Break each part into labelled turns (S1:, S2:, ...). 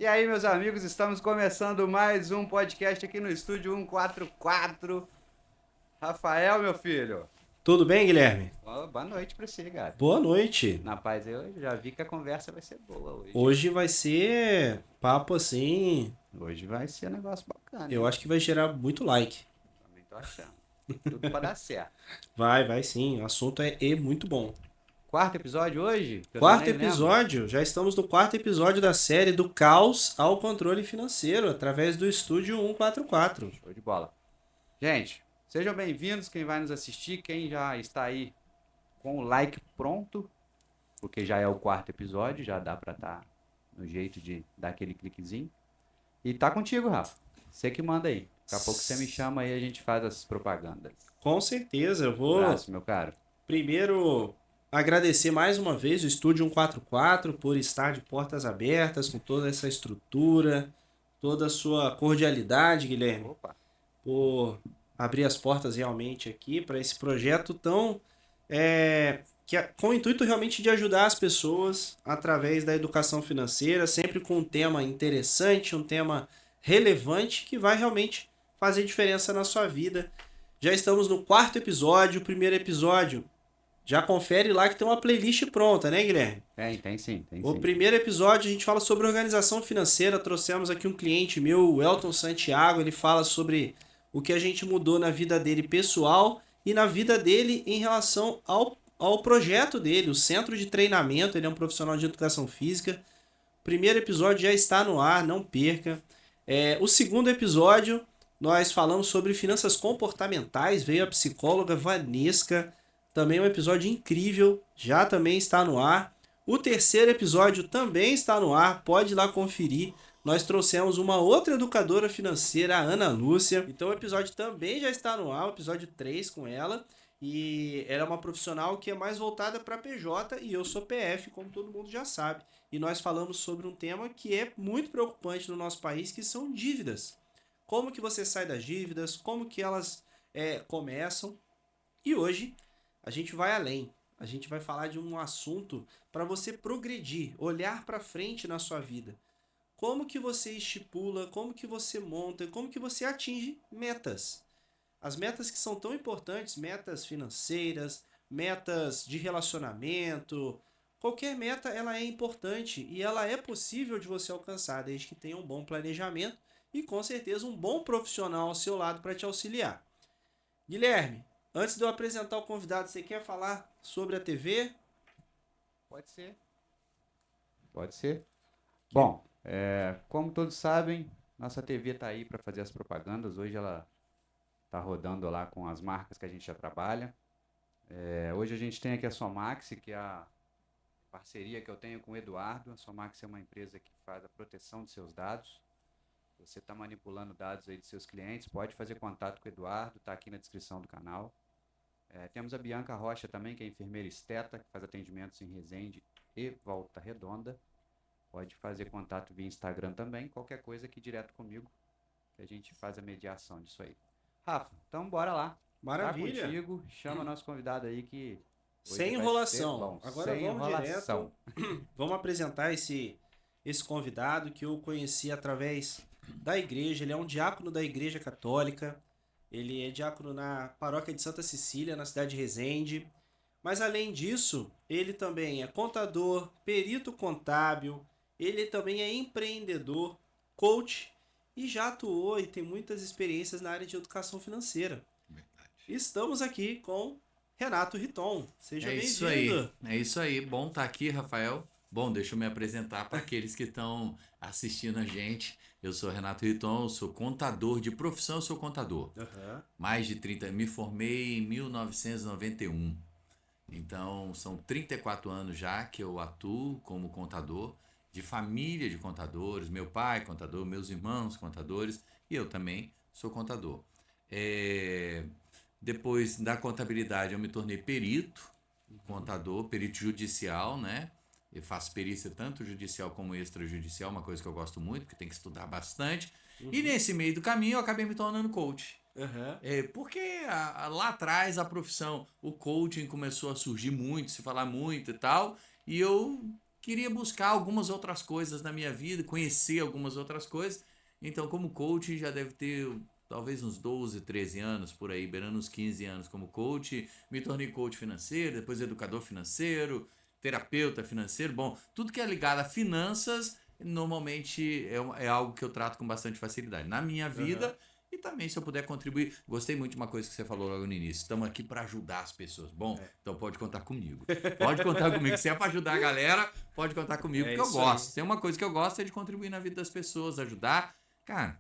S1: E aí, meus amigos, estamos começando mais um podcast aqui no estúdio 144. Rafael, meu filho.
S2: Tudo bem, Guilherme?
S1: Boa noite pra você, cara.
S2: Boa noite.
S1: Na paz, eu já vi que a conversa vai ser boa hoje, hein?
S2: Hoje vai ser papo assim,
S1: Hoje vai ser um negócio bacana,
S2: eu
S1: hein?
S2: acho que vai gerar muito like.
S1: Também tô achando. Tem tudo pra dar certo.
S2: Vai sim. O assunto é muito bom.
S1: Quarto episódio hoje? Que eu já
S2: Quarto
S1: nem lembro.
S2: episódio, já estamos no quarto episódio da série do caos ao controle financeiro, através do estúdio 144.
S1: Show de bola. Gente, sejam bem-vindos, quem vai nos assistir, quem já está aí com o like pronto, porque já é o quarto episódio, já dá pra estar no jeito de dar aquele cliquezinho. E tá contigo, Rafa. Você que manda aí. Daqui a pouco você me chama aí e a gente faz as propagandas.
S2: Com certeza, eu vou
S1: Abraço, meu caro.
S2: primeiro agradecer mais uma vez o estúdio 144 por estar de portas abertas, com toda essa estrutura, toda a sua cordialidade, Guilherme.
S1: Opa.
S2: Por abrir as portas realmente aqui para esse projeto tão com o intuito realmente de ajudar as pessoas através da educação financeira, sempre com um tema interessante, um tema relevante que vai realmente fazer diferença na sua vida. Já estamos no quarto episódio, o primeiro episódio. Já confere lá que tem uma playlist pronta, né, Guilherme?
S1: Tem sim, tem
S2: O
S1: sim.
S2: primeiro episódio a gente fala sobre organização financeira. Trouxemos aqui um cliente meu, o Elton Santiago. Ele fala sobre o que a gente mudou na vida dele pessoal e na vida dele em relação ao projeto dele, o centro de treinamento. Ele é um profissional de educação física. O primeiro episódio já está no ar, não perca. O segundo episódio, nós falamos sobre finanças comportamentais. Veio a psicóloga Vanesca. Também um episódio incrível, já também está no ar. O terceiro episódio também está no ar, pode ir lá conferir. Nós trouxemos uma outra educadora financeira, a Ana Lúcia. Então o episódio também já está no ar, o episódio 3 com ela. E ela é uma profissional que é mais voltada para PJ e eu sou PF, como todo mundo já sabe. E nós falamos sobre um tema que é muito preocupante no nosso país, que são dívidas. Como que você sai das dívidas, como que elas começam. E hoje a gente vai além. A gente vai falar de um assunto para você progredir, olhar para frente na sua vida. Como que você estipula, como que você monta, como que você atinge metas. As metas que são tão importantes, metas financeiras, metas de relacionamento, qualquer meta ela é importante e ela é possível de você alcançar desde que tenha um bom planejamento e com certeza um bom profissional ao seu lado para te auxiliar. Guilherme, antes de eu apresentar o convidado, você quer falar sobre a TV?
S1: Pode ser. Pode ser. Bom, como todos sabem, nossa TV tá aí para fazer as propagandas. Hoje ela tá rodando lá com as marcas que a gente já trabalha. Hoje a gente tem aqui a Somax, que é a parceria que eu tenho com o Eduardo. A Somax é uma empresa que faz a proteção de seus dados. Você está manipulando dados aí de seus clientes, pode fazer contato com o Eduardo, está aqui na descrição do canal. Temos a Bianca Rocha também, que é enfermeira esteta, que faz atendimentos em Resende e Volta Redonda. Pode fazer contato via Instagram também, qualquer coisa aqui direto comigo, que a gente faz a mediação disso aí. Rafa, então bora lá.
S2: Maravilha.
S1: Tá contigo, chama nosso convidado aí que hoje
S2: Sem
S1: vai
S2: enrolação.
S1: ser bom.
S2: Agora
S1: Sem
S2: vamos
S1: enrolação.
S2: direto. Vamos apresentar esse convidado que eu conheci através da igreja. Ele é um diácono da Igreja Católica. Ele é diácono na paróquia de Santa Cecília, na cidade de Resende. Mas além disso, ele também é contador, perito contábil, ele também é empreendedor, coach e já atuou e tem muitas experiências na área de educação financeira.
S3: Verdade.
S2: Estamos aqui com Renato Riton. Seja
S3: Isso
S2: bem-vindo.
S3: aí, é isso aí. Bom estar aqui, Rafael. Bom, deixa eu me apresentar para aqueles que estão assistindo a gente. Eu sou Renato Riton, sou contador de profissão, eu sou contador.
S2: Uhum.
S3: Mais de 30, me formei em 1991. Então, são 34 anos já que eu atuo como contador, de família de contadores, meu pai contador, meus irmãos contadores e eu também sou contador. Depois da contabilidade eu me tornei perito, contador, perito judicial, né? Eu faço perícia tanto judicial como extrajudicial, uma coisa que eu gosto muito, porque tem que estudar bastante. E nesse meio do caminho eu acabei me tornando coach.
S2: Uhum.
S3: Porque lá atrás a profissão, o coaching começou a surgir muito, se falar muito e tal, e eu queria buscar algumas outras coisas na minha vida, conhecer algumas outras coisas. Então, como coach, já deve ter talvez uns 12, 13 anos por aí, beirando uns 15 anos como coach. Me tornei coach financeiro, depois educador financeiro, terapeuta financeiro. Bom, tudo que é ligado a finanças, normalmente é algo que eu trato com bastante facilidade. Na minha vida, e também se eu puder contribuir. Gostei muito de uma coisa que você falou logo no início. Estamos aqui para ajudar as pessoas. Bom, então pode contar comigo. Pode contar comigo. Se é para ajudar a galera, pode contar comigo, porque eu gosto. Se tem uma coisa que eu gosto é de contribuir na vida das pessoas, ajudar. Cara,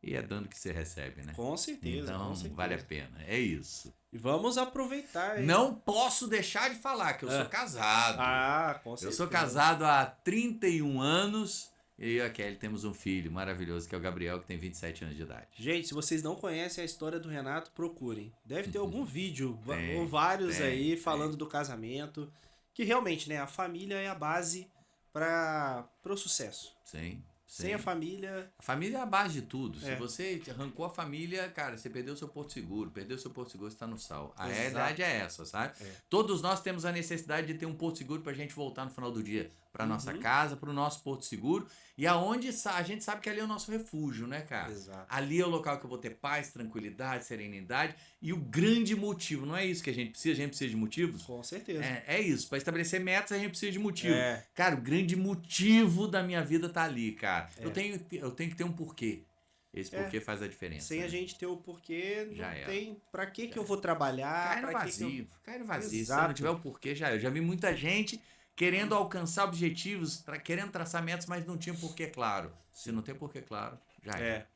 S3: e é dando que você recebe, né?
S2: Com certeza,
S3: então,
S2: com certeza.
S3: vale a pena. É isso.
S2: E vamos aproveitar. Hein?
S3: Não posso deixar de falar que eu sou casado.
S2: Ah, com certeza.
S3: Eu sou casado há 31 anos. E eu e a Kelly temos um filho maravilhoso, que é o Gabriel, que tem 27 anos de idade.
S2: Gente, se vocês não conhecem a história do Renato, procurem. Deve ter algum vídeo,
S3: Tem,
S2: ou vários
S3: tem,
S2: aí,
S3: tem.
S2: falando do casamento. Que realmente, né, a família é a base para o sucesso.
S3: Sim.
S2: Sem a família...
S3: A família é a base de tudo. Se
S2: É.
S3: você arrancou a família, cara, você perdeu seu porto seguro. Perdeu seu porto seguro, você tá no sal. A
S2: Exato.
S3: realidade é essa, sabe? Todos nós temos a necessidade de ter um porto seguro pra gente voltar no final do dia pra nossa casa, pro nosso porto seguro. E aonde a gente sabe que ali é o nosso refúgio, né, cara?
S2: Exato.
S3: Ali é o local que eu vou ter paz, tranquilidade, serenidade. E o grande motivo, não é isso que a gente precisa de motivos?
S2: Com certeza.
S3: É isso. Para estabelecer metas, a gente precisa de motivo.
S2: É.
S3: Cara, o grande motivo da minha vida tá ali, cara. Eu tenho que ter um porquê. Esse porquê faz a diferença.
S2: Sem
S3: né?
S2: a gente ter o porquê, não
S3: Já era.
S2: tem... Pra que eu vou trabalhar?
S3: Cai no
S2: pra que
S3: vazio. Cai no vazio. Se
S2: Exato.
S3: não tiver o porquê, já era. Eu já vi muita gente querendo alcançar objetivos, querendo traçar metas, mas não tinha porquê claro. Se não tem porquê claro, já era.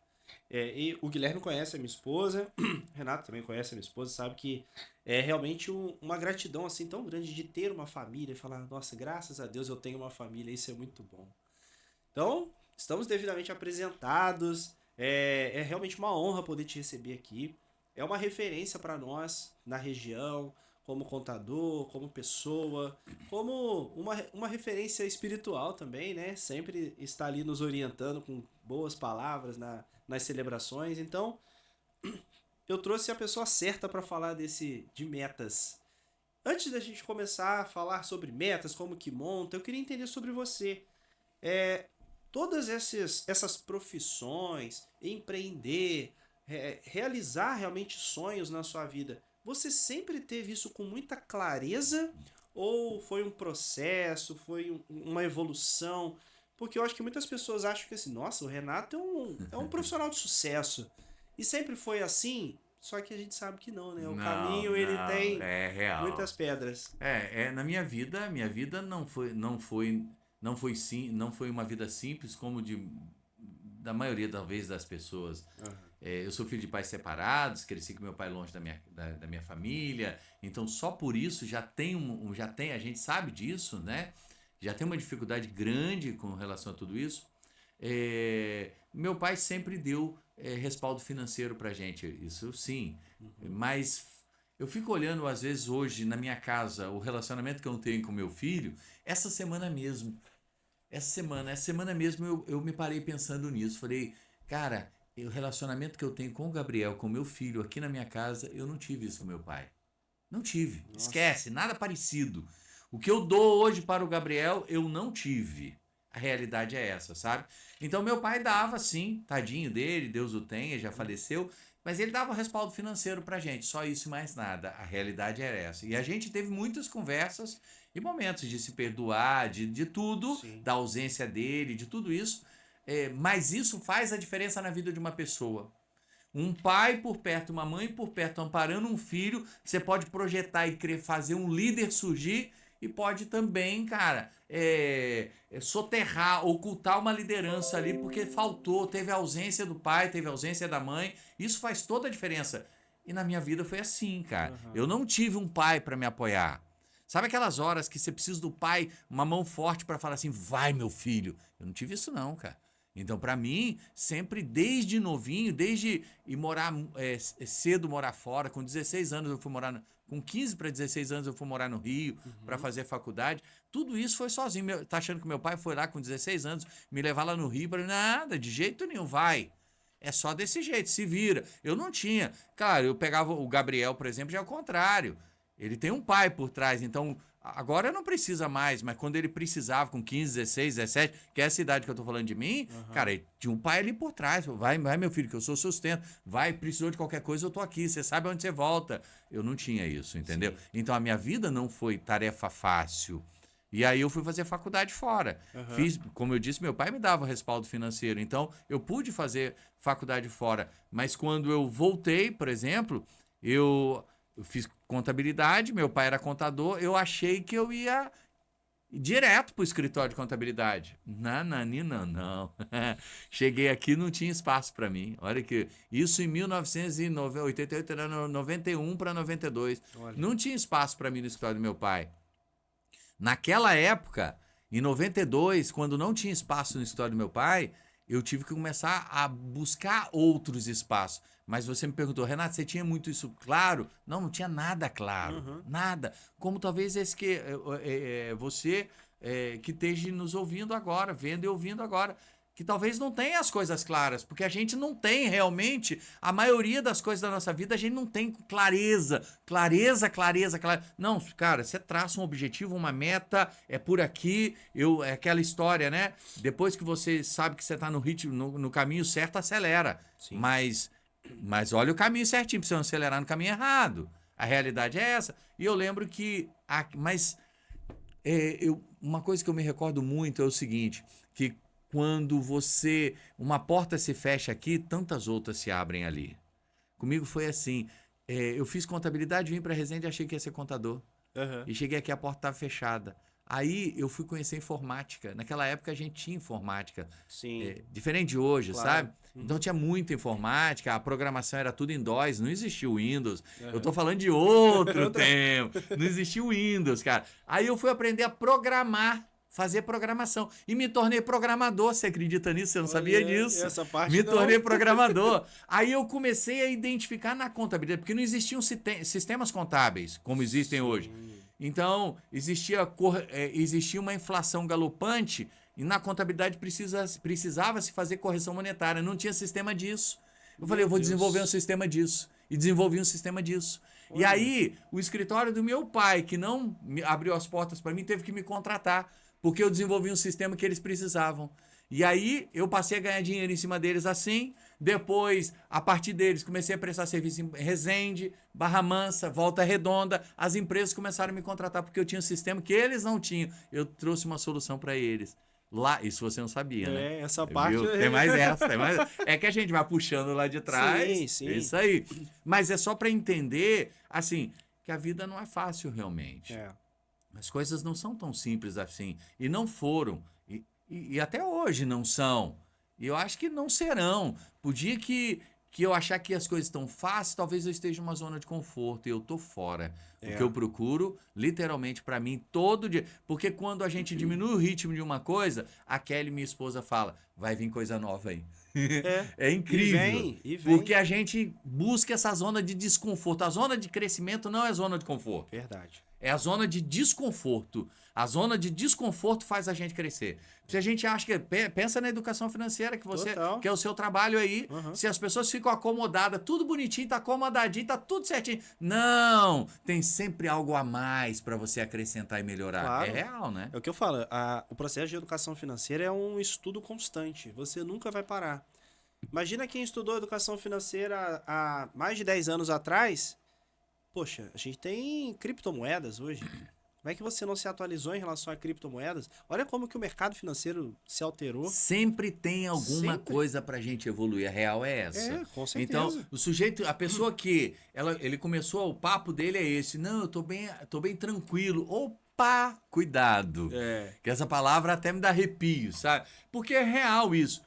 S2: E o Guilherme conhece a minha esposa, Renato também conhece a minha esposa, sabe que é realmente uma gratidão assim tão grande de ter uma família e falar, nossa, graças a Deus eu tenho uma família, isso é muito bom. Então, estamos devidamente apresentados, é realmente uma honra poder te receber aqui, é uma referência para nós na região, como contador, como pessoa, como uma referência espiritual também, né? Sempre está ali nos orientando com boas palavras nas celebrações. Então, eu trouxe a pessoa certa para falar de metas. Antes da gente começar a falar sobre metas, como que monta, eu queria entender sobre você. Todas essas profissões, empreender, realizar realmente sonhos na sua vida, você sempre teve isso com muita clareza ou foi um processo, foi uma evolução? Porque eu acho que muitas pessoas acham que assim, nossa, o Renato é um profissional de sucesso. E sempre foi assim, só que a gente sabe que não, né? O caminho, ele tem muitas pedras.
S3: Na minha vida não foi uma vida simples como da maioria, talvez, das pessoas. Eu sou filho de pais separados, cresci com meu pai longe da minha família, então só por isso a gente sabe disso, né? Já tem uma dificuldade grande com relação a tudo isso. Meu pai sempre deu respaldo financeiro pra gente, isso sim, mas eu fico olhando às vezes hoje na minha casa o relacionamento que eu tenho com meu filho, essa semana mesmo eu me parei pensando nisso, falei, cara, o relacionamento que eu tenho com o Gabriel, com o meu filho aqui na minha casa, eu não tive isso com meu pai. Não tive. Nossa. Esquece, nada parecido. O que eu dou hoje para o Gabriel, eu não tive. A realidade é essa, sabe? Então meu pai dava sim, tadinho dele, Deus o tenha, já faleceu, mas ele dava respaldo financeiro pra gente, só isso e mais nada. A realidade era essa. E a gente teve muitas conversas e momentos de se perdoar, de tudo, sim, da ausência dele, de tudo isso. Mas isso faz a diferença na vida de uma pessoa. Um pai por perto, uma mãe por perto, amparando um filho, você pode projetar e querer fazer um líder surgir e pode também, cara, soterrar, ocultar uma liderança ali porque faltou, teve a ausência do pai, teve a ausência da mãe. Isso faz toda a diferença. E na minha vida foi assim, cara. Eu não tive um pai para me apoiar. Sabe aquelas horas que você precisa do pai, uma mão forte para falar assim, vai meu filho. Eu não tive isso não, cara. Então, para mim, sempre desde novinho, desde ir morar cedo, morar fora, com 16 anos eu fui morar, com 15 para 16 anos eu fui morar no Rio para fazer faculdade. Tudo isso foi sozinho. Tá achando que meu pai foi lá com 16 anos me levar lá no Rio para nada, de jeito nenhum, vai. É só desse jeito, se vira. Eu não tinha. Claro, eu pegava o Gabriel, por exemplo, já é o contrário. Ele tem um pai por trás, então Agora não precisa mais, mas quando ele precisava, com 15, 16, 17, que é essa idade que eu tô falando de mim, cara, tinha um pai ali por trás. Vai, meu filho, que eu sou sustento. Vai, precisou de qualquer coisa, eu tô aqui. Você sabe onde você volta. Eu não tinha isso, entendeu? Sim. Então a minha vida não foi tarefa fácil. E aí eu fui fazer faculdade fora. Fiz, como eu disse, meu pai me dava respaldo financeiro. Então eu pude fazer faculdade fora. Mas quando eu voltei, por exemplo, eu fiz contabilidade, meu pai era contador, eu achei que eu ia direto para o escritório de contabilidade. Não. Cheguei aqui, não tinha espaço para mim. Olha que isso em 1988, era 91 para 92. Olha. Não tinha espaço para mim no escritório do meu pai. Naquela época, em 92, quando não tinha espaço no escritório do meu pai, eu tive que começar a buscar outros espaços. Mas você me perguntou, Renato, você tinha muito isso claro? Não tinha nada claro. Nada. Como talvez esse que você que esteja nos ouvindo agora, vendo e ouvindo agora, que talvez não tenha as coisas claras, porque a gente não tem realmente, a maioria das coisas da nossa vida, a gente não tem clareza. Não, cara, você traça um objetivo, uma meta, é por aqui, é aquela história, né? Depois que você sabe que você está no ritmo, no caminho certo, acelera. Sim. Mas olha o caminho certinho, para você não acelerar no caminho errado. A realidade é essa. E eu lembro que... uma coisa que eu me recordo muito é o seguinte, que quando uma porta se fecha aqui, tantas outras se abrem ali. Comigo foi assim, eu fiz contabilidade, vim para Resende e achei que ia ser contador. E cheguei aqui, a porta estava fechada. Aí eu fui conhecer informática. Naquela época a gente tinha informática. Sim. Diferente de hoje, claro. Sabe? Então tinha muita informática, a programação era tudo em DOS, não existia o Windows. Eu tô falando de outro tempo. Não existia o Windows, cara. Aí eu fui aprender a programar, fazer programação. E me tornei programador, você acredita nisso? Você não sabia disso?
S2: Essa parte
S3: me tornei programador. Aí eu comecei a identificar na contabilidade, porque não existiam sistemas contábeis como existem hoje. Então, existia uma inflação galopante e na contabilidade precisava se fazer correção monetária. Não tinha sistema disso. Eu falei, eu vou desenvolver um sistema disso. E desenvolvi um sistema disso. E aí, o escritório do meu pai, que não abriu as portas para mim, teve que me contratar, porque eu desenvolvi um sistema que eles precisavam. E aí, eu passei a ganhar dinheiro em cima deles assim. Depois, a partir deles, comecei a prestar serviço em Resende, Barra Mansa, Volta Redonda. As empresas começaram a me contratar porque eu tinha um sistema que eles não tinham. Eu trouxe uma solução para eles. Lá, isso você não sabia, né?
S2: Essa parte...
S3: Tem mais essa. É que a gente vai puxando lá de trás.
S2: Sim.
S3: Isso aí. Mas é só para entender, assim, que a vida não é fácil realmente. As coisas não são tão simples assim. E não foram. E até hoje não são. E eu acho que não serão. Por dia que eu achar que as coisas estão fáceis, talvez eu esteja numa zona de conforto e eu tô fora. O que eu procuro, literalmente, para mim, todo dia. Porque quando a gente diminui o ritmo de uma coisa, a Kelly, minha esposa, fala, vai vir coisa nova aí. É incrível.
S2: E vem.
S3: Porque a gente busca essa zona de desconforto. A zona de crescimento não é zona de conforto.
S2: Verdade.
S3: É a zona de desconforto. A zona de desconforto faz a gente crescer. Se a gente acha que... Pensa na educação financeira, que é o seu trabalho aí. Se as pessoas ficam acomodadas, tudo bonitinho, tá acomodadinho, tá tudo certinho. Não! Tem sempre algo a mais para você acrescentar e melhorar.
S2: Claro.
S3: É real, né?
S2: É o que eu falo. O processo de educação financeira é um estudo constante. Você nunca vai parar. Imagina quem estudou educação financeira há mais de 10 anos atrás. Poxa, a gente tem criptomoedas hoje. Como é que você não se atualizou em relação a criptomoedas? Olha como que o mercado financeiro se alterou.
S3: Sempre tem alguma coisa pra gente evoluir. A real é essa.
S2: Com certeza.
S3: Então, o sujeito, a pessoa que ele começou, o papo dele é esse. Não, eu tô bem tranquilo. Opa, cuidado. Que essa palavra até me dá arrepio, sabe? Porque é real isso.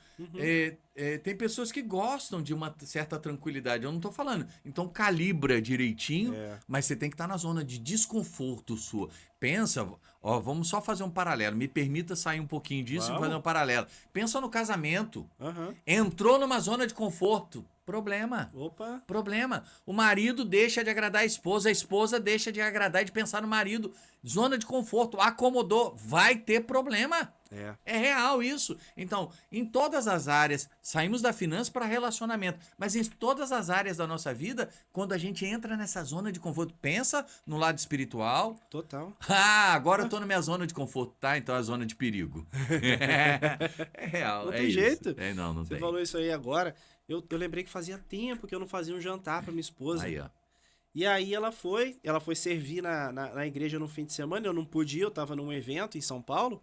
S3: Tem pessoas que gostam de uma certa tranquilidade. Eu não tô falando. Então calibra direitinho, mas você tem que estar na zona de desconforto sua. Pensa, vamos só fazer um paralelo. Me permita sair um pouquinho disso e fazer um paralelo. Pensa no casamento. Entrou numa zona de conforto. Problema. Problema. O marido deixa de agradar a esposa deixa de agradar e de pensar no marido. Zona de conforto. Acomodou. Vai ter problema.
S2: É.
S3: É real isso. Então, em todas as áreas, saímos da finança para relacionamento, mas em todas as áreas da nossa vida, quando a gente entra nessa zona de conforto, pensa no lado espiritual.
S2: Total.
S3: Ah, agora eu tô na minha zona de conforto, tá? Então é a zona de perigo. É real,
S2: Não
S3: é
S2: tem
S3: isso.
S2: jeito.
S3: Não
S2: Você
S3: tem.
S2: falou isso aí agora. Eu lembrei que fazia tempo que eu não fazia um jantar pra minha esposa.
S3: Aí, ó.
S2: E aí ela foi servir na igreja no fim de semana, eu não pude ir, eu tava num evento em São Paulo.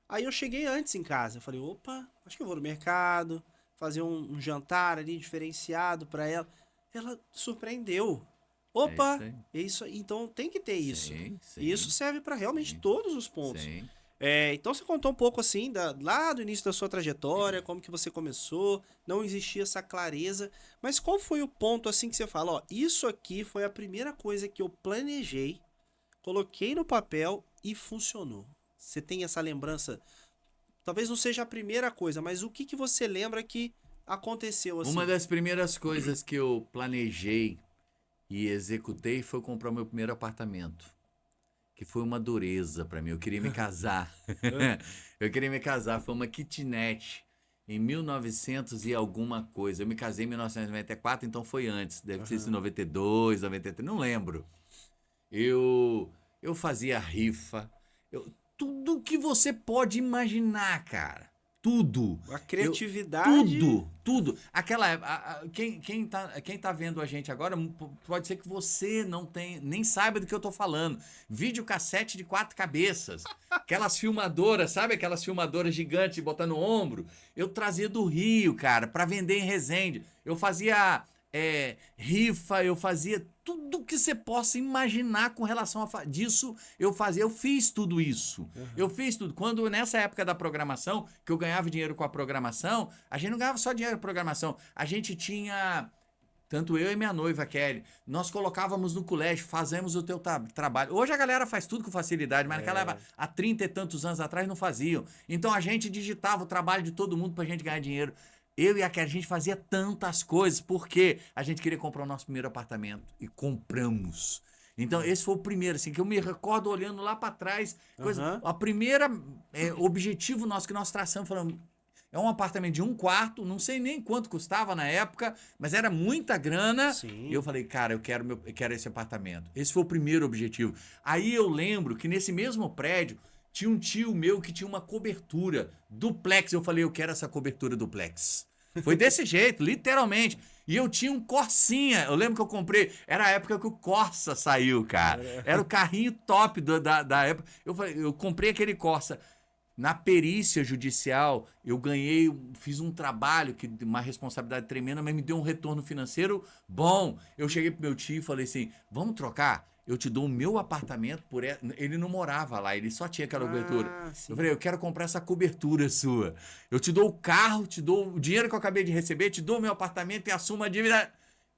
S2: Aí eu cheguei antes em casa, eu falei, opa, acho que eu vou no mercado, fazer um jantar ali diferenciado pra ela. Ela surpreendeu. Opa,
S3: É
S2: é isso aí. Então tem que ter isso.
S3: Sim, sim.
S2: E isso serve pra realmente
S3: sim,
S2: todos os pontos.
S3: Sim.
S2: Então você contou um pouco assim, lá do início da sua trajetória, como que você começou, não existia essa clareza, mas qual foi o ponto assim que você fala, ó, isso aqui foi a primeira coisa que eu planejei, coloquei no papel e funcionou. Você tem essa lembrança? Talvez não seja a primeira coisa, mas o que você lembra que aconteceu assim?
S3: Uma das primeiras coisas que eu planejei e executei foi comprar meu primeiro apartamento. Que foi uma dureza pra mim. Eu queria me casar. Eu queria me casar. Foi uma kitnet em 1900 e alguma coisa. Eu me casei em 1994, então foi antes. Deve ter sido 92, 93, não lembro. Eu fazia rifa. Tudo que você pode imaginar, cara. Tudo.
S2: A criatividade.
S3: Tudo. Aquela época, quem tá vendo a gente agora, pode ser que você não tem, nem saiba do que eu tô falando. Videocassete de 4 cabeças. Aquelas filmadoras, sabe? Aquelas filmadoras gigantes botando no ombro. Eu trazia do Rio, cara, pra vender em Resende. Eu fazia rifa, eu fazia tudo que você possa imaginar com relação disso. Eu fiz tudo isso. Eu fiz tudo. Quando nessa época da programação, que eu ganhava dinheiro com a programação, a gente não ganhava só dinheiro com a programação. A gente tinha, tanto eu e minha noiva, Kelly, nós colocávamos no colégio, fazemos o teu trabalho. Hoje a galera faz tudo com facilidade, mas naquela época, há 30 e tantos anos atrás, não faziam. Então a gente digitava o trabalho de todo mundo pra gente ganhar dinheiro. Eu e a Kelly, a gente fazia tantas coisas, porque a gente queria comprar o nosso primeiro apartamento. E compramos. Então, esse foi o primeiro, assim, que eu me recordo olhando lá pra trás. A primeira objetivo nosso que nós traçamos, falando, é um apartamento de 1 quarto, não sei nem quanto custava na época, mas era muita grana.
S2: Sim.
S3: E eu falei, cara, eu quero esse apartamento. Esse foi o primeiro objetivo. Aí eu lembro que nesse mesmo prédio, tinha um tio meu que tinha uma cobertura duplex. Eu falei, eu quero essa cobertura duplex. Foi desse jeito, literalmente. E eu tinha um Corsinha. Eu lembro que eu comprei. Era a época que o Corsa saiu, cara. Era o carrinho top da época. Eu comprei aquele Corsa. Na perícia judicial, eu fiz um trabalho, uma responsabilidade tremenda, mas me deu um retorno financeiro bom. Eu cheguei pro meu tio e falei assim, vamos trocar? Eu te dou o meu apartamento por ele não morava lá, ele só tinha aquela cobertura.
S2: Sim.
S3: Eu falei, eu quero comprar essa cobertura sua. Eu te dou o carro, te dou o dinheiro que eu acabei de receber, te dou o meu apartamento e assumo a dívida.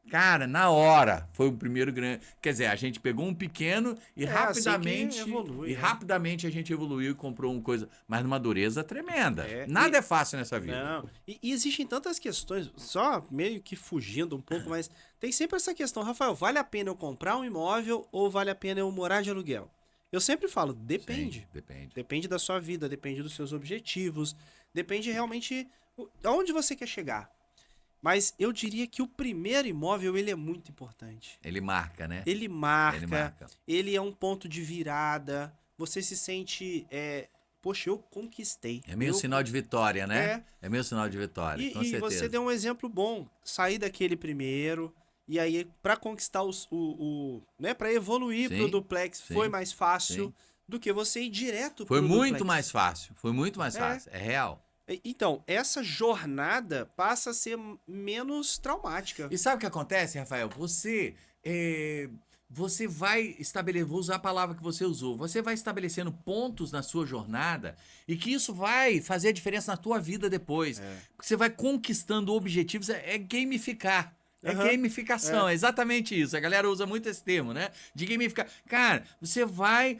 S3: Cara, na hora, foi o primeiro grande. Quer dizer, a gente pegou um pequeno e rapidamente.
S2: Assim que evolui,
S3: rapidamente a gente evoluiu e comprou uma coisa, mas numa dureza tremenda.
S2: É,
S3: Nada é fácil nessa vida.
S2: Não. E existem tantas questões, só meio que fugindo um pouco, mas tem sempre essa questão, Rafael, vale a pena eu comprar um imóvel ou vale a pena eu morar de aluguel? Eu sempre falo, depende.
S3: Sim, depende.
S2: Depende da sua vida, depende dos seus objetivos, depende realmente aonde você quer chegar. Mas eu diria que o primeiro imóvel, ele é muito importante.
S3: Ele marca, né?
S2: Ele marca, ele é um ponto de virada, você se sente, poxa, eu conquistei.
S3: É meio sinal de vitória, né? É meio sinal de vitória, com
S2: E
S3: certeza.
S2: você deu um exemplo bom, sair daquele primeiro, e aí para conquistar né, para evoluir pro duplex foi mais fácil do que você ir direto pro
S3: duplex. Foi muito mais fácil, é real.
S2: Então, essa jornada passa a ser menos traumática.
S3: E sabe o que acontece, Rafael? Você vai estabelecer, vou usar a palavra que você usou, você vai estabelecendo pontos na sua jornada e que isso vai fazer a diferença na tua vida depois. Porque você vai conquistando objetivos, é gamificar. É gamificação, é exatamente isso. A galera usa muito esse termo, né? De gamificar. Cara, você vai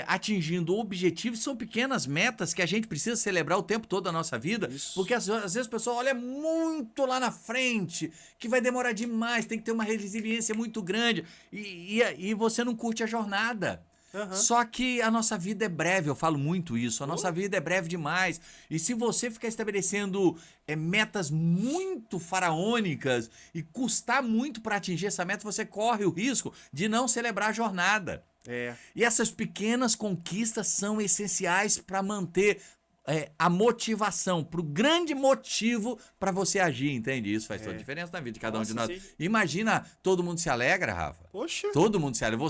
S3: atingindo objetivos, são pequenas metas que a gente precisa celebrar o tempo todo da nossa vida, porque às vezes a pessoa olha muito lá na frente, que vai demorar demais, tem que ter uma resiliência muito grande, e você não curte a jornada.
S2: Aham.
S3: Só que a nossa vida é breve, eu falo muito isso. A nossa vida é breve demais. E se você ficar estabelecendo metas muito faraônicas e custar muito para atingir essa meta, você corre o risco de não celebrar a jornada.
S2: É.
S3: E essas pequenas conquistas são essenciais para manter a motivação, para o grande motivo para você agir, entende? Isso faz toda a diferença na vida de cada um de nós.
S2: Sim.
S3: Imagina, todo mundo se alegra, Rafa.
S2: Poxa.
S3: Todo mundo se alegra.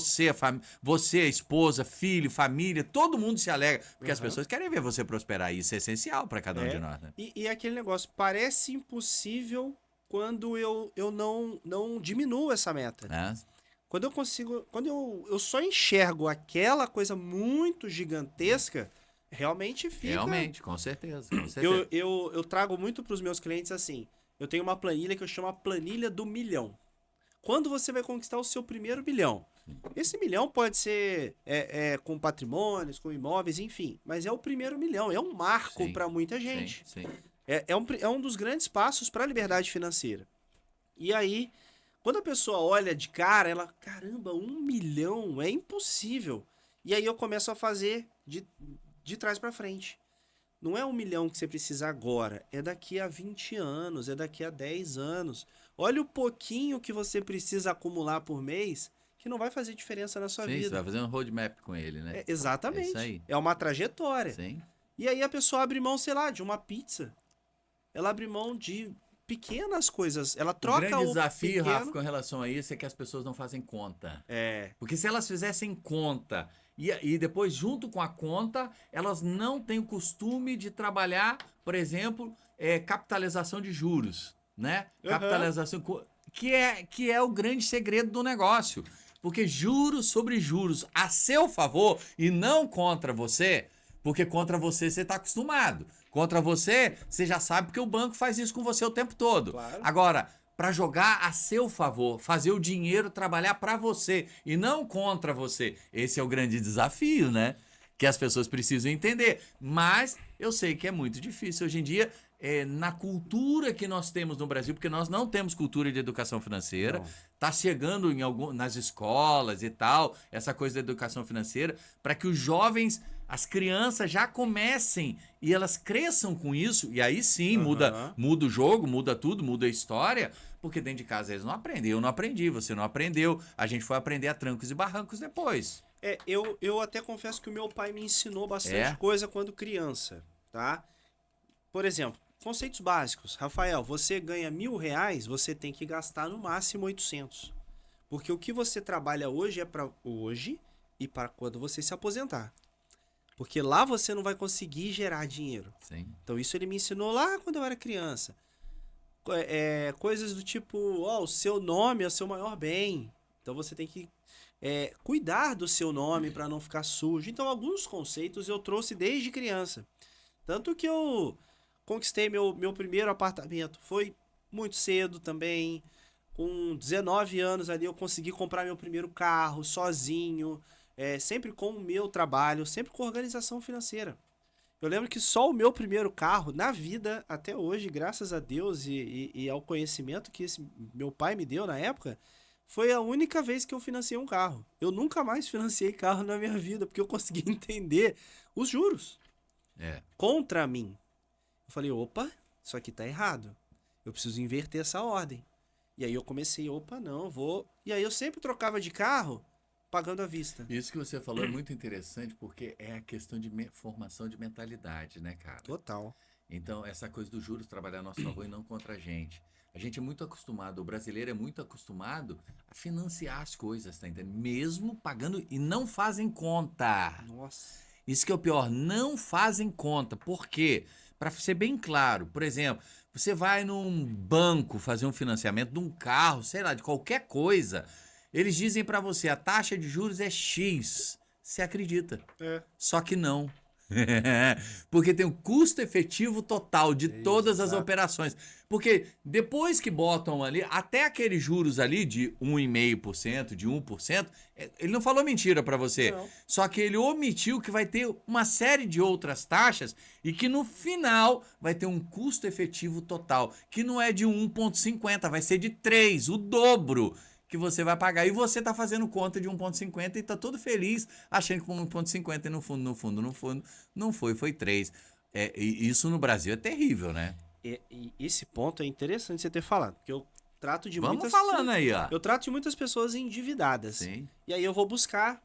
S3: Você, a esposa, filho, família, todo mundo se alegra. Porque as pessoas querem ver você prosperar. Isso é essencial para cada um de nós, né?
S2: E aquele negócio, parece impossível quando eu não diminuo essa meta.
S3: Né?
S2: Quando eu consigo, quando eu só enxergo aquela coisa muito gigantesca, realmente fica...
S3: Realmente, com certeza. Com certeza.
S2: Eu trago muito para os meus clientes assim, eu tenho uma planilha que eu chamo a planilha do milhão. Quando você vai conquistar o seu primeiro milhão? Esse milhão pode ser com patrimônios, com imóveis, enfim, mas é o primeiro milhão, é um marco
S3: Sim,
S2: para muita gente.
S3: Sim, sim.
S2: É um dos grandes passos para a liberdade financeira. E aí, quando a pessoa olha de cara, ela, caramba, 1 milhão é impossível. E aí eu começo a fazer de trás para frente. Não é 1 milhão que você precisa agora, é daqui a 20 anos, é daqui a 10 anos. Olha o pouquinho que você precisa acumular por mês, que não vai fazer diferença na sua
S3: Sim,
S2: vida.
S3: você vai fazer um roadmap com ele, né?
S2: Exatamente.
S3: É isso aí.
S2: É uma trajetória.
S3: Sim.
S2: E aí a pessoa abre mão, sei lá, de uma pizza. Ela abre mão de pequenas coisas. Ela troca
S3: O grande desafio,
S2: pequeno...
S3: Rafa, com relação a isso é que as pessoas não fazem conta.
S2: É.
S3: Porque se elas fizessem conta e depois, junto com a conta, elas não têm o costume de trabalhar, por exemplo, capitalização de juros, né?
S2: Uhum.
S3: Capitalização, que é o grande segredo do negócio. Porque juros sobre juros a seu favor e não contra você, porque contra você você está acostumado. Contra você já sabe porque o banco faz isso com você o tempo todo.
S2: Claro.
S3: Agora, para jogar a seu favor, fazer o dinheiro trabalhar para você e não contra você. Esse é o grande desafio, né? Que as pessoas precisam entender. Mas eu sei que é muito difícil hoje em dia, na cultura que nós temos no Brasil, porque nós não temos cultura de educação financeira. Está chegando nas escolas e tal, essa coisa da educação financeira, para que os jovens, as crianças já comecem e elas cresçam com isso, e aí sim muda o jogo, muda tudo, muda a história, porque dentro de casa eles não aprendem. Eu não aprendi, você não aprendeu, a gente foi aprender a trancos e barrancos depois.
S2: Eu até confesso que o meu pai me ensinou bastante coisa quando criança, tá? Por exemplo, conceitos básicos. Rafael, você ganha R$1.000, você tem que gastar no máximo 800. Porque o que você trabalha hoje é para hoje e para quando você se aposentar. Porque lá você não vai conseguir gerar dinheiro.
S3: Sim.
S2: Então isso ele me ensinou lá quando eu era criança. Coisas do tipo, o seu nome é o seu maior bem. Então você tem que cuidar do seu nome para não ficar sujo. Então alguns conceitos eu trouxe desde criança. Tanto que eu conquistei meu primeiro apartamento. Foi muito cedo também. Com 19 anos ali eu consegui comprar meu primeiro carro sozinho. Sempre com o meu trabalho, sempre com organização financeira. Eu lembro que só o meu primeiro carro na vida, até hoje, graças a Deus e ao conhecimento que esse meu pai me deu na época, foi a única vez que eu financei um carro. Eu nunca mais financei carro na minha vida, porque eu consegui entender os juros contra mim. Eu falei, opa, isso aqui tá errado. Eu preciso inverter essa ordem. E aí eu comecei, E aí eu sempre trocava de carro pagando à vista.
S3: Isso que você falou é muito interessante, porque é a questão de formação de mentalidade, né, cara?
S2: Total.
S3: Então, essa coisa dos juros trabalhar a nosso favor e não contra a gente. A gente é muito acostumado, o brasileiro é muito acostumado a financiar as coisas, tá entendendo? Mesmo pagando e não fazem conta.
S2: Nossa.
S3: Isso que é o pior, não fazem conta. Por quê? Para ser bem claro, por exemplo, você vai num banco fazer um financiamento de um carro, sei lá, de qualquer coisa, eles dizem para você, a taxa de juros é X. Você acredita. Só que não. Porque tem o custo efetivo total de todas as operações. Porque depois que botam ali, até aqueles juros ali de 1,5%, de 1%, ele não falou mentira para você.
S2: Não.
S3: Só que ele omitiu que vai ter uma série de outras taxas e que no final vai ter um custo efetivo total, que não é de 1,50, vai ser de 3, o dobro. que você vai pagar. E você tá fazendo conta de 1,50 e tá todo feliz, achando que por 1,50 e no fundo, não foi 3. E isso no Brasil é terrível, né?
S2: E esse ponto é interessante você ter falado, porque eu trato de
S3: Vamos falando aí, ó.
S2: eu trato de muitas pessoas endividadas.
S3: Sim.
S2: E aí eu vou buscar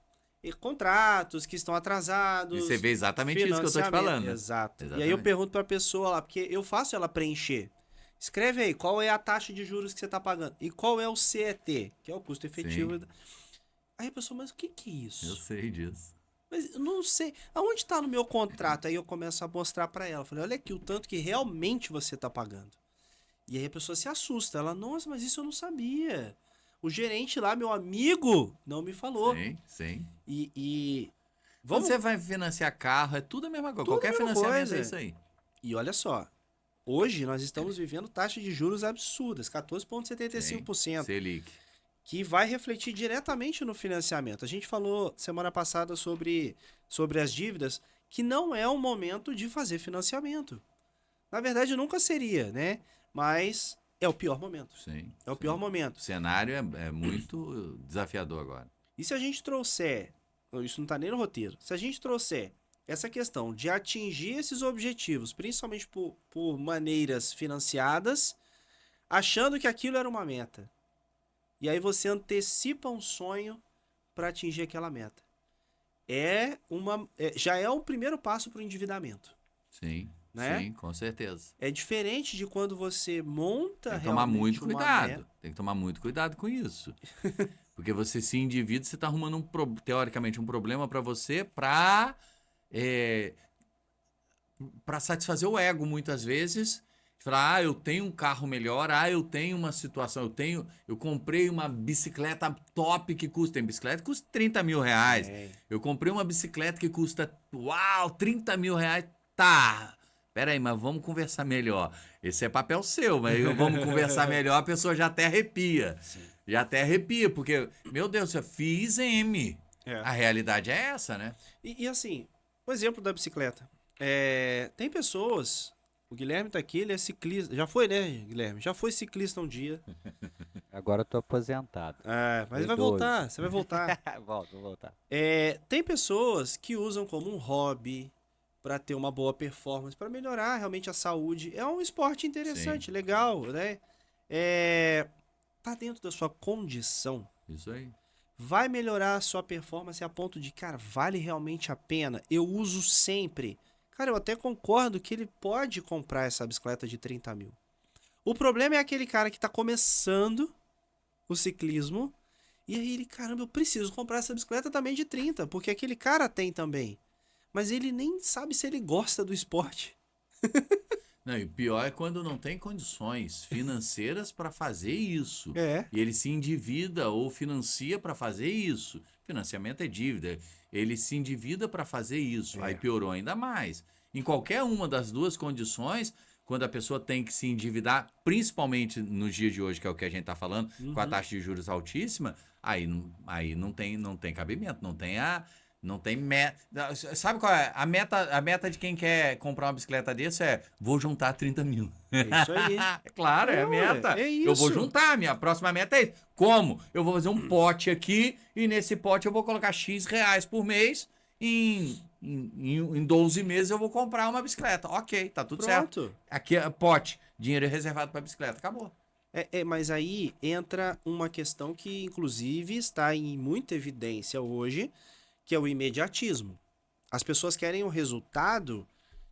S2: contratos que estão atrasados.
S3: E você vê exatamente isso que eu tô te falando.
S2: Exato.
S3: Exatamente.
S2: E aí eu pergunto pra pessoa lá, porque eu faço ela preencher. Escreve aí, qual é a taxa de juros que você tá pagando? E qual é o CET, que é o custo efetivo.
S3: Sim.
S2: Aí a pessoa, mas o que é isso?
S3: Eu sei disso.
S2: Mas eu não sei. Aonde tá no meu contrato? Aí eu começo a mostrar pra ela. Falei, olha aqui o tanto que realmente você tá pagando. E aí a pessoa se assusta. Ela, nossa, mas isso eu não sabia. O gerente lá, meu amigo, não me falou.
S3: Sim.
S2: E
S3: Quando
S2: vamos...
S3: você vai financiar carro, é tudo a mesma coisa.
S2: Tudo a
S3: Qualquer
S2: mesma
S3: financiamento
S2: coisa.
S3: é isso aí.
S2: E olha só, hoje nós estamos vivendo taxas de juros absurdas, 14,75%,
S3: Selic.
S2: que vai refletir diretamente no financiamento. A gente falou semana passada sobre as dívidas, que não é o momento de fazer financiamento. Na verdade, nunca seria, né? Mas é o pior momento.
S3: Sim.
S2: É o pior momento.
S3: O cenário é muito desafiador agora.
S2: E se a gente trouxer, isso não está nem no roteiro, se a gente trouxer essa questão de atingir esses objetivos, principalmente por maneiras financiadas, achando que aquilo era uma meta. E aí você antecipa um sonho para atingir aquela meta. Já é um primeiro passo para o endividamento.
S3: Sim,
S2: Né?
S3: sim, com certeza.
S2: É diferente de quando você monta
S3: Tem que tomar
S2: realmente
S3: muito
S2: uma
S3: cuidado.
S2: meta.
S3: Tem que tomar muito cuidado com isso. Porque você se endivida, você está arrumando teoricamente um problema para você para satisfazer o ego muitas vezes. Falar, eu tenho um carro melhor, eu tenho uma situação, eu comprei uma bicicleta top que custa, tem bicicleta que custa 30 mil reais. Eu comprei uma bicicleta que custa, 30 mil reais. Tá, pera aí, mas vamos conversar melhor. Esse é papel seu, mas vamos conversar melhor, a pessoa já até arrepia. Sim. Já até arrepia, porque, meu Deus, eu fiz M. A realidade é essa, né?
S2: E assim, o exemplo da bicicleta. Tem pessoas... O Guilherme tá aqui, ele é ciclista. Já foi, né, Guilherme? Já foi ciclista um dia.
S4: Agora eu tô aposentado.
S2: Mas vai voltar, você vai voltar.
S4: Vou voltar.
S2: Tem pessoas que usam como um hobby para ter uma boa performance, para melhorar realmente a saúde. É um esporte interessante, legal, né? Tá dentro da sua condição.
S3: Isso aí.
S2: Vai melhorar a sua performance a ponto de, cara, vale realmente a pena? Eu uso sempre. Cara, eu até concordo que ele pode comprar essa bicicleta de 30 mil. O problema é aquele cara que tá começando o ciclismo e aí ele, caramba, eu preciso comprar essa bicicleta também de 30, porque aquele cara tem também. Mas ele nem sabe se ele gosta do esporte.
S3: Não, e o pior é quando não tem condições financeiras para fazer isso. E ele se endivida ou financia para fazer isso. Financiamento é dívida. Ele se endivida para fazer isso. Aí piorou ainda mais. Em qualquer uma das duas condições, quando a pessoa tem que se endividar, principalmente nos dias de hoje, que é o que a gente está falando, com a taxa de juros altíssima, aí não tem cabimento, não tem meta. Sabe qual é? A meta de quem quer comprar uma bicicleta desse vou juntar 30 mil.
S2: É isso aí.
S3: É claro, é a meta.
S2: É isso.
S3: Eu vou juntar, minha próxima meta é isso. Como? Eu vou fazer um pote aqui e nesse pote eu vou colocar X reais por mês. Em 12 meses eu vou comprar uma bicicleta. Ok, tá tudo certo. Aqui é pote, dinheiro reservado para bicicleta. Acabou.
S2: Mas aí entra uma questão que, inclusive, está em muita evidência hoje, que é o imediatismo. As pessoas querem o resultado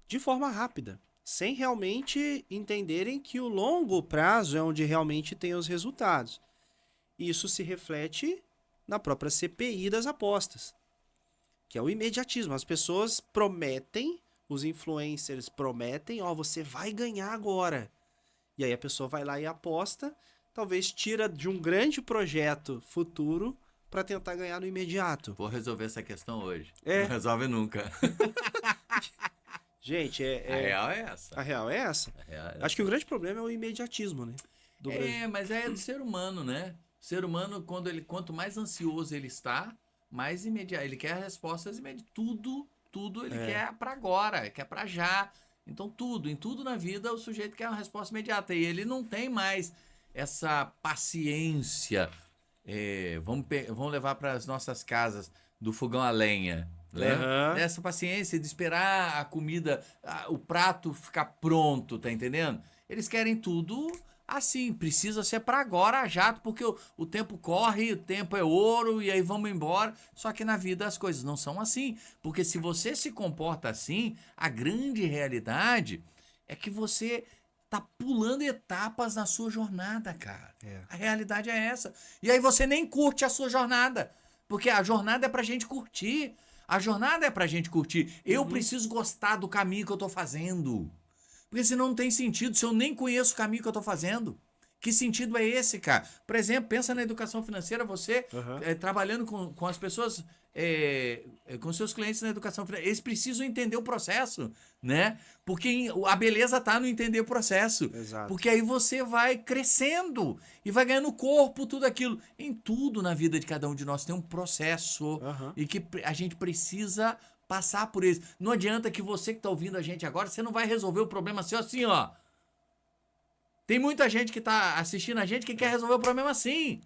S2: de forma rápida, sem realmente entenderem que o longo prazo é onde realmente tem os resultados. Isso se reflete na própria CPI das apostas, que é o imediatismo. As pessoas prometem, os influencers prometem, você vai ganhar agora. E aí a pessoa vai lá e aposta, talvez tira de um grande projeto futuro para tentar ganhar no imediato.
S3: Vou resolver essa questão hoje. Não resolve nunca.
S2: Gente,
S3: a real é essa.
S2: A real é essa? Acho que o grande problema é o imediatismo, né?
S3: Mas é do ser humano, né? O ser humano, quanto mais ansioso ele está, mais imediato. Ele quer respostas imediatas. Tudo ele quer para agora, quer para já. Então em tudo na vida o sujeito quer uma resposta imediata. E ele não tem mais essa paciência vamos levar para as nossas casas do fogão a lenha. Né?
S2: Aham.
S3: Essa paciência de esperar a comida, o prato ficar pronto, tá entendendo? Eles querem tudo assim, precisa ser para agora, a jato, porque o tempo corre, o tempo é ouro e aí vamos embora. Só que na vida as coisas não são assim, porque se você se comporta assim, a grande realidade é que você tá pulando etapas na sua jornada, cara. A realidade é essa. E aí você nem curte a sua jornada, porque a jornada é pra gente curtir. A jornada é pra gente curtir. Eu preciso gostar do caminho que eu tô fazendo. Porque senão não tem sentido se eu nem conheço o caminho que eu tô fazendo. Que sentido é esse, cara? Por exemplo, pensa na educação financeira, você trabalhando com as pessoas, com seus clientes na educação financeira, eles precisam entender o processo, né? Porque a beleza tá no entender o processo.
S2: Exato.
S3: Porque aí você vai crescendo e vai ganhando corpo, tudo aquilo. Em tudo na vida de cada um de nós tem um processo e que a gente precisa passar por isso. Não adianta que você que tá ouvindo a gente agora, você não vai resolver o problema seu assim, ó. Tem muita gente que tá assistindo a gente que quer resolver o problema assim.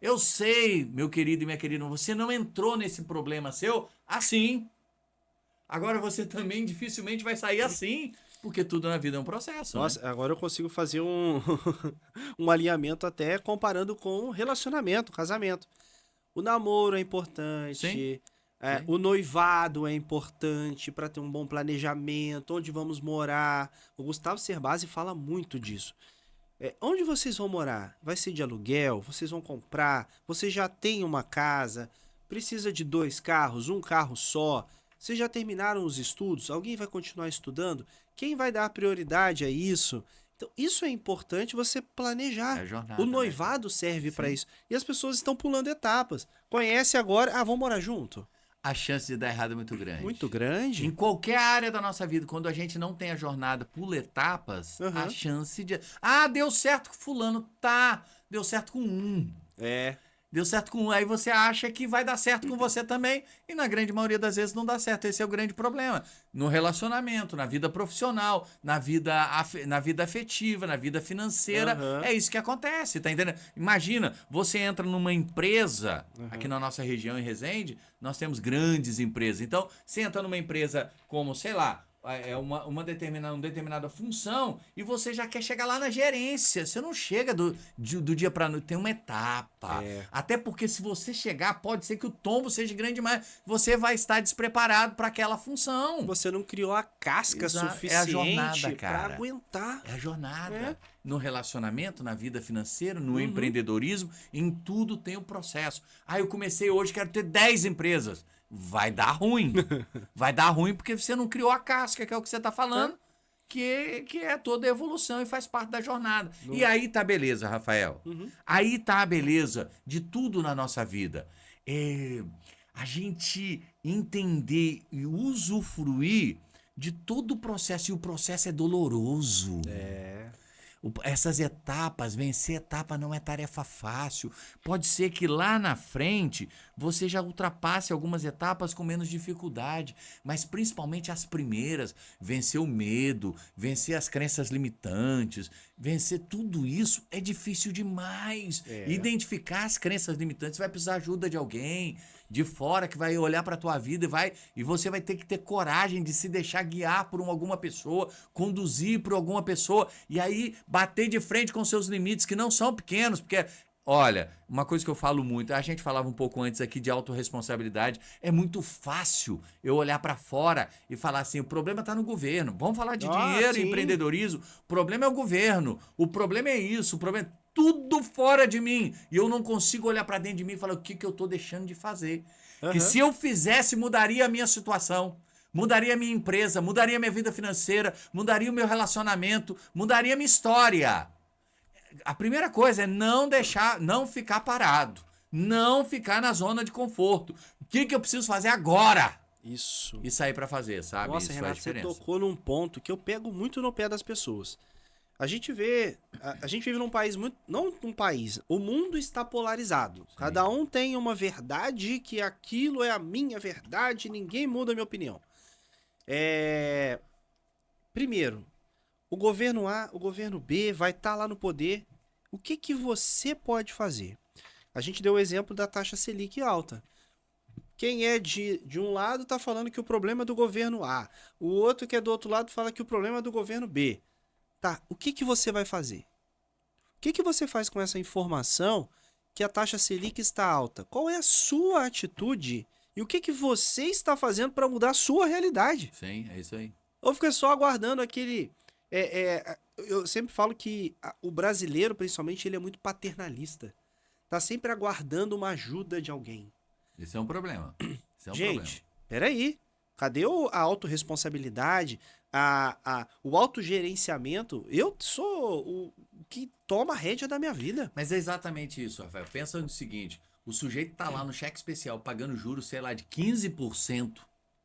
S3: Eu sei, meu querido e minha querida, você não entrou nesse problema seu assim. Agora você também dificilmente vai sair assim, porque tudo na vida é um processo.
S2: Nossa,
S3: né?
S2: agora eu consigo fazer um alinhamento até comparando com relacionamento, casamento. O namoro é importante,
S3: Sim.
S2: o noivado é importante para ter um bom planejamento, onde vamos morar. O Gustavo Cerbasi fala muito disso. Onde vocês vão morar? Vai ser de aluguel? Vocês vão comprar? Você já tem uma casa? Precisa de 2 carros? Um carro só? Vocês já terminaram os estudos? Alguém vai continuar estudando? Quem vai dar prioridade a isso? Então, isso é importante você planejar.
S3: É a jornada,
S2: O noivado serve para isso. E as pessoas estão pulando etapas. Conhece agora, vamos morar junto?
S3: A chance de dar errado é muito grande.
S2: Muito grande.
S3: Em qualquer área da nossa vida, quando a gente não tem a jornada, pula etapas,
S2: Aham.
S3: a chance de... Ah, deu certo com fulano. Tá, deu certo com um. Deu certo com um. Aí você acha que vai dar certo com você também. E na grande maioria das vezes não dá certo. Esse é o grande problema. No relacionamento, na vida profissional, na vida afetiva, na vida financeira.
S2: Aham.
S3: É isso que acontece, tá entendendo? Imagina, você entra numa empresa, aqui na nossa região em Resende, nós temos grandes empresas. Então, você entra numa empresa como, sei lá, uma determinada função e você já quer chegar lá na gerência. Você não chega do dia para noite, tem uma etapa. Até porque se você chegar, pode ser que o tombo seja grande demais. Você vai estar despreparado para aquela função.
S2: Você não criou a casca
S3: Exato. É a
S2: suficiente
S3: jornada,
S2: para
S3: cara.
S2: aguentar.
S3: É a jornada.
S2: É.
S3: No relacionamento, na vida financeira, no empreendedorismo, em tudo tem o processo. Eu comecei hoje, quero ter 10 empresas. Vai dar ruim. Vai dar ruim porque você não criou a casca, que é o que você está falando, que é toda a evolução e faz parte da jornada. E aí tá a beleza, Rafael. Aí tá a beleza de tudo na nossa vida. A gente entender e usufruir de todo o processo. E o processo é doloroso. Essas etapas, vencer etapa não é tarefa fácil. Pode ser que lá na frente você já ultrapasse algumas etapas com menos dificuldade, mas principalmente as primeiras, vencer o medo, vencer as crenças limitantes, vencer tudo isso é difícil demais. Identificar as crenças limitantes, vai precisar ajuda de alguém de fora que vai olhar para tua vida e você vai ter que ter coragem de se deixar guiar por alguma pessoa, conduzir por alguma pessoa e aí bater de frente com seus limites que não são pequenos, porque olha, uma coisa que eu falo muito, a gente falava um pouco antes aqui de autorresponsabilidade, é muito fácil eu olhar para fora e falar assim, o problema tá no governo. Vamos falar de dinheiro e
S2: sim.
S3: empreendedorismo. O problema é o governo, o problema é isso, o problema é tudo fora de mim. E eu não consigo olhar para dentro de mim e falar o que eu tô deixando de fazer. Que se eu fizesse, mudaria a minha situação. Mudaria a minha empresa, mudaria a minha vida financeira, mudaria o meu relacionamento, mudaria a minha história. A primeira coisa é não ficar parado, não ficar na zona de conforto. O que eu preciso fazer agora?
S2: Isso.
S3: E sair para fazer, sabe?
S2: Nossa,
S3: Isso
S2: Renato,
S3: faz
S2: você
S3: diferença.
S2: tocou num ponto que eu pego muito no pé das pessoas. A gente vive num país muito, não um país, o mundo está polarizado. Cada um tem uma verdade que aquilo é a minha verdade, ninguém muda a minha opinião. Primeiro, o governo A, o governo B vai estar lá no poder. O que você pode fazer? A gente deu o exemplo da taxa Selic alta. Quem é de um lado está falando que o problema é do governo A. O outro que é do outro lado fala que o problema é do governo B. Tá, o que você vai fazer? O que você faz com essa informação que a taxa Selic está alta? Qual é a sua atitude e o que você está fazendo para mudar a sua realidade?
S3: Sim, é isso aí.
S2: Ou fica só aguardando aquele... eu sempre falo que o brasileiro, principalmente, ele é muito paternalista. Tá sempre aguardando uma ajuda de alguém.
S3: Esse é um problema. Esse é um
S2: Gente, peraí. Cadê a autorresponsabilidade, o autogerenciamento? Eu sou o que toma a rédea da minha vida.
S3: Mas é exatamente isso, Rafael. Pensa no seguinte, o sujeito tá lá no cheque especial pagando juros, sei lá, de 15%.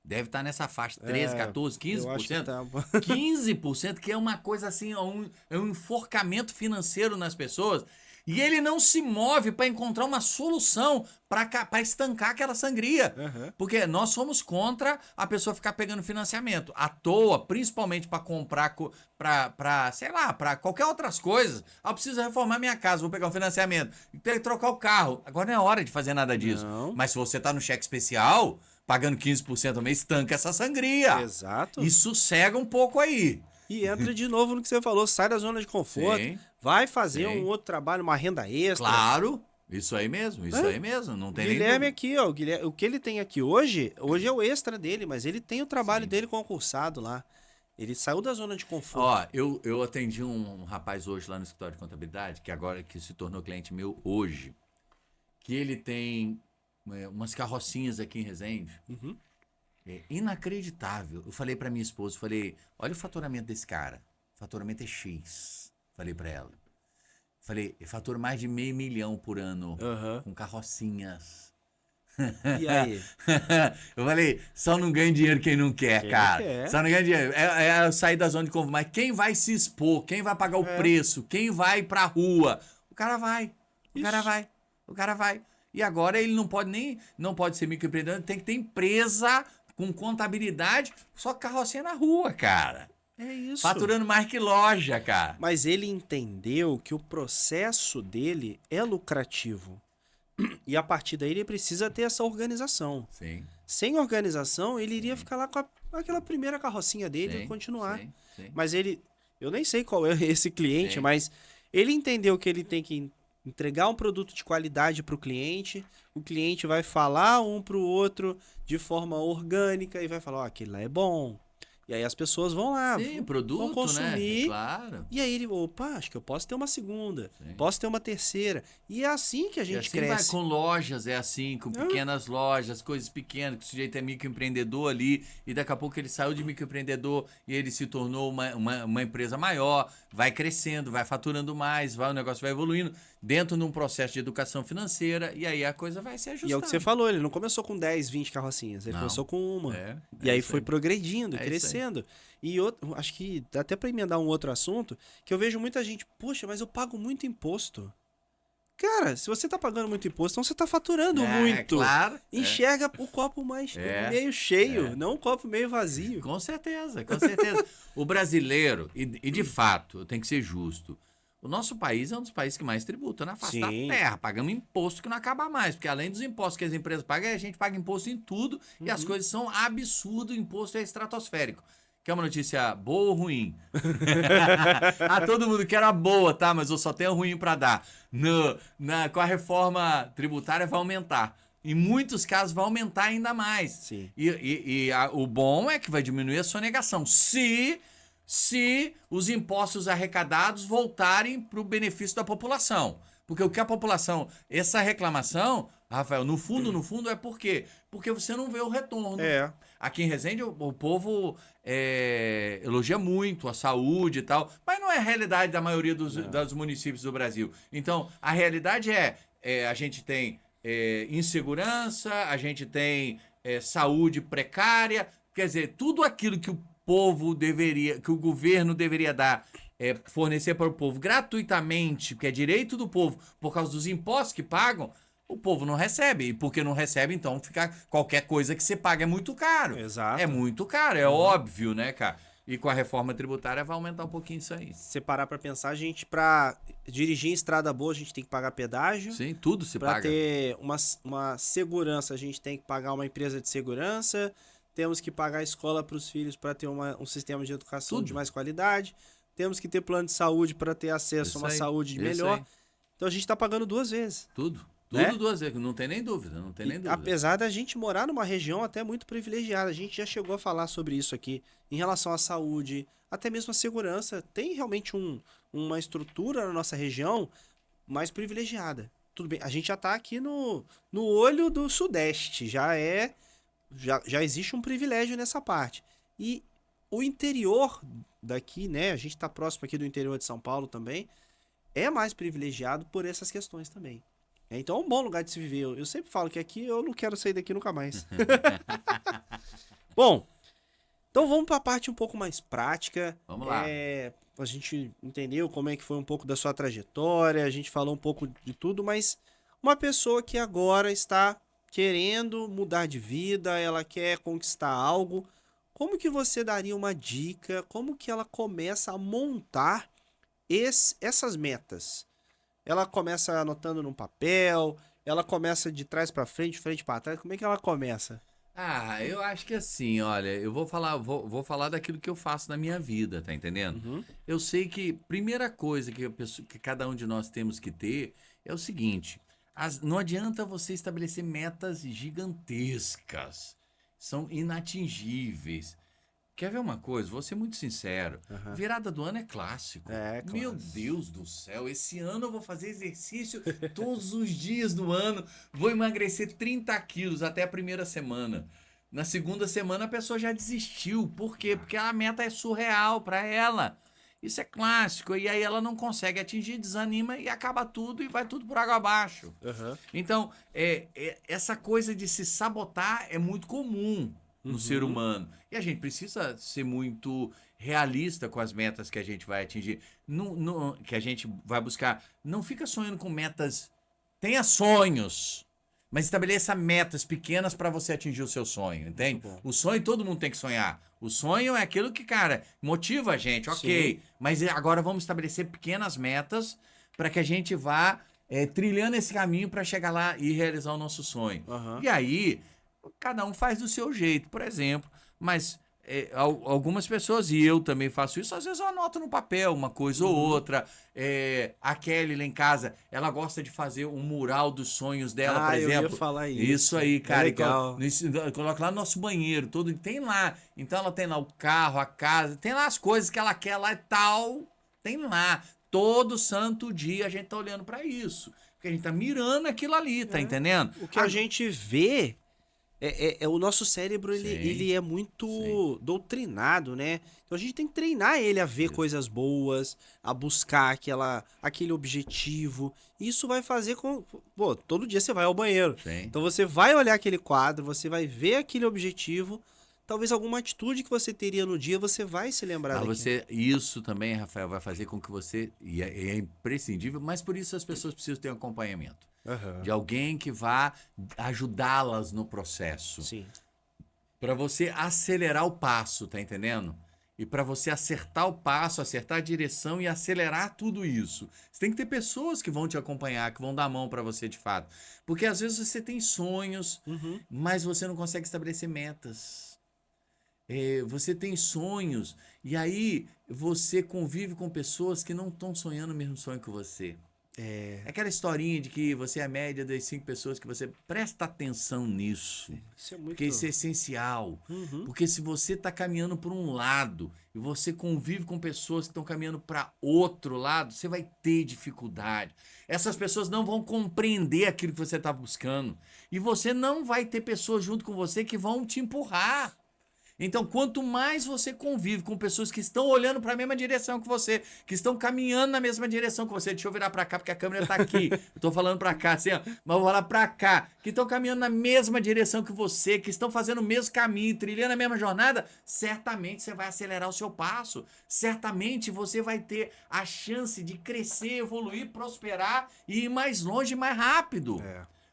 S3: Deve estar nessa faixa, 13, 14, 15%.
S2: Eu acho que tá...
S3: 15%, que é uma coisa assim, é um enforcamento financeiro nas pessoas. E ele não se move para encontrar uma solução para estancar aquela sangria.
S2: Uhum.
S3: Porque nós somos contra a pessoa ficar pegando financiamento à toa, principalmente para comprar, sei lá, para qualquer outras coisas. Ah, eu preciso reformar minha casa, vou pegar um financiamento. Tem que trocar o carro. Agora não é hora de fazer nada disso.
S2: Não.
S3: Mas se você tá no cheque especial, pagando 15% ao mês, estanca essa sangria.
S2: Exato.
S3: E sossega um pouco aí.
S2: E entra de novo no que você falou, sai da zona de conforto,
S3: Sim.
S2: vai fazer
S3: Sim.
S2: um outro trabalho, uma renda extra.
S3: Claro, isso aí mesmo, não tem nem
S2: Guilherme
S3: dúvida.
S2: aqui, ó, o que ele tem aqui hoje é o extra dele, mas ele tem o trabalho
S3: Sim.
S2: dele concursado lá. Ele saiu da zona de conforto.
S3: Ó, eu atendi um rapaz hoje lá no escritório de contabilidade, que se tornou cliente meu hoje, que ele tem umas carrocinhas aqui em Resende.
S2: Uhum.
S3: É inacreditável. Eu falei pra minha esposa, olha o faturamento desse cara. O faturamento é X. Falei pra ela. Falei, eu faturo mais de $500 mil por ano
S2: Aham.
S3: com carrocinhas.
S2: E aí?
S3: Eu falei, só não ganha dinheiro quem não quer,
S2: Quem
S3: cara.
S2: não quer.
S3: Só não ganha dinheiro. É sair da zona de conforto. Mas quem vai se expor? Quem vai pagar o preço? Quem vai pra rua? O cara vai. O cara
S2: Isso.
S3: vai. O cara vai. E agora ele não pode ser microempreendedor, tem que ter empresa com contabilidade, só carrocinha na rua, cara.
S2: É isso.
S3: Faturando mais que loja, cara.
S2: Mas ele entendeu que o processo dele é lucrativo. E a partir daí ele precisa ter essa organização.
S3: Sim.
S2: Sem organização, ele iria ficar lá com aquela primeira carrocinha dele e continuar.
S3: Sim.
S2: Mas eu nem sei qual é esse cliente,
S3: Sim.
S2: mas ele entendeu que ele tem que entregar um produto de qualidade para o cliente vai falar um para o outro de forma orgânica e vai falar, ó, aquele lá é bom. E aí as pessoas vão lá,
S3: Sim,
S2: vão
S3: produto,
S2: consumir.
S3: né? Claro.
S2: E aí ele, opa, acho que eu posso ter uma segunda,
S3: Sim.
S2: posso ter uma terceira. E é assim que a
S3: E
S2: gente
S3: assim
S2: cresce.
S3: vai com lojas, é assim, com pequenas lojas, coisas pequenas, que o sujeito é microempreendedor ali, e daqui a pouco ele saiu de microempreendedor e ele se tornou uma empresa maior, vai crescendo, vai faturando mais, o negócio vai evoluindo dentro de um processo de educação financeira, e aí a coisa vai se ajustando.
S2: E é o que você falou, ele não começou com 10, 20 carrocinhas, ele
S3: Não.
S2: começou com uma.
S3: E
S2: E aí foi progredindo,
S3: É isso aí.
S2: crescendo. E acho que dá até para emendar um outro assunto, que eu vejo muita gente, poxa, mas eu pago muito imposto. Cara, se você tá pagando muito imposto, então você tá faturando muito.
S3: Claro.
S2: Enxerga o copo mais meio cheio, não o copo meio vazio.
S3: Com certeza, com certeza. O brasileiro, e de fato, eu tenho que ser justo, o nosso país é um dos países que mais tributa na face da
S2: Sim.
S3: terra. Pagamos imposto que não acaba mais, porque além dos impostos que as empresas pagam, a gente paga imposto em tudo e as coisas são absurdas, o imposto é estratosférico. Quer uma notícia boa ou ruim? Todo mundo quer a boa, tá? Mas eu só tenho ruim pra dar. Com a reforma tributária vai aumentar. Em muitos casos vai aumentar ainda mais.
S2: Sim.
S3: O bom é que vai diminuir a sonegação. Se os impostos arrecadados voltarem para o benefício da população. Porque o que a população... Essa reclamação, Rafael, no fundo é por quê? Porque você não vê o retorno. Aqui em Resende, o povo elogia muito a saúde e tal, mas não é a realidade da maioria dos municípios do Brasil. Então, a realidade a gente tem insegurança, a gente tem saúde precária, quer dizer, tudo aquilo que o governo deveria dar, fornecer para o povo gratuitamente, que é direito do povo, por causa dos impostos que pagam, o povo não recebe. E porque não recebe, então qualquer coisa que você paga é muito caro.
S2: Exato.
S3: É muito caro, é óbvio, né, cara? E com a reforma tributária vai aumentar um pouquinho isso aí.
S2: Se você parar pra pensar, a gente, pra dirigir em estrada boa, a gente tem que pagar pedágio.
S3: Sim, tudo se
S2: Pra
S3: paga.
S2: ter uma segurança, a gente tem que pagar uma empresa de segurança. Temos que pagar a escola para os filhos para ter um sistema de educação
S3: Tudo.
S2: de mais qualidade. Temos que ter plano de saúde para ter acesso
S3: Isso
S2: a uma
S3: aí,
S2: saúde
S3: isso
S2: melhor.
S3: aí.
S2: Então a gente está pagando 2 vezes.
S3: Tudo.
S2: Né?
S3: Tudo 2 vezes. Não tem nem dúvida. Não tem nem dúvida.
S2: Apesar da gente morar numa região até muito privilegiada, a gente já chegou a falar sobre isso aqui, em relação à saúde, até mesmo à segurança. Tem realmente uma estrutura na nossa região mais privilegiada. Tudo bem, a gente já está aqui no olho do Sudeste, já existe um privilégio nessa parte. E o interior daqui, né, a gente está próximo aqui do interior de São Paulo também, é mais privilegiado por essas questões também. Então é um bom lugar de se viver. Eu sempre falo que aqui eu não quero sair daqui nunca mais. Bom, então vamos para a parte um pouco mais prática.
S3: Vamos lá.
S2: A gente entendeu como é que foi um pouco da sua trajetória, a gente falou um pouco de tudo, mas uma pessoa que agora está querendo mudar de vida, ela quer conquistar algo, como que você daria uma dica? Como que ela começa a montar essas metas? Ela começa anotando num papel, ela começa de trás para frente para trás, como é que ela começa?
S3: Ah, eu acho que assim, olha, eu vou falar daquilo que eu faço na minha vida, tá entendendo?
S2: Uhum.
S3: Eu sei que primeira coisa que cada um de nós temos que ter é o seguinte: não adianta você estabelecer metas gigantescas, são inatingíveis. Quer ver uma coisa? Vou ser muito sincero.
S2: Uhum.
S3: Virada do ano é clássico.
S2: É
S3: Meu
S2: clássico.
S3: Deus do céu, esse ano eu vou fazer exercício todos os dias do ano. Vou emagrecer 30 quilos até a primeira semana. Na segunda semana a pessoa já desistiu. Por quê? Porque a meta é surreal para ela. Isso é clássico. E aí ela não consegue atingir, desanima e acaba tudo e vai tudo por água abaixo.
S2: Uhum.
S3: Então, essa coisa de se sabotar é muito comum no ser humano. E a gente precisa ser muito realista com as metas que a gente vai atingir, que a gente vai buscar. Não fica sonhando com metas. Tenha sonhos, mas estabeleça metas pequenas para você atingir o seu sonho, entende? O sonho todo mundo tem que sonhar. O sonho é aquilo que, cara, motiva a gente, ok.
S2: Sim.
S3: Mas agora vamos estabelecer pequenas metas para que a gente vá trilhando esse caminho para chegar lá e realizar o nosso sonho.
S2: Uhum.
S3: E aí, cada um faz do seu jeito, por exemplo. Mas algumas pessoas, e eu também faço isso, às vezes eu anoto no papel uma coisa ou outra. A Kelly lá em casa, ela gosta de fazer um mural dos sonhos dela, por exemplo.
S2: Eu ia falar isso.
S3: Isso aí, cara.
S2: Legal.
S3: Coloca lá no nosso banheiro, tem lá. Então ela tem lá o carro, a casa, tem lá as coisas que ela quer lá e tal. Tem lá. Todo santo dia a gente tá olhando pra isso. Porque a gente tá mirando aquilo ali, tá entendendo?
S2: O que a gente vê o nosso cérebro, ele é muito doutrinado, né? Então a gente tem que treinar ele a ver coisas boas, a buscar aquele objetivo. Isso vai fazer com... Pô, todo dia você vai ao banheiro.
S3: Sim.
S2: Então você vai olhar aquele quadro, você vai ver aquele objetivo. Talvez alguma atitude que você teria no dia, você vai se lembrar daquilo.
S3: Isso também, Rafael, vai fazer com que você... E é imprescindível, mas por isso as pessoas precisam ter um acompanhamento. De alguém que vá ajudá-las no processo.
S2: Sim.
S3: Para você acelerar o passo, tá entendendo? E para você acertar o passo, acertar a direção e acelerar tudo isso. Você tem que ter pessoas que vão te acompanhar, que vão dar a mão para você de fato. Porque às vezes você tem sonhos, mas você não consegue estabelecer metas. Você tem sonhos e aí você convive com pessoas que não estão sonhando o mesmo sonho que você. Aquela historinha de que você é a média das 5 pessoas que você presta atenção nisso.
S2: Isso é muito...
S3: Porque isso é essencial. Porque se você está caminhando por um lado e você convive com pessoas que estão caminhando para outro lado, você vai ter dificuldade. Essas pessoas não vão compreender aquilo que você está buscando. E você não vai ter pessoas junto com você que vão te empurrar. Então, quanto mais você convive com pessoas que estão olhando para a mesma direção que você, que estão caminhando na mesma direção que você, deixa eu virar para cá porque a câmera está aqui, eu tô falando para cá, assim, ó, mas vou falar para cá, que estão caminhando na mesma direção que você, que estão fazendo o mesmo caminho, trilhando a mesma jornada, certamente você vai acelerar o seu passo, certamente você vai ter a chance de crescer, evoluir, prosperar e ir mais longe, mais rápido.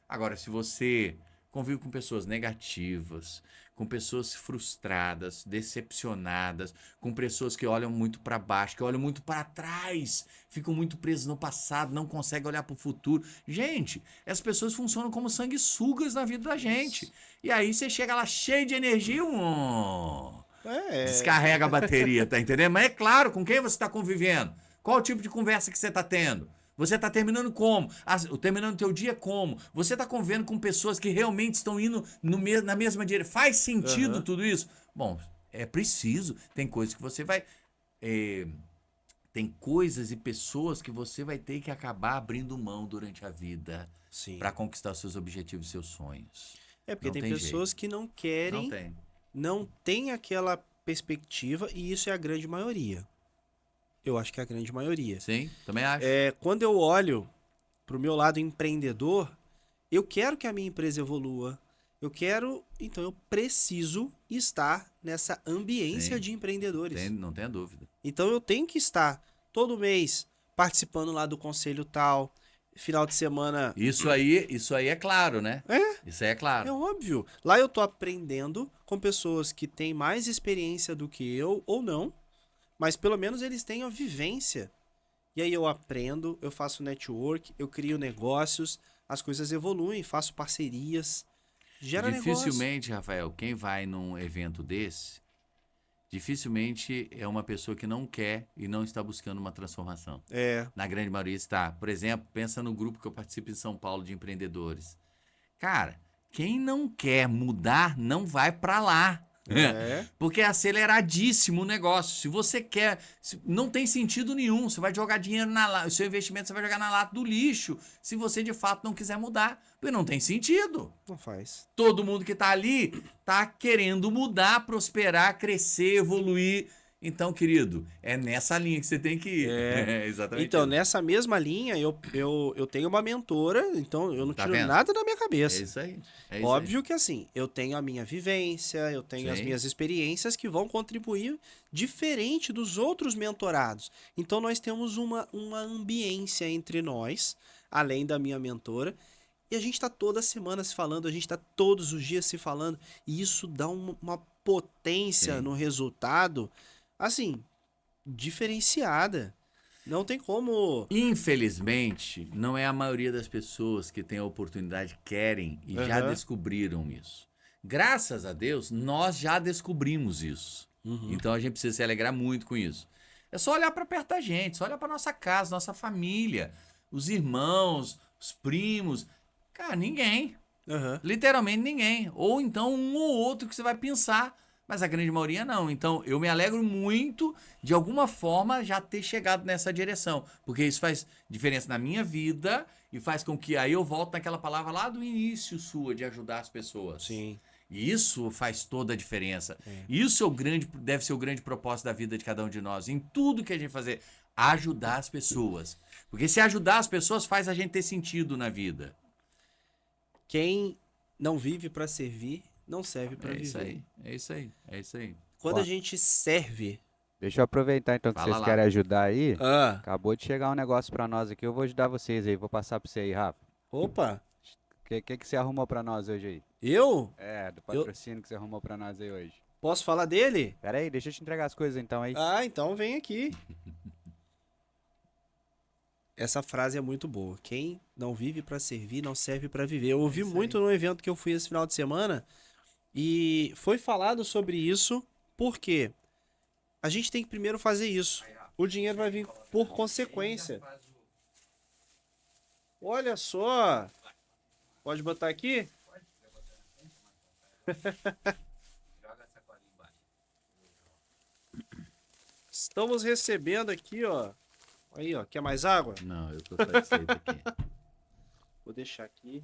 S3: Agora, se você convivo com pessoas negativas, com pessoas frustradas, decepcionadas, com pessoas que olham muito para baixo, que olham muito para trás, ficam muito presas no passado, não conseguem olhar para o futuro. Gente, essas pessoas funcionam como sanguessugas na vida da gente. E aí você chega lá cheio de energia, descarrega a bateria, tá entendendo? Mas é claro, com quem você está convivendo? Qual o tipo de conversa que você está tendo? Você está terminando como? Terminando o teu dia como? Você está convivendo com pessoas que realmente estão indo na mesma direção? Faz sentido tudo isso? Bom, é preciso. Tem coisas que você vai... tem coisas e pessoas que você vai ter que acabar abrindo mão durante a vida
S2: Sim.
S3: para conquistar os seus objetivos e seus sonhos.
S2: É porque
S3: Não
S2: tem
S3: tem
S2: pessoas
S3: jeito.
S2: que não querem,
S3: Não tem.
S2: não tem aquela perspectiva, e isso é a grande maioria. Eu acho que é a grande maioria.
S3: Sim, também acho.
S2: Quando eu olho para o meu lado empreendedor, eu quero que a minha empresa evolua. Então eu preciso estar nessa ambiência
S3: Sim.
S2: de empreendedores.
S3: Não tenha dúvida.
S2: Então eu tenho que estar todo mês participando lá do conselho tal, final de semana.
S3: Isso aí é claro, né? Isso aí é claro.
S2: É óbvio. Lá eu tô aprendendo com pessoas que têm mais experiência do que eu ou não, mas pelo menos eles têm a vivência. E aí eu aprendo, eu faço network, eu crio negócios, as coisas evoluem, faço parcerias, gera negócio.
S3: Dificilmente, Rafael, quem vai num evento desse, dificilmente é uma pessoa que não quer e não está buscando uma transformação. Na grande maioria está. Por exemplo, pensa no grupo que eu participo em São Paulo de empreendedores. Cara, quem não quer mudar não vai para lá. Porque é aceleradíssimo o negócio. Se você quer, não tem sentido nenhum. Você vai jogar dinheiro o seu investimento você vai jogar na lata do lixo. Se você de fato não quiser mudar, porque não tem sentido.
S2: Não faz.
S3: Todo mundo que tá ali tá querendo mudar, prosperar, crescer, evoluir. Então, querido, é nessa linha que você tem que ir. Exatamente.
S2: Então,
S3: isso.
S2: nessa mesma linha, eu tenho uma mentora, então eu não
S3: Tá
S2: tiro
S3: vendo?
S2: nada da minha
S3: É
S2: cabeça.
S3: isso aí. É isso
S2: Óbvio que assim, eu tenho a minha vivência, eu tenho as
S3: Sim.
S2: minhas experiências que vão contribuir diferente dos outros mentorados. Então nós temos uma ambiência entre nós, além da minha mentora, e a gente está toda semana se falando, a gente está todos os dias se falando, e isso dá uma potência
S3: Sim.
S2: no resultado, assim, diferenciada. Não tem como...
S3: Infelizmente, não é a maioria das pessoas que tem a oportunidade querem e já
S2: Aham.
S3: descobriram isso. Graças a Deus, nós já descobrimos isso. Então a gente precisa se alegrar muito com isso. É só olhar para perto da gente, só olhar para nossa casa, nossa família, os irmãos, os primos. Cara, ninguém.
S2: Aham.
S3: Literalmente ninguém. Ou então um ou outro que você vai pensar, mas a grande maioria não. Então eu me alegro muito de alguma forma já ter chegado nessa direção, porque isso faz diferença na minha vida e faz com que aí eu volto naquela palavra lá do início sua de ajudar as pessoas.
S2: Sim.
S3: E isso faz toda a diferença. Isso deve ser o grande propósito da vida de cada um de nós, em tudo que a gente fazer, ajudar as pessoas. Porque se ajudar as pessoas faz a gente ter sentido na vida.
S2: Quem não vive para servir, não serve para
S3: É
S2: viver.
S3: isso aí, é isso aí, é isso aí.
S2: Quando
S4: Ó.
S2: a gente serve...
S4: Deixa eu aproveitar então que
S3: Fala
S4: vocês
S3: lá.
S4: querem ajudar aí.
S2: Ah,
S4: Acabou de chegar um negócio pra nós aqui, eu vou ajudar vocês aí. Vou passar pra você aí, Rafa.
S2: opa,
S4: O que você arrumou pra nós hoje aí?
S2: eu
S4: Do patrocínio que você arrumou pra nós aí hoje.
S2: posso falar dele?
S4: Pera aí, deixa eu te entregar as coisas então aí.
S2: Ah, então vem aqui. Essa frase é muito boa. Quem não vive para servir, não serve para viver. Eu ouvi
S3: isso
S2: muito no evento que eu fui esse final de semana e foi falado sobre isso porque a gente tem que primeiro fazer isso. O dinheiro vai vir por consequência. Olha só. Pode botar aqui? Estamos recebendo aqui, ó. Aí, ó. Quer mais água?
S3: Não, eu tô satisfeito aqui.
S2: Vou deixar aqui.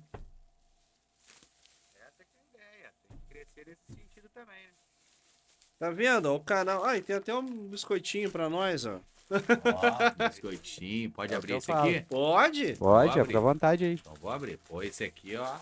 S1: Essa que é a ideia. Tem que crescer nesse sentido também, né?
S2: Tá vendo? Ó, o canal. Ah, e tem até um biscoitinho pra nós, ó.
S3: Ó, biscoitinho, pode
S4: É o
S3: abrir
S4: que eu
S3: esse
S4: falo.
S3: aqui?
S2: Pode?
S4: Pode,
S3: Vou
S4: fica à vontade aí.
S3: Então vou abrir. Pô, esse aqui, ó.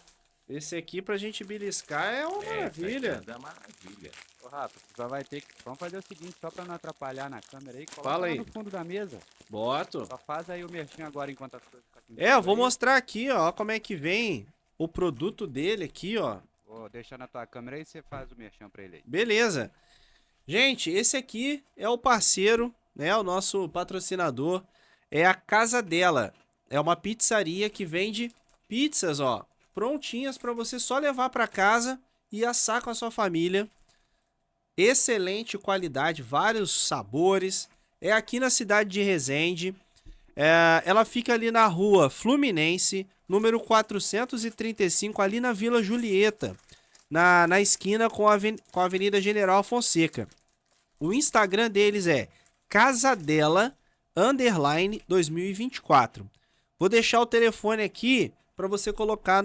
S2: Esse aqui pra gente beliscar é uma maravilha.
S3: Essa aqui é da maravilha.
S4: Ô, Rafa, você só vai ter que... Vamos fazer o seguinte, só pra não atrapalhar na câmera aí. Coloca
S2: Fala
S4: lá
S2: aí.
S4: no fundo da mesa.
S2: Boto.
S4: Só faz aí o merchan agora enquanto as coisas ficam aqui.
S2: É, eu vou mostrar aqui, ó, como é que vem. o produto dele aqui, ó.
S4: Vou deixar na tua câmera aí e você faz o merchan pra ele aí.
S2: Beleza. Gente, esse aqui é o parceiro, né? O nosso patrocinador. É a Casa Dela. É uma pizzaria que vende pizzas, ó, prontinhas para você só levar para casa e assar com a sua família. Excelente qualidade, vários sabores. É aqui na cidade de Resende. Ela fica ali na rua Fluminense, número 435, ali na Vila Julieta, na esquina com a Avenida General Fonseca. O Instagram deles é Casadela_2024. Vou deixar o telefone aqui para você colocar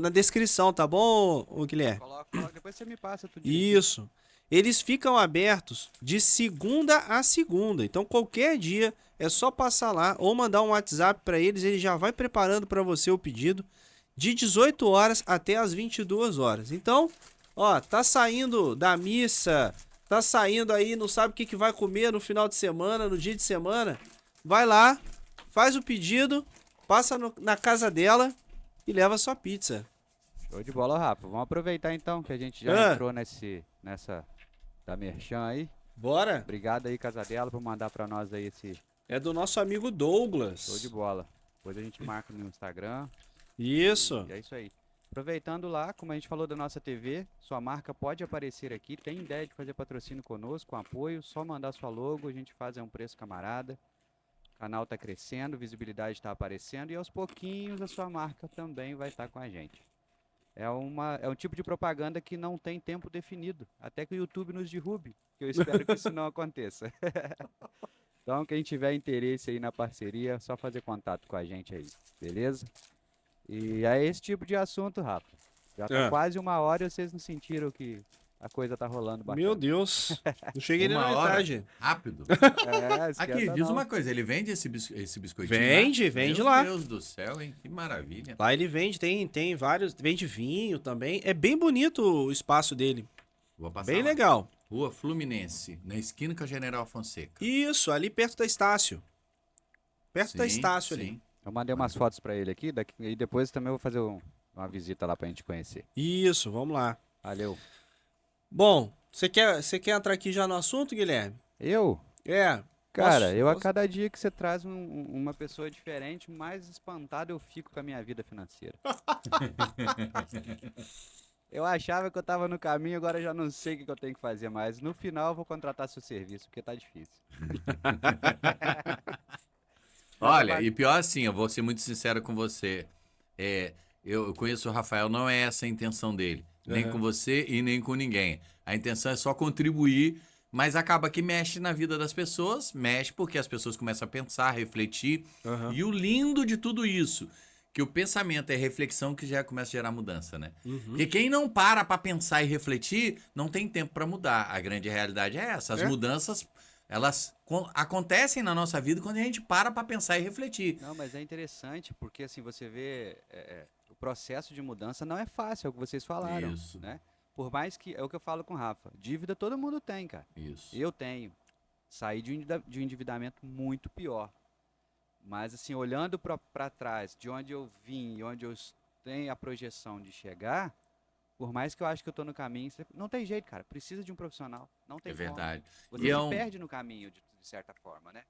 S2: na descrição, tá bom, Guilherme?
S4: Coloca, depois você me passa tudo.
S2: Isso. Eles ficam abertos de segunda a segunda. Então, qualquer dia é só passar lá ou mandar um WhatsApp para eles. Ele já vai preparando para você o pedido de 18 horas até as 22 horas. Então, ó, tá saindo da missa, tá saindo aí, não sabe o que vai comer no final de semana, no dia de semana. Vai lá, faz o pedido, passa na casa dela e leva sua pizza.
S4: Show de bola, Rafa. Vamos aproveitar então que a gente já entrou nessa da Merchan aí.
S2: Bora.
S4: Obrigado aí, Casadela, por mandar pra nós aí esse
S2: É do nosso amigo Douglas.
S4: show de bola. Depois a gente marca no Instagram.
S2: Isso.
S4: E é isso aí. Aproveitando lá, como a gente falou da nossa TV, sua marca pode aparecer aqui. Tem ideia de fazer patrocínio conosco, com apoio, só mandar sua logo, a gente faz um preço camarada. O canal tá crescendo, visibilidade está aparecendo e aos pouquinhos a sua marca também vai estar com a gente. É um tipo de propaganda que não tem tempo definido, até que o YouTube nos derrube, que eu espero que isso não aconteça. Então, quem tiver interesse aí na parceria, é só fazer contato com a gente aí, beleza? E é esse tipo de assunto, Rafa. Já tá quase 1 hora e vocês não sentiram que a coisa tá rolando bacana.
S2: Meu Deus. Não cheguei nem na
S3: 1 hora?
S2: metade.
S3: Rápido.
S4: É, esquenta
S3: Aqui, diz
S4: não.
S3: uma coisa, ele vende esse biscoitinho
S2: Vende,
S3: lá?
S2: vende
S3: Meu
S2: lá.
S3: Deus do céu, hein? Que maravilha.
S2: Lá ele vende, tem vários, vende vinho também. É bem bonito o espaço dele.
S3: Vou passar
S2: Bem
S3: lá.
S2: legal.
S3: Rua Fluminense, na esquina com a General Fonseca.
S2: Isso, ali perto da Estácio. Perto da
S3: Sim,
S2: Estácio
S3: sim.
S2: ali.
S4: Eu mandei umas fotos pra ele aqui, e depois também eu vou fazer uma visita lá pra gente conhecer.
S2: Isso, vamos lá.
S4: Valeu.
S2: Bom, você quer entrar aqui já no assunto, Guilherme?
S4: Eu?
S2: É.
S4: Cara,
S2: posso-
S4: eu a
S2: posso-
S4: cada dia que você traz uma pessoa diferente, mais espantado eu fico com a minha vida financeira. Eu achava que eu tava no caminho, agora eu já não sei o que eu tenho que fazer mais. No final eu vou contratar seu serviço, porque tá difícil.
S3: Olha, e pior assim, eu vou ser muito sincero com você. Eu conheço o Rafael, não é essa a intenção dele. Nem com você e nem com ninguém. A intenção é só contribuir, mas acaba que mexe na vida das pessoas, mexe porque as pessoas começam a pensar, refletir.
S2: Aham.
S3: E o lindo de tudo isso, que o pensamento é reflexão que já começa a gerar mudança, né? Porque quem não para pra pensar e refletir, não tem tempo pra mudar. A grande realidade é essa. As mudanças, elas acontecem na nossa vida quando a gente para pra pensar e refletir.
S4: Não, mas é interessante, porque assim, você vê, o processo de mudança não é fácil, é o que vocês falaram,
S3: Isso.
S4: né? Por mais que, é o que eu falo com o Rafa, dívida todo mundo tem, cara.
S3: Isso.
S4: Eu tenho. Saí de um endividamento muito pior. Mas assim, olhando pra trás, de onde eu vim e onde eu tenho a projeção de chegar, por mais que eu acho que eu tô no caminho, não tem jeito, cara. Precisa de um profissional. Não tem
S3: É
S4: como.
S3: verdade.
S4: Você
S3: E
S4: se
S3: é um
S4: perde no caminho, de certa forma, né?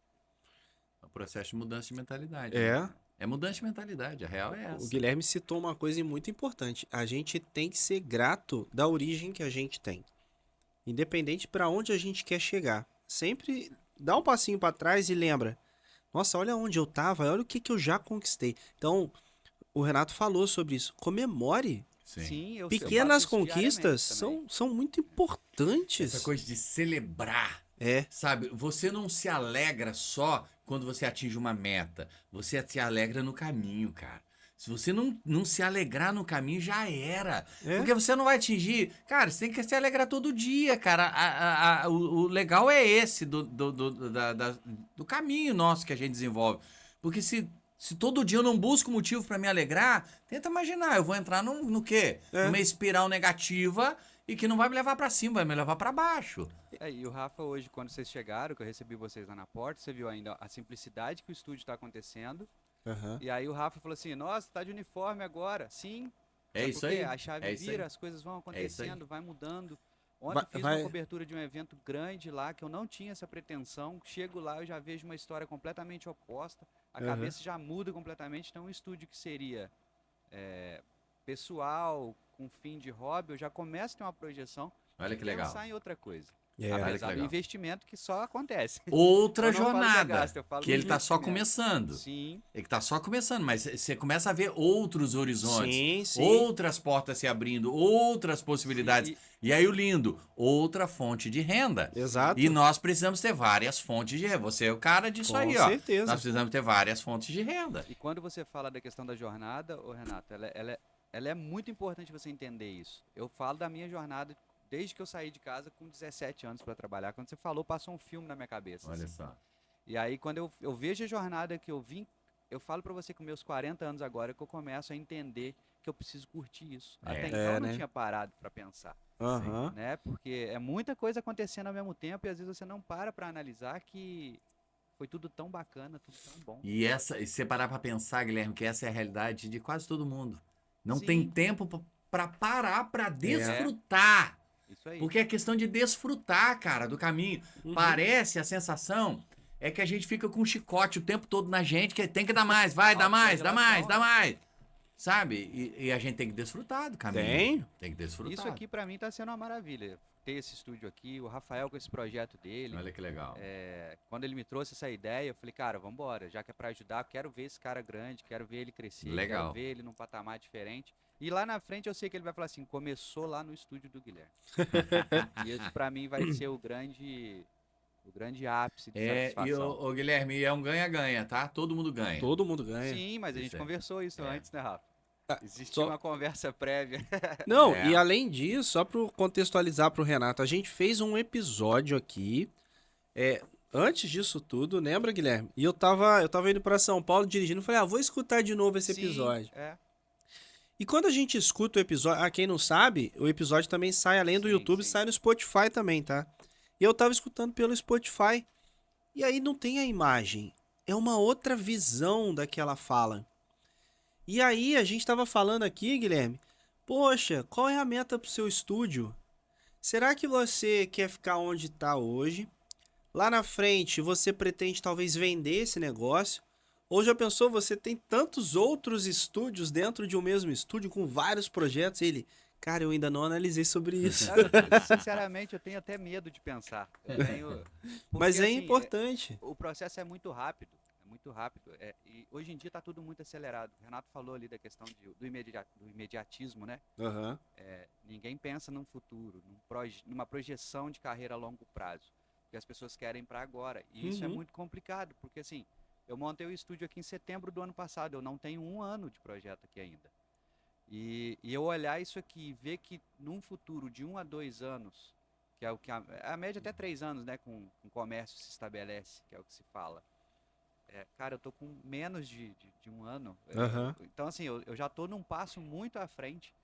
S3: É um processo de mudança de mentalidade.
S2: É.
S3: né? É mudança de mentalidade. A real é
S2: O
S3: essa.
S2: Guilherme citou uma coisa muito importante. A gente tem que ser grato da origem que a gente tem. Independente para onde a gente quer chegar. Sempre dá um passinho para trás e lembra. Nossa, olha onde eu tava, olha o que eu já conquistei. Então, o Renato falou sobre isso. Comemore.
S3: Sim.
S4: eu
S2: Pequenas
S4: faço isso
S2: conquistas
S4: diariamente também.
S2: são muito importantes.
S3: Essa coisa de celebrar.
S2: É.
S3: Sabe, você não se alegra só quando você atinge uma meta. Você se alegra no caminho, cara. Se você não se alegrar no caminho, já era.
S2: É.
S3: Porque você não vai atingir. Cara, você tem que se alegrar todo dia, cara. O legal é esse do caminho nosso que a gente desenvolve. Porque se todo dia eu não busco motivo pra me alegrar, tenta imaginar, eu vou entrar no quê?
S2: É.
S3: Numa espiral negativa e que não vai me levar pra cima, vai me levar pra baixo.
S4: E o Rafa hoje, quando vocês chegaram, que eu recebi vocês lá na porta, você viu ainda a simplicidade que o estúdio está acontecendo.
S2: Aham.
S4: E aí o Rafa falou assim, nossa, tá de uniforme agora. Sim.
S3: É
S4: Sabe
S3: isso
S4: por quê?
S3: aí.
S4: A chave
S3: É isso aí.
S4: vira, as coisas vão
S3: isso aí.
S4: acontecendo, vai mudando. Ontem eu fiz
S2: Vai-
S4: uma cobertura de um evento grande lá, que eu não tinha essa pretensão. Chego lá, eu já vejo uma história completamente oposta. A
S2: Aham.
S4: cabeça já muda completamente. Então, um estúdio que seria pessoal, com fim de hobby, eu já começo a ter uma projeção
S3: Olha
S4: de
S3: que legal.
S4: pensar em outra coisa.
S2: É.
S3: Olha que
S4: Apesar do
S3: legal.
S4: investimento que só acontece.
S3: Outra
S4: Eu não falo que é
S3: jornada.
S4: gasto, eu falo
S3: Que ele tá só
S4: investimento.
S3: começando.
S4: Sim,
S3: Ele tá só começando, mas você começa a ver outros horizontes.
S2: Sim, sim.
S3: Outras portas se abrindo, outras possibilidades.
S4: Sim,
S3: E aí o lindo, outra fonte de renda.
S2: Exato.
S3: E nós precisamos ter várias fontes de renda. Você é o cara disso
S2: Com
S3: aí, ó.
S2: certeza.
S3: Nós precisamos ter várias fontes de renda.
S4: E quando você fala da questão da jornada, ô Renato, ela é muito importante você entender isso. Eu falo da minha jornada desde que eu saí de casa com 17 anos para trabalhar. Quando você falou, passou um filme na minha cabeça.
S3: Olha
S4: assim.
S3: só.
S4: E aí, quando eu vejo a jornada que eu vim, eu falo para você com meus 40 anos agora que eu começo a entender que eu preciso curtir isso. Até então eu não
S2: né?
S4: tinha parado para pensar,
S2: Aham.
S4: né? Porque é muita coisa acontecendo ao mesmo tempo e às vezes você não para analisar que foi tudo tão bacana, tudo tão bom.
S3: E se você parar pra pensar, Guilherme, que essa é a realidade de quase todo mundo. Não
S4: Sim.
S3: tem tempo pra parar pra desfrutar.
S4: Isso aí.
S3: Porque é questão de desfrutar, cara, do caminho.
S2: Uhum.
S3: Parece, a sensação é que a gente fica com um chicote o tempo todo na gente, que tem que dar mais, vai, dá mais, dá mais, dá mais. Sabe? E a gente tem que desfrutar do caminho. Tem que desfrutar.
S4: Isso aqui pra mim tá sendo uma maravilha. Ter esse estúdio aqui, o Rafael com esse projeto dele.
S3: Olha que legal.
S4: Quando ele me trouxe essa ideia, eu falei, cara, vambora, já que é pra ajudar, eu quero ver esse cara grande, quero ver ele crescer,
S3: Legal.
S4: quero ver ele num patamar diferente. E lá na frente eu sei que ele vai falar assim, começou lá no estúdio do Guilherme. E isso pra mim vai ser o grande ápice de
S3: E
S4: satisfação.
S3: o Guilherme, é um ganha-ganha, tá? Todo mundo ganha.
S2: Todo mundo ganha.
S4: Sim, mas a gente
S3: Isso aí.
S4: conversou isso
S3: É.
S4: antes, né, Rafa?
S2: Ah,
S4: Existe
S2: só-
S4: uma conversa prévia.
S2: Não,
S3: É.
S2: e além disso, só para contextualizar para o Renato, a gente fez um episódio aqui, antes disso tudo, lembra, Guilherme? E eu tava indo para São Paulo dirigindo, falei, vou escutar de novo esse
S4: Sim,
S2: episódio.
S4: é.
S2: E quando a gente escuta o episódio, quem não sabe, o episódio também sai além do
S4: Sim,
S2: YouTube,
S4: sim.
S2: sai no Spotify também, tá? E eu tava escutando pelo Spotify, e aí não tem a imagem, é uma outra visão daquela fala. E aí a gente tava falando aqui, Guilherme, poxa, qual é a meta pro seu estúdio? Será que você quer ficar onde tá hoje? Lá na frente você pretende talvez vender esse negócio? Ou já pensou, você tem tantos outros estúdios dentro de um mesmo estúdio com vários projetos? Ele, cara, eu ainda não analisei sobre isso.
S4: Cara, sinceramente, eu tenho até medo de pensar.
S2: Mas
S4: Porque,
S2: é
S4: assim,
S2: importante.
S4: o processo é muito rápido. É muito rápido. E hoje em dia está tudo muito acelerado. O Renato falou ali da questão do imediatismo, né?
S2: Aham.
S4: Ninguém pensa num futuro, numa projeção de carreira a longo prazo. Que as pessoas querem para agora. E isso é
S2: Uhum.
S4: muito complicado, porque assim, eu montei o estúdio aqui em setembro do ano passado. Eu não tenho um ano de projeto aqui ainda. E eu olhar isso aqui e ver que num futuro de 1 a 2 anos, que é o que a média até 3 anos, né, com o comércio se estabelece, que é o que se fala. Cara, eu tô com menos de um ano.
S2: Aham.
S4: Então, assim, eu já tô num passo muito à frente,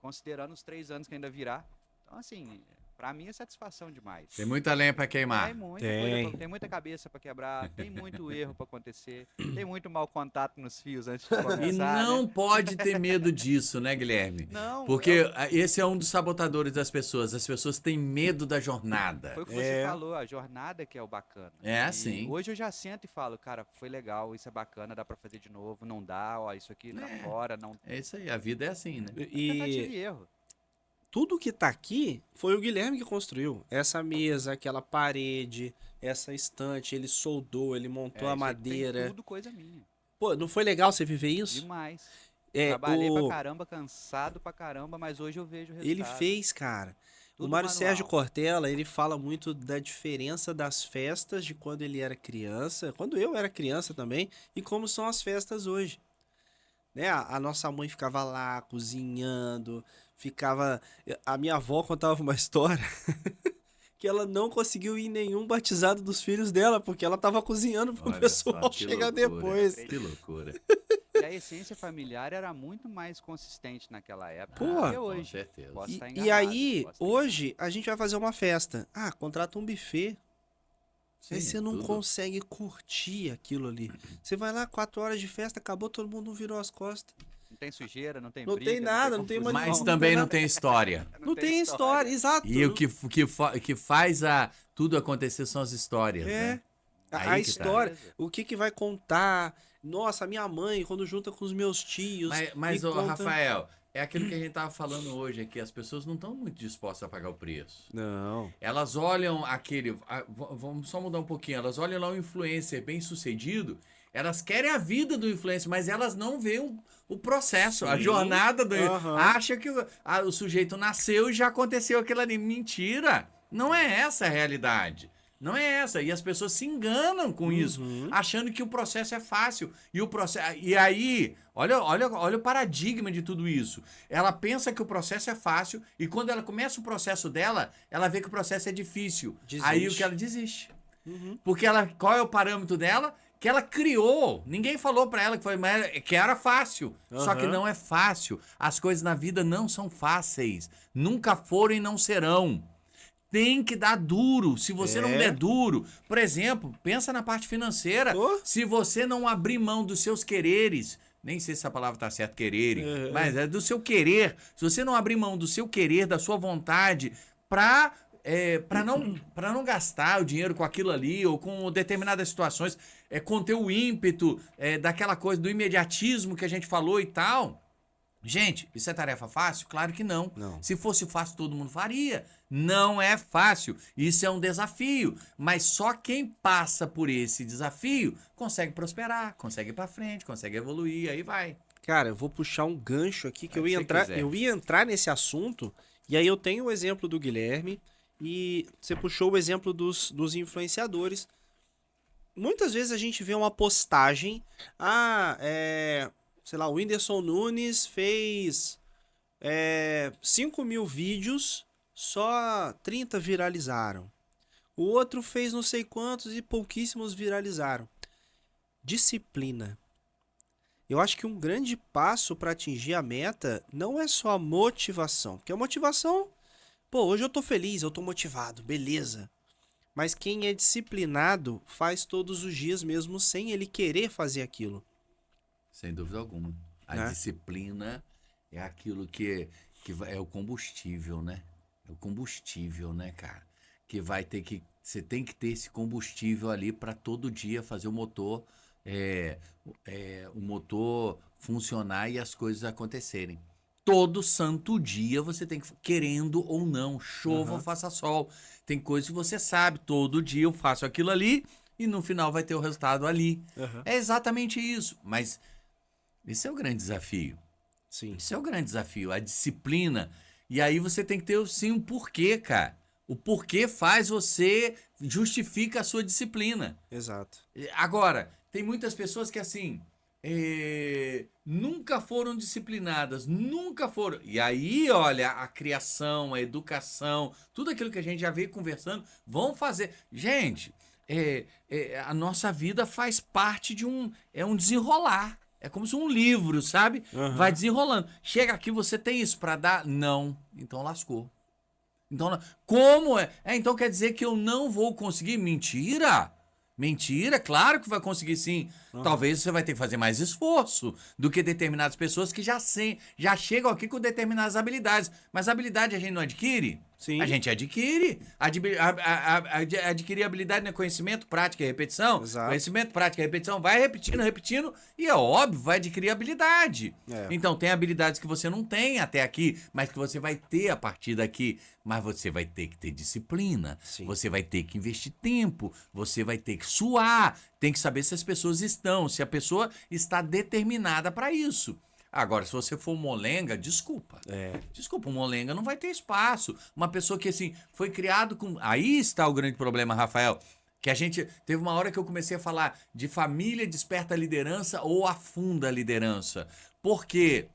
S4: considerando os 3 anos que ainda virá. Então, assim, pra mim é satisfação demais.
S3: Tem muita lenha pra queimar.
S4: Tem muita
S2: Tem.
S4: coisa, tem muita cabeça pra quebrar, tem muito erro pra acontecer, tem muito mau contato nos fios antes de
S3: E
S4: começar.
S3: não
S4: né?
S3: pode ter medo disso, né, Guilherme?
S4: Não,
S3: Porque esse é um dos sabotadores das pessoas. As pessoas têm medo da jornada.
S4: foi o que você falou, a jornada que é o bacana.
S3: É,
S4: E
S3: sim.
S4: Hoje eu já sento e falo, cara, foi legal, isso é bacana, dá pra fazer de novo, não dá, ó, isso aqui tá fora, não.
S3: É isso aí, a vida é assim, né?
S4: Tentativa
S2: E
S4: e erro.
S2: tudo que tá aqui foi o Guilherme que construiu. Essa mesa, aquela parede, essa estante, ele soldou, ele montou a
S4: Isso aí tem
S2: madeira.
S4: tudo coisa minha.
S2: Pô, não foi legal você viver isso?
S4: Demais.
S2: É,
S4: Trabalhei pra caramba, cansado pra caramba, mas hoje eu vejo o resultado.
S2: ele fez, cara. O
S4: Tudo
S2: Mário
S4: manual.
S2: Sérgio Cortella, ele fala muito da diferença das festas de quando ele era criança, quando eu era criança também, e como são as festas hoje. Né? A nossa mãe ficava lá cozinhando, ficava... A minha avó contava uma história que ela não conseguiu ir em nenhum batizado dos filhos dela, porque ela tava cozinhando pro
S3: Olha
S2: pessoal
S3: só, que
S2: chegar
S3: loucura.
S2: depois.
S3: Que loucura.
S4: E a essência familiar era muito mais consistente naquela época
S2: Pô,
S4: do que
S3: Com
S4: hoje.
S3: certeza.
S4: Posso estar
S2: E
S4: enganado,
S2: aí,
S4: posso estar
S2: hoje, a gente vai fazer uma festa. Contrata um buffet. Aí
S3: Sim,
S2: você não
S3: tudo.
S2: consegue curtir aquilo ali. Você vai lá, 4 horas de festa, acabou, todo mundo virou as costas.
S4: Não tem sujeira, não tem
S2: Não
S4: briga,
S2: tem nada, não tem
S4: confusão.
S2: mais-
S3: Mas
S2: não
S3: também
S2: tem
S3: não
S2: nada.
S3: tem história.
S2: Não tem história, exato.
S3: E o que faz tudo acontecer são as histórias,
S2: É.
S3: né?
S2: A
S3: Aí que tá.
S2: história, o que vai contar. Nossa, minha mãe, quando junta com os meus tios.
S3: Mas
S2: e
S3: ô,
S2: conta-
S3: Rafael, é aquilo que a gente tava falando hoje aqui. As pessoas não estão muito dispostas a pagar o preço.
S2: Não.
S3: Elas olham vamos só mudar um pouquinho. Elas olham lá um influencer bem sucedido. Elas querem a vida do influencer, mas elas não veem o processo, a
S2: Sim.
S3: jornada do.
S2: Aham.
S3: Acha que o sujeito nasceu e já aconteceu aquilo ali. Mentira! Não é essa a realidade. Não é essa. E as pessoas se enganam com isso, achando que o processo é fácil. E aí, olha o paradigma de tudo isso. Ela pensa que o processo é fácil e quando ela começa o processo dela, ela vê que o processo é difícil.
S2: Desiste.
S3: Aí o que ela desiste. Porque qual é o parâmetro dela? Que ela criou. Ninguém falou pra ela que era fácil. Só que
S2: Aham.
S3: não é fácil. As coisas na vida não são fáceis. Nunca foram e não serão. Tem que dar duro. Se você não
S2: É.
S3: der duro, por exemplo, pensa na parte financeira.
S2: Oh.
S3: Se você não abrir mão dos seus quereres, nem sei se essa palavra tá certa, quererem, mas é do seu querer. Se você não abrir mão do seu querer, da sua vontade, pra não gastar o dinheiro com aquilo ali ou com determinadas situações, conter o ímpeto daquela coisa do imediatismo que a gente falou e tal. Gente, isso é tarefa fácil? Claro que não.
S2: Não.
S3: Se fosse fácil, todo mundo faria. Não é fácil. Isso é um desafio. Mas só quem passa por esse desafio consegue prosperar, consegue ir pra frente, consegue evoluir, aí vai.
S2: Cara, eu vou puxar um gancho aqui que
S3: É o que você quiser.
S2: eu ia entrar nesse assunto, e aí eu tenho o exemplo do Guilherme, e você puxou o exemplo dos influenciadores. Muitas vezes a gente vê uma postagem, sei lá, o Whindersson Nunes fez 5.000 vídeos, só 30 viralizaram. O outro fez não sei quantos e pouquíssimos viralizaram. Disciplina. Eu acho que um grande passo para atingir a meta não é só a motivação. Porque a motivação, hoje eu tô feliz, eu tô motivado, beleza. Mas quem é disciplinado faz todos os dias mesmo sem ele querer fazer aquilo.
S3: Sem dúvida alguma. A
S2: Né?
S3: disciplina é aquilo que é o combustível, né? É o combustível, né, cara? Você tem que ter esse combustível ali para todo dia fazer o motor funcionar e as coisas acontecerem. Todo santo dia você tem que, querendo ou não, chova ou faça sol. Tem coisas que você sabe, todo dia eu faço aquilo ali e no final vai ter o resultado ali. É exatamente isso. Mas esse é o grande desafio.
S2: Sim.
S3: Esse é o grande desafio, a disciplina. E aí você tem que ter, sim, um porquê, cara. O porquê justifica a sua disciplina.
S2: Exato.
S3: Agora, tem muitas pessoas que, assim, nunca foram disciplinadas, nunca foram. E aí, olha, a criação, a educação, tudo aquilo que a gente já veio conversando, vão fazer. Gente, a nossa vida faz parte de um desenrolar. É como se um livro, sabe? Vai desenrolando. Chega aqui, você tem isso pra dar? Não. Então lascou. Então, como é? Então quer dizer que eu não vou conseguir? Mentira! Mentira, claro que vai conseguir sim. Talvez você vai ter que fazer mais esforço do que determinadas pessoas que já chegam aqui com determinadas habilidades. Mas habilidade a gente não adquire?
S2: Sim.
S3: A gente adquire. Adquirir habilidade não é conhecimento, prática e repetição.
S2: Exato.
S3: Conhecimento, prática e repetição. Vai repetindo. E é óbvio, vai adquirir habilidade. Então, tem habilidades que você não tem até aqui, mas que você vai ter a partir daqui. Mas você vai ter que ter disciplina.
S2: Sim.
S3: Você vai ter que investir tempo. Você vai ter que suar. Tem que saber se as pessoas se a pessoa está determinada para isso. Agora, se você for molenga, desculpa. Desculpa, um molenga não vai ter espaço. Uma pessoa que, assim, foi criado com... Aí está o grande problema, Rafael. Que a gente... Teve uma hora que eu comecei a falar de família desperta a liderança ou afunda a liderança. Por quê?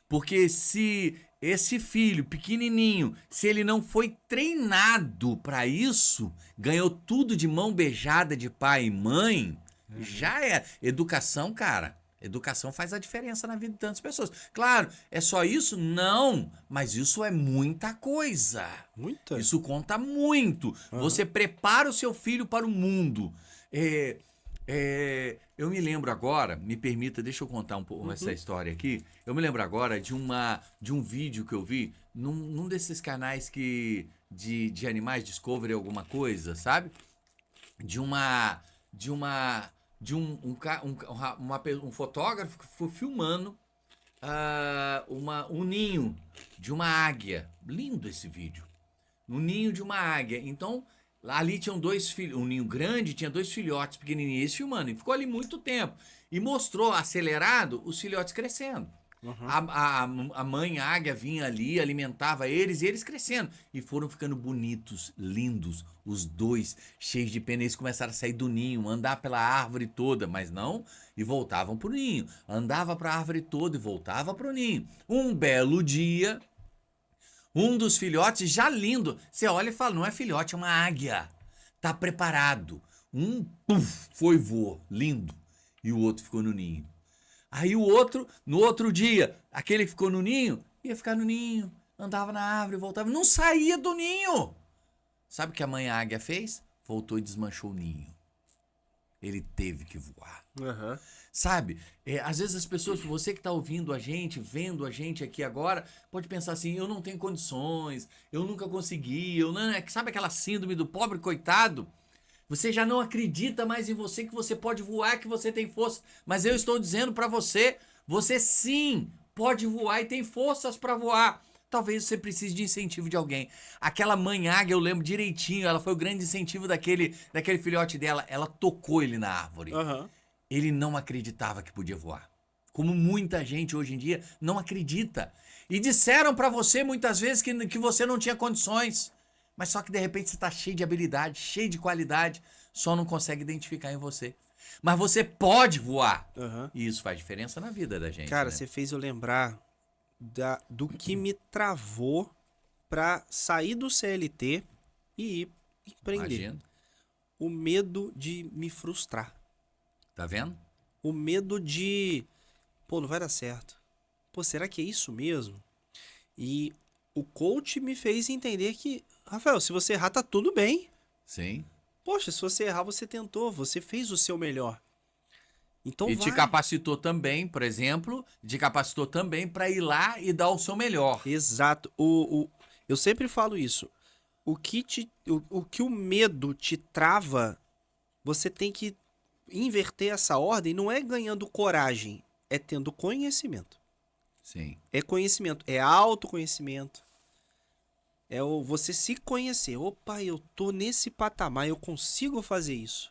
S3: Porque se esse filho pequenininho, se ele não foi treinado para isso, ganhou tudo de mão beijada de pai e mãe, já é. Educação, cara, Educação faz a diferença na vida de tantas pessoas. Claro, é só isso? Não, mas isso é muita coisa.
S2: Muita?
S3: Isso conta muito. Você prepara o seu filho para o mundo. Eu me lembro agora, me permita, deixa eu contar um pouco essa história aqui. Eu me lembro agora de um vídeo que eu vi num desses canais de animais, Discovery, alguma coisa, sabe? Um fotógrafo que foi filmando um ninho de uma águia. Lindo esse vídeo. No ninho de uma águia. Então, ali tinham 2 filhos, um ninho grande, tinha 2 filhotes pequenininhos, eles filmando. E ficou ali muito tempo. E mostrou, acelerado, os filhotes crescendo. A mãe águia vinha ali, alimentava eles, e eles crescendo. E foram ficando bonitos, lindos, os 2, cheios de pena. Eles começaram a sair do ninho, andar pela árvore toda, mas não, e voltavam pro ninho. Andava pra árvore toda e voltava pro ninho. Um belo dia, um dos filhotes, já lindo, você olha e fala, não é filhote, é uma águia. Tá preparado. Foi voou, lindo. E o outro ficou no ninho. Aí o outro, no outro dia, aquele que ficou no ninho, ia ficar no ninho, andava na árvore, voltava, não saía do ninho. Sabe o que a mãe águia fez? Voltou e desmanchou o ninho. Ele teve que voar. Sabe? Às vezes as pessoas, você que está ouvindo a gente, vendo a gente aqui agora, pode pensar assim, eu não tenho condições, eu nunca consegui, sabe aquela síndrome do pobre coitado? Você já não acredita mais em você, que você pode voar, que você tem força. Mas eu estou dizendo para você, você sim pode voar e tem forças para voar. Talvez você precise de incentivo de alguém. Aquela mãe águia, eu lembro direitinho, ela foi o grande incentivo daquele filhote dela. Ela tocou ele na árvore. Ele não acreditava que podia voar. Como muita gente hoje em dia não acredita. E disseram para você muitas vezes que você não tinha condições. Mas só que de repente você está cheio de habilidade, cheio de qualidade, só não consegue identificar em você. Mas você pode voar. E isso faz diferença na vida da gente.
S2: Cara,
S3: né?
S2: você fez eu lembrar do que me travou pra sair do CLT e ir empreender.
S3: Imagina.
S2: O medo de me frustrar.
S3: Tá vendo?
S2: O medo de, pô, não vai dar certo. Pô, será que é isso mesmo? E o coach me fez entender que, Rafael, se você errar, tá tudo bem.
S3: Sim.
S2: Poxa, se você errar, você tentou, você fez o seu melhor. Então
S3: E
S2: vai.
S3: te capacitou também, por exemplo, para ir lá e dar o seu melhor.
S2: Exato. Eu sempre falo isso. O que o medo te trava, você tem que inverter essa ordem, não é ganhando coragem, é tendo conhecimento.
S3: Sim.
S2: É conhecimento, é autoconhecimento. É você se conhecer. Opa, eu tô nesse patamar, eu consigo fazer isso.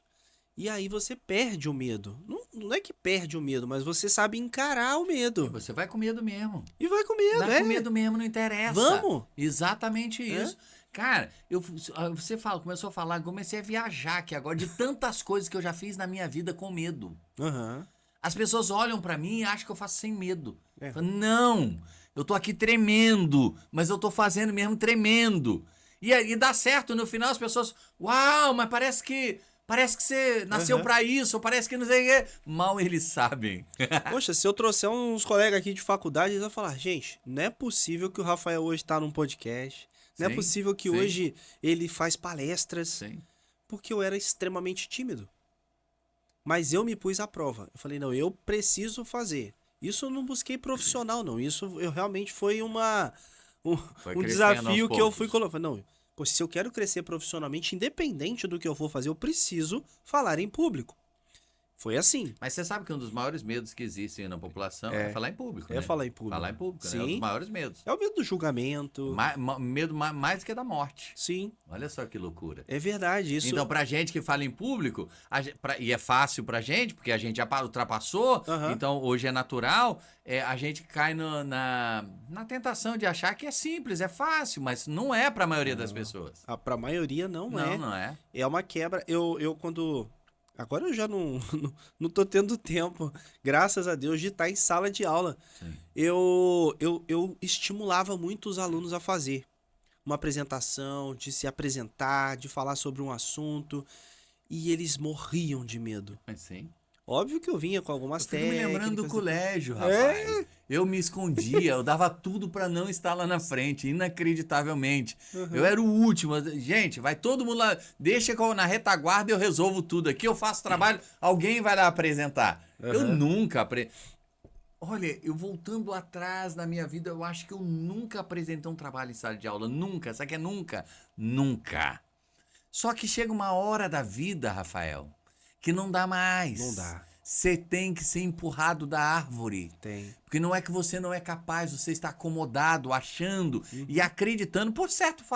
S2: E aí você perde o medo. Não é que perde o medo, mas você sabe encarar o medo.
S3: Você vai com medo mesmo.
S2: E vai com medo,
S3: Vai com medo mesmo, não interessa.
S2: Vamos?
S3: Exatamente isso. Cara, você começou a falar, comecei a viajar aqui agora de tantas coisas que eu já fiz na minha vida com medo. As pessoas olham pra mim e acham que eu faço sem medo. Falam, não, eu tô aqui tremendo, mas eu tô fazendo mesmo tremendo. E dá certo, no final as pessoas, uau, mas parece que você nasceu pra isso, parece que não sei o quê. Mal eles sabem.
S2: Poxa, se eu trouxer uns colegas aqui de faculdade, eles vão falar, gente, não é possível que o Rafael hoje tá num podcast, não é possível que hoje ele faz palestras,
S3: Sim.
S2: porque eu era extremamente tímido. Mas eu me pus à prova. Eu falei, não, eu preciso fazer. Isso eu não busquei profissional, não. Isso eu realmente foi um desafio que eu fui colocando. Não, pô, se eu quero crescer profissionalmente, independente do que eu for fazer, eu preciso falar em público. Foi assim.
S3: Mas você sabe que um dos maiores medos que existem na população é falar em público, né?
S2: falar em público.
S3: Falar em público,
S2: Sim.
S3: né? É um dos maiores medos.
S2: É o medo do julgamento.
S3: Medo mais do que da morte.
S2: Sim.
S3: Olha só que loucura.
S2: É verdade. Isso.
S3: Então, pra gente que fala em público, e é fácil pra gente, porque a gente já ultrapassou, então hoje é natural, a gente cai na tentação de achar que é simples, é fácil, mas não é pra maioria das pessoas.
S2: Pra maioria não é.
S3: Não é.
S2: É uma quebra. Eu quando... Agora eu já não tô tendo tempo, graças a Deus, de estar em sala de aula.
S3: Sim.
S2: Eu estimulava muito os alunos a fazer uma apresentação, de se apresentar, de falar sobre um assunto, e eles morriam de medo.
S3: Sim.
S2: Óbvio que eu vinha com algumas
S3: Eu fico me
S2: técnicas.
S3: lembrando do colégio,
S2: É.
S3: rapaz. Eu me escondia, eu dava tudo pra não estar lá na frente, inacreditavelmente. Eu era o último. Gente, vai todo mundo lá, deixa que eu na retaguarda eu resolvo tudo aqui, eu faço trabalho, alguém vai lá apresentar. Eu nunca Olha, eu voltando atrás na minha vida, eu acho que eu nunca apresentei um trabalho em sala de aula. Nunca. Sabe o que é nunca? Nunca. Só que chega uma hora da vida, Rafael, que não dá mais.
S2: Não dá.
S3: Você tem que ser empurrado da árvore.
S2: Tem.
S3: Porque não é que você não é capaz, você está acomodado, achando e acreditando por certos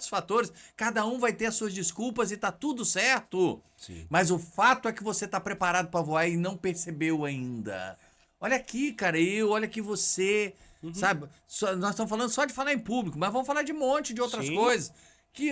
S3: fatores. Cada um vai ter as suas desculpas e tá tudo certo.
S2: Sim.
S3: Mas o fato é que você tá preparado para voar e não percebeu ainda. Olha aqui, cara, olha aqui você, sabe? Nós estamos falando só de falar em público, mas vamos falar de um monte de outras
S2: Sim.
S3: coisas que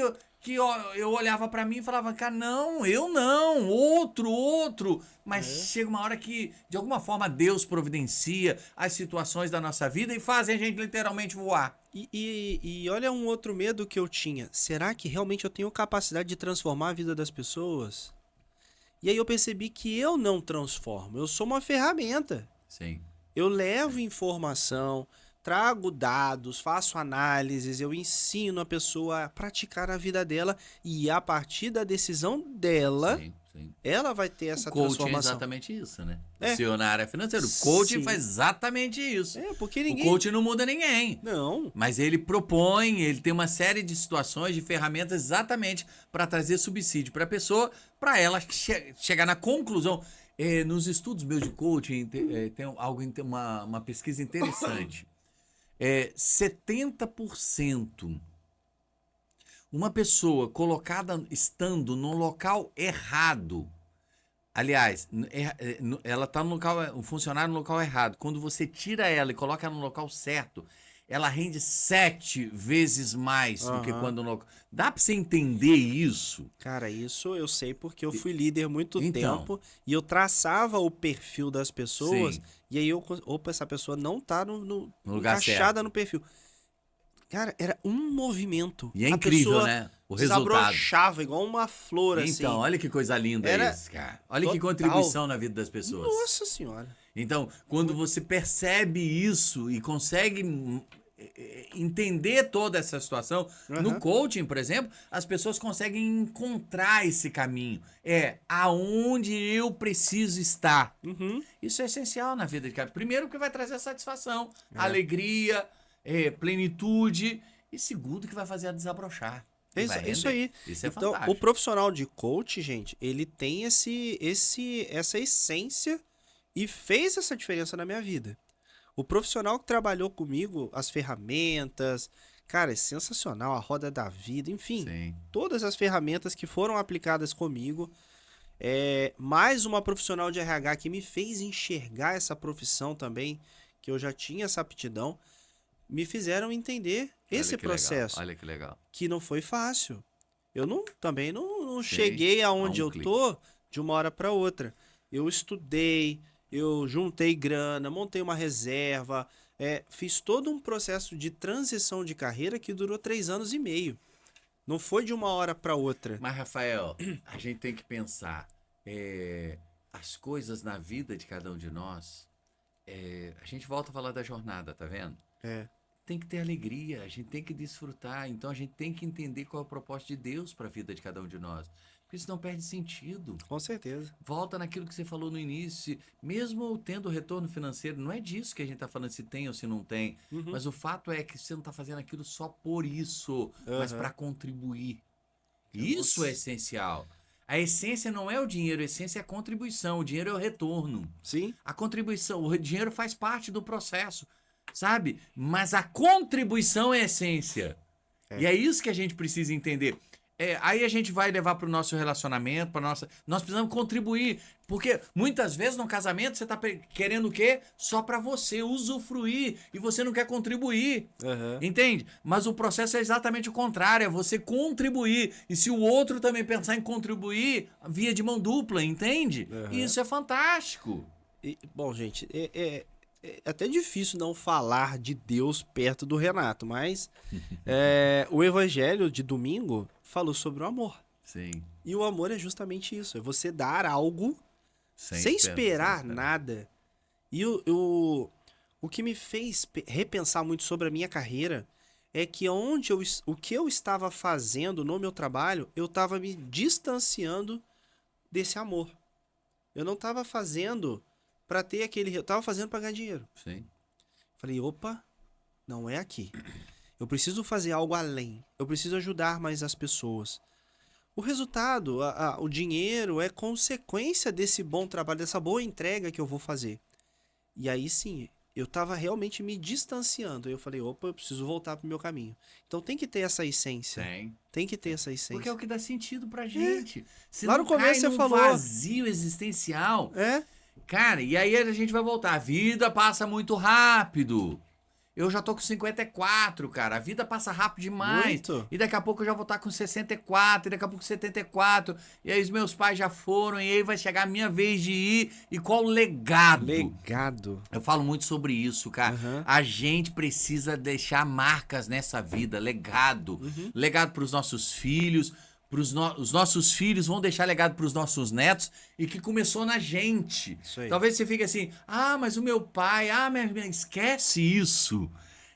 S3: eu olhava pra mim e falava, cara, não, eu não, outro. Mas chega uma hora que, de alguma forma, Deus providencia as situações da nossa vida e fazem a gente literalmente voar.
S2: E olha um outro medo que eu tinha. Será que realmente eu tenho capacidade de transformar a vida das pessoas? E aí eu percebi que eu não transformo, eu sou uma ferramenta.
S3: Sim.
S2: Eu levo informação, trago dados, faço análises, eu ensino a pessoa a praticar a vida dela e a partir da decisão dela,
S3: Sim.
S2: ela vai ter essa
S3: O coaching é
S2: transformação.
S3: exatamente isso, né?
S2: É.
S3: O senhor na área financeira. O coaching
S2: Sim.
S3: faz exatamente isso.
S2: É, porque
S3: O
S2: ninguém...
S3: coaching não muda ninguém.
S2: Não.
S3: Mas ele propõe, ele tem uma série de situações, de ferramentas exatamente para trazer subsídio para a pessoa, para ela chegar na conclusão. Nos estudos meus de coaching, tem uma pesquisa interessante. 70% uma pessoa colocada estando no local errado. Aliás, ela está no local, funcionário no local errado. Quando você tira ela e coloca ela no local certo, ela rende 7 vezes mais do que quando no local. Dá para você entender isso?
S2: Cara, isso eu sei porque eu fui líder muito
S3: Então.
S2: tempo e eu traçava o perfil das pessoas
S3: Sim.
S2: e aí opa, essa pessoa não tá no
S3: lugar
S2: encaixada
S3: certo.
S2: no perfil. Cara, era um movimento.
S3: E é
S2: A
S3: incrível,
S2: pessoa
S3: né? O resultado.
S2: desabrochava igual uma flor, assim.
S3: Então, olha que coisa linda
S2: Era
S3: isso, cara. Olha que
S2: total.
S3: contribuição na vida das pessoas.
S2: Nossa senhora.
S3: Então, quando você percebe isso e consegue entender toda essa situação, no coaching, por exemplo, as pessoas conseguem encontrar esse caminho. Aonde eu preciso estar. Isso é essencial na vida de cada. Primeiro, porque vai trazer satisfação, alegria, plenitude. E segundo, que vai fazer a desabrochar.
S2: É
S3: E vai
S2: isso
S3: render.
S2: aí.
S3: Isso é
S2: Então,
S3: fantástico.
S2: o profissional de coach, gente, ele tem essa essência e fez essa diferença na minha vida. O profissional que trabalhou comigo, as ferramentas, cara, é sensacional, a roda da vida, enfim,
S3: Sim.
S2: todas as ferramentas que foram aplicadas comigo. Mais uma profissional de RH que me fez enxergar essa profissão também, que eu já tinha essa aptidão, me fizeram entender esse
S3: Olha que
S2: processo,
S3: legal. Olha que legal.
S2: que não foi fácil. Eu também não
S3: Sim,
S2: cheguei aonde
S3: a um
S2: eu
S3: clique.
S2: tô de uma hora para outra. Eu estudei, eu juntei grana, montei uma reserva, fiz todo um processo de transição de carreira que durou 3 anos e meio. Não foi de uma hora para outra.
S3: Mas, Rafael, a gente tem que pensar. As coisas na vida de cada um de nós. A gente volta a falar da jornada, tá vendo? Tem que ter alegria, a gente tem que desfrutar. Então a gente tem que entender qual é o propósito de Deus para a vida de cada um de nós. Porque senão perde sentido.
S2: Com certeza.
S3: Volta naquilo que você falou no início. Mesmo tendo retorno financeiro, não é disso que a gente está falando se tem ou se não tem. Mas o fato é que você não está fazendo aquilo só por isso, mas para contribuir. Isso é essencial. A essência não é o dinheiro, a essência é a contribuição. O dinheiro é o retorno.
S2: Sim.
S3: A contribuição, o dinheiro faz parte do processo, sabe? Mas a contribuição é a essência. E é isso que a gente precisa entender. Aí a gente vai levar para o nosso relacionamento, para nossa. Nós precisamos contribuir. Porque muitas vezes no casamento você está querendo o quê? Só para você usufruir. E você não quer contribuir. Entende? Mas o processo é exatamente o contrário. É você contribuir. E se o outro também pensar em contribuir, via de mão dupla, entende? E isso é fantástico.
S2: Bom, gente, é até difícil não falar de Deus perto do Renato, mas o evangelho de domingo falou sobre o amor.
S3: Sim.
S2: E o amor é justamente isso, é você dar algo sem esperar nada. E o que me fez repensar muito sobre a minha carreira é que o que eu estava fazendo no meu trabalho, eu estava me distanciando desse amor. Eu não estava fazendo para ter aquele... Eu estava fazendo para ganhar dinheiro.
S3: Sim.
S2: Falei, opa, não é aqui. Eu preciso fazer algo além. Eu preciso ajudar mais as pessoas. O resultado, o dinheiro é consequência desse bom trabalho, dessa boa entrega que eu vou fazer. E aí sim, eu estava realmente me distanciando. Eu falei, opa, eu preciso voltar pro meu caminho. Então tem que ter essa essência. Tem que ter essa essência.
S3: Porque é o que dá sentido pra gente. Se
S2: Lá no começo você falou.
S3: Vazio existencial.
S2: É?
S3: Cara, e aí a gente vai voltar. A vida passa muito rápido. Eu já tô com 54, cara. A vida passa rápido demais.
S2: Muito.
S3: E daqui a pouco eu já vou estar com 64, e daqui a pouco 74. E aí os meus pais já foram, e aí vai chegar a minha vez de ir. E qual o legado?
S2: Legado.
S3: Eu falo muito sobre isso, cara.
S2: Uhum.
S3: A gente precisa deixar marcas nessa vida, legado. Legado pros nossos filhos, os nossos filhos vão deixar legado pros nossos netos e que começou na gente.
S2: Isso aí.
S3: Talvez você fique assim, mas o meu pai, esquece isso.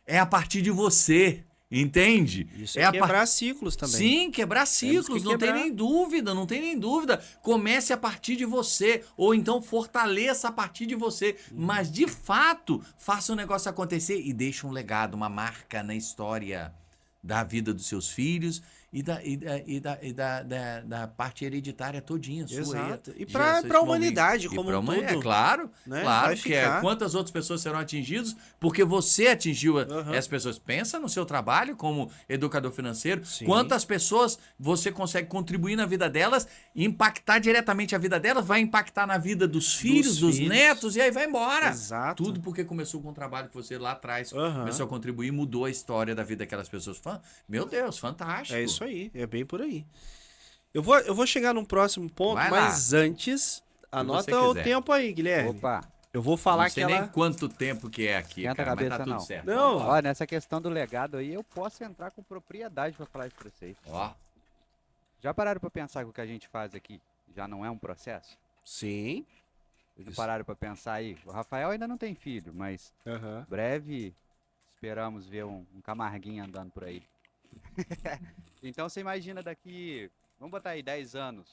S3: É a partir de você, entende?
S2: Isso é quebrar ciclos também.
S3: Sim, quebrar ciclos, não tem nem dúvida, não tem nem dúvida. Comece a partir de você, ou então fortaleça a partir de você. Mas, de fato, faça o negócio acontecer e deixe um legado, uma marca na história da vida dos seus filhos e da parte hereditária todinha sua.
S2: Exato. E para a humanidade como um todo.
S3: É claro,
S2: né?
S3: claro, porque quantas outras pessoas serão atingidas porque você atingiu essas pessoas. Pensa no seu trabalho como educador financeiro.
S2: Sim.
S3: Quantas pessoas você consegue contribuir na vida delas, impactar diretamente a vida delas, vai impactar na vida dos filhos, dos netos, e aí vai embora.
S2: Exato.
S3: Tudo porque começou com um trabalho que você lá atrás começou a contribuir e mudou a história da vida daquelas pessoas. Meu Deus, fantástico.
S2: É isso aí, é bem por aí. Eu vou chegar num próximo ponto, mas antes, anota o tempo aí, Guilherme.
S4: Opa!
S2: Eu vou falar
S3: que nem quanto tempo que é aqui, cara, mas tá tudo certo.
S2: Não.
S4: Ó, nessa questão do legado aí, eu posso entrar com propriedade pra falar isso pra vocês.
S3: Ó.
S4: Já pararam pra pensar que o que a gente faz aqui já não é um processo?
S2: Sim.
S4: Já pararam pra pensar aí? O Rafael ainda não tem filho, mas breve esperamos ver um Camarguinho andando por aí. Então você imagina daqui, vamos botar aí 10 anos,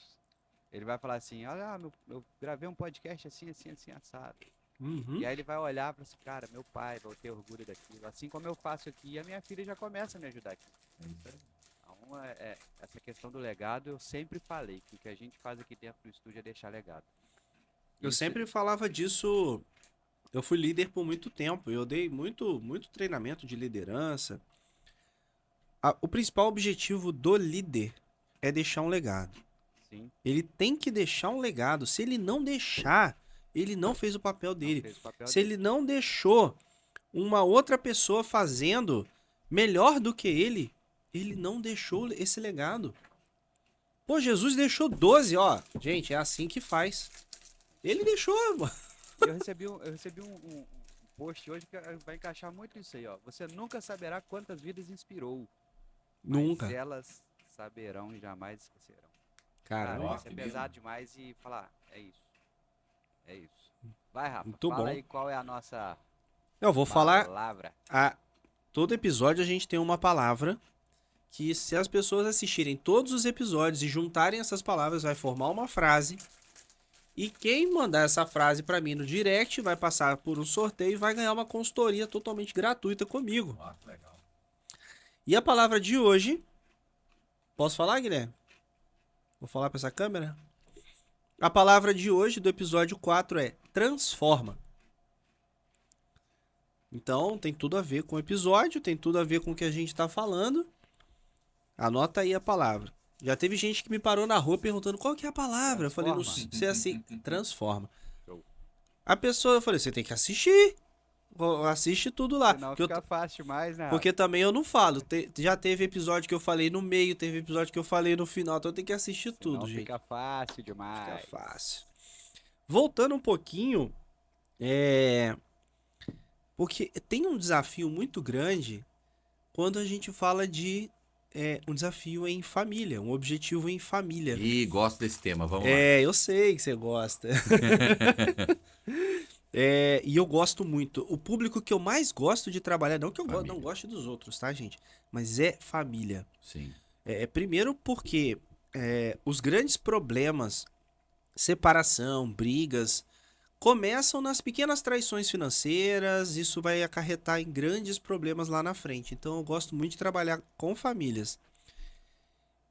S4: ele vai falar assim, olha, eu gravei um podcast assim, assim, assim, assado. E aí ele vai olhar para esse cara, meu pai vai ter orgulho daquilo, assim como eu faço aqui, e a minha filha já começa a me ajudar aqui. Então, essa questão do legado, eu sempre falei que o que a gente faz aqui dentro do estúdio é deixar legado.
S2: Eu sempre falava disso, eu fui líder por muito tempo, eu dei muito treinamento de liderança. O principal objetivo do líder é deixar um legado.
S4: Sim.
S2: Ele tem que deixar um legado. Se ele não deixar, ele não fez o papel dele. Se ele não deixou uma outra pessoa fazendo melhor do que ele não deixou esse legado. Pô, Jesus deixou 12, ó. Gente, é assim que faz. Ele deixou.
S4: Eu recebi um post hoje que vai encaixar muito nisso aí, ó. Você nunca saberá quantas vidas inspirou.
S2: Nunca.
S4: Mas elas saberão e jamais esquecerão.
S2: Cara,
S4: isso é pesado demais e falar, é isso. É isso. Vai, Rafa,
S2: muito
S4: fala
S2: bom.
S4: aí qual é a nossa
S2: Eu vou
S4: palavra.
S2: Todo episódio a gente tem uma palavra que se as pessoas assistirem todos os episódios e juntarem essas palavras, vai formar uma frase. E quem mandar essa frase pra mim no direct vai passar por um sorteio e vai ganhar uma consultoria totalmente gratuita comigo.
S3: Legal.
S2: E a palavra de hoje... Posso falar, Guilherme? Vou falar pra essa câmera? A palavra de hoje, do episódio 4, é transforma. Então, tem tudo a ver com o episódio, tem tudo a ver com o que a gente tá falando. Anota aí a palavra. Já teve gente que me parou na rua perguntando qual que é a palavra.
S4: Transforma.
S2: Eu falei, não sei assim, transforma. A pessoa, eu falei, você tem que assistir. Assiste tudo lá.
S4: Senão fica fácil demais, né?
S2: Porque também eu não falo. Já teve episódio que eu falei no meio, teve episódio que eu falei no final. Então tem que assistir tudo, gente.
S4: Fica fácil demais.
S2: Fica fácil. Voltando um pouquinho, porque tem um desafio muito grande quando a gente fala de um desafio em família, um objetivo em família.
S3: E gosto desse tema, vamos lá.
S2: Eu sei que você gosta. E eu gosto muito. O público que eu mais gosto de trabalhar, não que eu
S3: Família.
S2: não goste dos outros, tá, gente? Mas é família.
S3: Sim.
S2: Primeiro porque os grandes problemas, separação, brigas, começam nas pequenas traições financeiras, isso vai acarretar em grandes problemas lá na frente. Então eu gosto muito de trabalhar com famílias.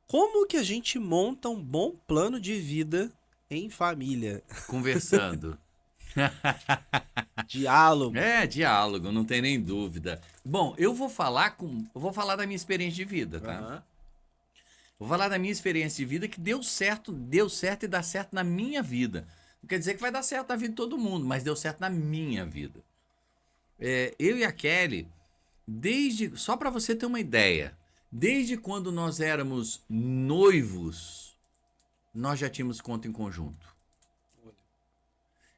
S2: Como que a gente monta um bom plano de vida em família?
S3: Conversando.
S2: Diálogo.
S3: Diálogo, não tem nem dúvida. Bom, eu vou falar da minha experiência de vida, tá?
S2: Aham.
S3: Vou falar da minha experiência de vida que deu certo e dá certo na minha vida. Não quer dizer que vai dar certo na vida de todo mundo, mas deu certo na minha vida. Eu e a Kelly, só para você ter uma ideia, desde quando nós éramos noivos, nós já tínhamos conta em conjunto.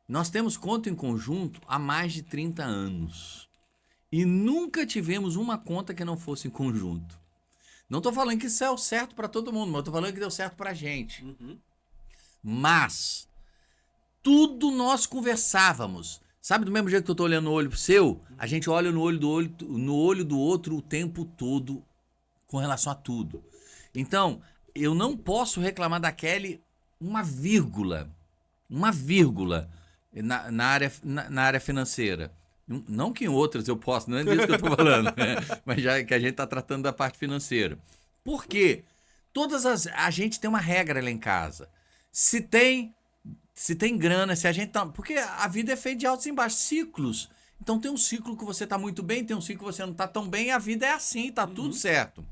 S3: Nós temos conta em conjunto há mais de 30 anos. E nunca tivemos uma conta que não fosse em conjunto. Não estou falando que isso é o certo para todo mundo, mas estou falando que deu certo para a gente.
S2: Uhum.
S3: Mas tudo nós conversávamos. Sabe, do mesmo jeito que eu estou olhando no olho seu, a gente olha no olho do outro o tempo todo com relação a tudo. Então, eu não posso reclamar da Kelly uma vírgula na área financeira. Não que em outras eu possa, não é disso que eu estou falando, né? Mas já que a gente está tratando da parte financeira. Por quê? A gente tem uma regra lá em casa. Se tem grana, se a gente tá... Porque a vida é feita de altos e baixos, ciclos. Então tem um ciclo que você tá muito bem, tem um ciclo que você não tá tão bem, e a vida é assim, tá tudo certo.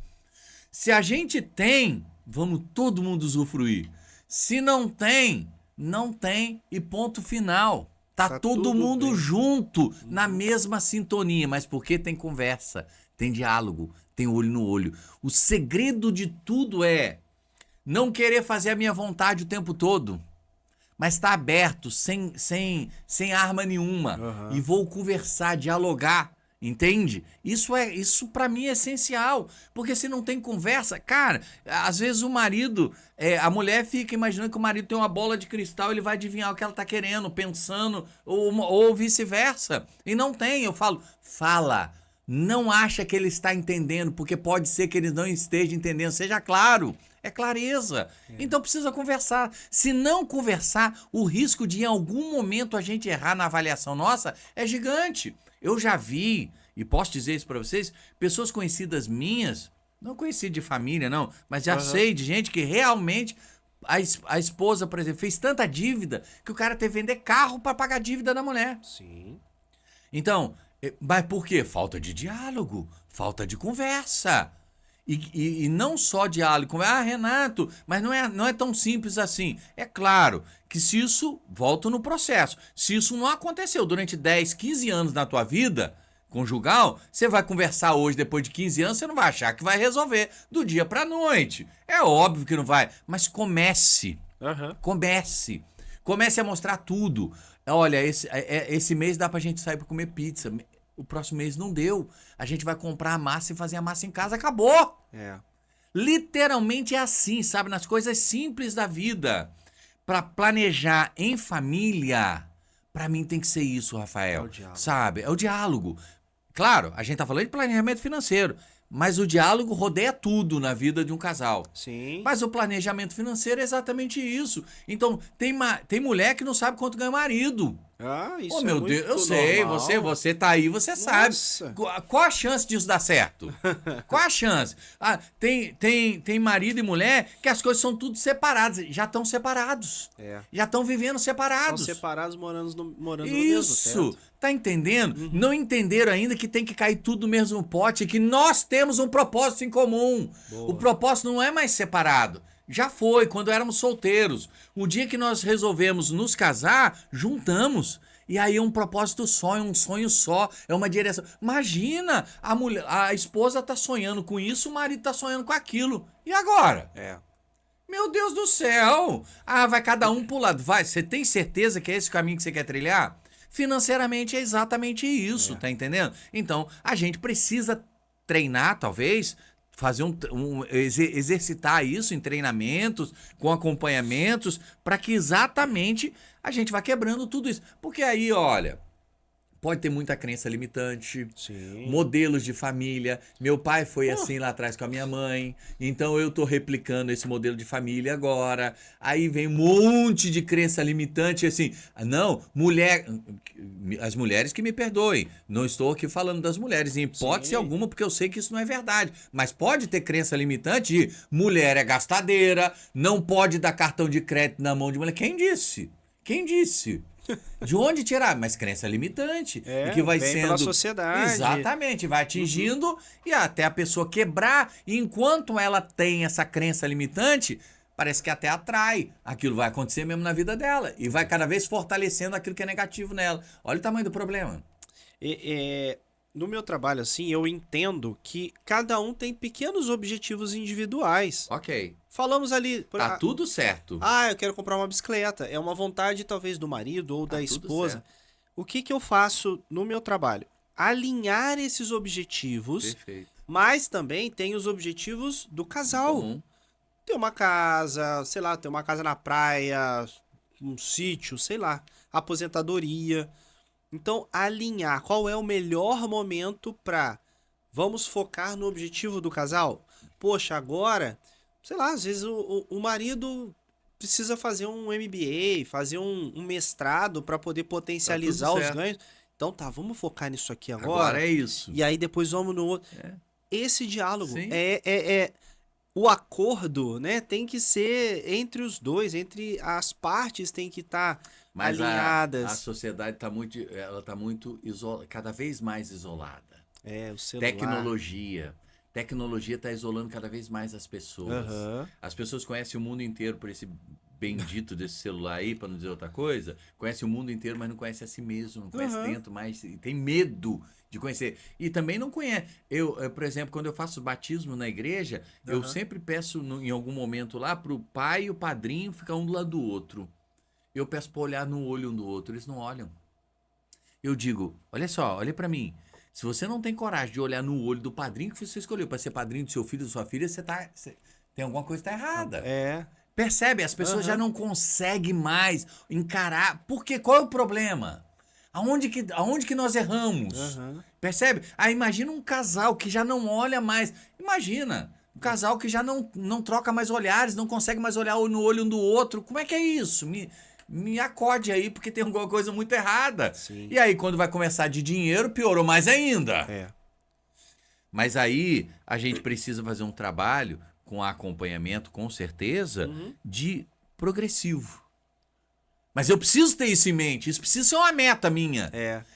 S3: Se a gente tem, vamos todo mundo usufruir. Se não tem, não tem e ponto final. Tá todo
S2: tudo
S3: mundo
S2: bem.
S3: junto, na mesma sintonia, mas porque tem conversa, tem diálogo, tem olho no olho. O segredo de tudo é não querer fazer a minha vontade o tempo todo, mas tá aberto, sem arma nenhuma.
S2: Aham.
S3: E vou conversar, dialogar, entende? Isso para mim é essencial, porque se não tem conversa, cara, às vezes o marido, a mulher fica imaginando que o marido tem uma bola de cristal, ele vai adivinhar o que ela tá querendo, pensando, ou vice-versa. E não tem, eu fala. Não acha que ele está entendendo, porque pode ser que ele não esteja entendendo. Seja claro, é clareza. Então precisa conversar. Se não conversar, o risco de em algum momento a gente errar na avaliação nossa é gigante. Eu já vi, e posso dizer isso para vocês, pessoas conhecidas minhas, não conheci de família não, mas já sei de gente que realmente a esposa, por exemplo, fez tanta dívida que o cara teve que vender carro para pagar a dívida da mulher.
S2: Sim.
S3: Então, mas por quê? Falta de diálogo, falta de conversa. E não só diálogo, Renato, mas não é tão simples assim. É claro que se isso, volta no processo, se isso não aconteceu durante 10, 15 anos na tua vida conjugal, você vai conversar hoje, depois de 15 anos, você não vai achar que vai resolver do dia pra noite. É óbvio que não vai, mas comece.
S2: Aham.
S3: Comece a mostrar tudo. Olha, esse mês dá pra gente sair pra comer pizza. O próximo mês não deu. A gente vai comprar a massa e fazer a massa em casa. Acabou! Literalmente é assim, sabe? Nas coisas simples da vida. Pra planejar em família, pra mim tem que ser isso, Rafael.
S2: É o diálogo.
S3: Sabe? É o diálogo. Claro, a gente tá falando de planejamento financeiro, mas o diálogo rodeia tudo na vida de um casal.
S2: Sim.
S3: Mas o planejamento financeiro é exatamente isso. Então, tem mulher que não sabe quanto ganha o marido.
S2: Isso
S3: Meu
S2: muito
S3: Deus, eu sei,
S2: normal.
S3: você tá aí, você sabe.
S2: Nossa.
S3: Qual a chance disso dar certo? Qual a chance? Tem marido e mulher que as coisas são tudo separadas, já estão separados. Já estão vivendo
S2: São
S3: separados.
S2: separados morando no mesmo
S3: Isso,
S2: teto.
S3: tá entendendo? Não entenderam ainda que tem que cair tudo no mesmo pote, que nós temos um propósito em comum.
S2: Boa.
S3: O propósito não é mais separado. Já foi, quando éramos solteiros. O dia que nós resolvemos nos casar, juntamos. E aí é um propósito só, é um sonho só, é uma direção. Imagina, a esposa tá sonhando com isso, o marido tá sonhando com aquilo. E agora? Meu Deus do céu! Vai cada um pro lado. Vai, você tem certeza que é esse o caminho que você quer trilhar? Financeiramente é exatamente isso, tá entendendo? Então, a gente precisa treinar, talvez, fazer exercitar isso em treinamentos, com acompanhamentos, para que exatamente a gente vá quebrando tudo isso. Porque aí, olha, pode ter muita crença limitante,
S2: Sim.
S3: modelos de família. Meu pai foi assim lá atrás com a minha mãe, então eu tô replicando esse modelo de família agora. Aí vem um monte de crença limitante, assim, não, as mulheres que me perdoem, não estou aqui falando das mulheres em hipótese
S2: Sim.
S3: alguma, porque eu sei que isso não é verdade, mas pode ter crença limitante de mulher é gastadeira, não pode dar cartão de crédito na mão de mulher. Quem disse? Quem disse? De onde tirar? Mas crença limitante.
S2: É,
S3: e que vai
S2: vem
S3: sendo.
S2: pela sociedade.
S3: Exatamente, vai atingindo e até a pessoa quebrar. E enquanto ela tem essa crença limitante, parece que até atrai. Aquilo vai acontecer mesmo na vida dela. E vai cada vez fortalecendo aquilo que é negativo nela. Olha o tamanho do problema.
S2: No meu trabalho, assim, eu entendo que cada um tem pequenos objetivos individuais.
S3: Ok.
S2: Falamos ali...
S3: Tá tudo certo.
S2: eu quero comprar uma bicicleta. É uma vontade, talvez, do marido ou da
S3: tudo
S2: esposa.
S3: certo.
S2: O que eu faço no meu trabalho? Alinhar esses objetivos,
S3: Perfeito.
S2: mas também tem os objetivos do casal.
S3: Comum.
S2: Ter uma casa, sei lá, ter uma casa na praia, um sítio, sei lá, aposentadoria. Então, alinhar qual é o melhor momento para vamos focar no objetivo do casal? Poxa, agora, sei lá, às vezes o marido precisa fazer um MBA, fazer um mestrado para poder potencializar os
S3: certo.
S2: ganhos. Então tá, vamos focar nisso aqui
S3: Agora é isso.
S2: e aí depois vamos no outro.
S3: É.
S2: Esse diálogo
S3: Sim.
S2: o acordo, né, tem que ser entre os dois, entre as partes tem que estar
S3: Mas
S2: alinhadas.
S3: a sociedade tá muito cada vez mais isolada.
S2: O celular.
S3: Tecnologia está isolando cada vez mais as pessoas.
S2: Aham.
S3: As pessoas conhecem o mundo inteiro por esse bendito desse celular aí, para não dizer outra coisa. Conhece o mundo inteiro, mas não conhece a si mesmo, não conhece dentro mais, e tem medo de conhecer. E também não conhece. Eu, por exemplo, quando eu faço batismo na igreja, eu sempre peço em algum momento lá pro pai e o padrinho ficar um do lado do outro. Eu peço para olhar no olho um do outro, eles não olham. Eu digo, olha só, olha para mim. Se você não tem coragem de olhar no olho do padrinho que você escolheu para ser padrinho do seu filho, da sua filha, tem alguma coisa que tá errada. Percebe? As pessoas já não conseguem mais encarar. Porque qual é o problema? Aonde que nós erramos? Percebe? Imagina um casal que já não olha mais. Imagina, um casal que já não troca mais olhares, não consegue mais olhar no olho um do outro. Como é que é isso? Me acode aí, porque tem alguma coisa muito errada.
S2: Sim.
S3: E aí, quando vai começar de dinheiro, piorou mais ainda. Mas aí, a gente precisa fazer um trabalho com acompanhamento, com certeza, de progressivo. Mas eu preciso ter isso em mente. Isso precisa ser uma meta minha.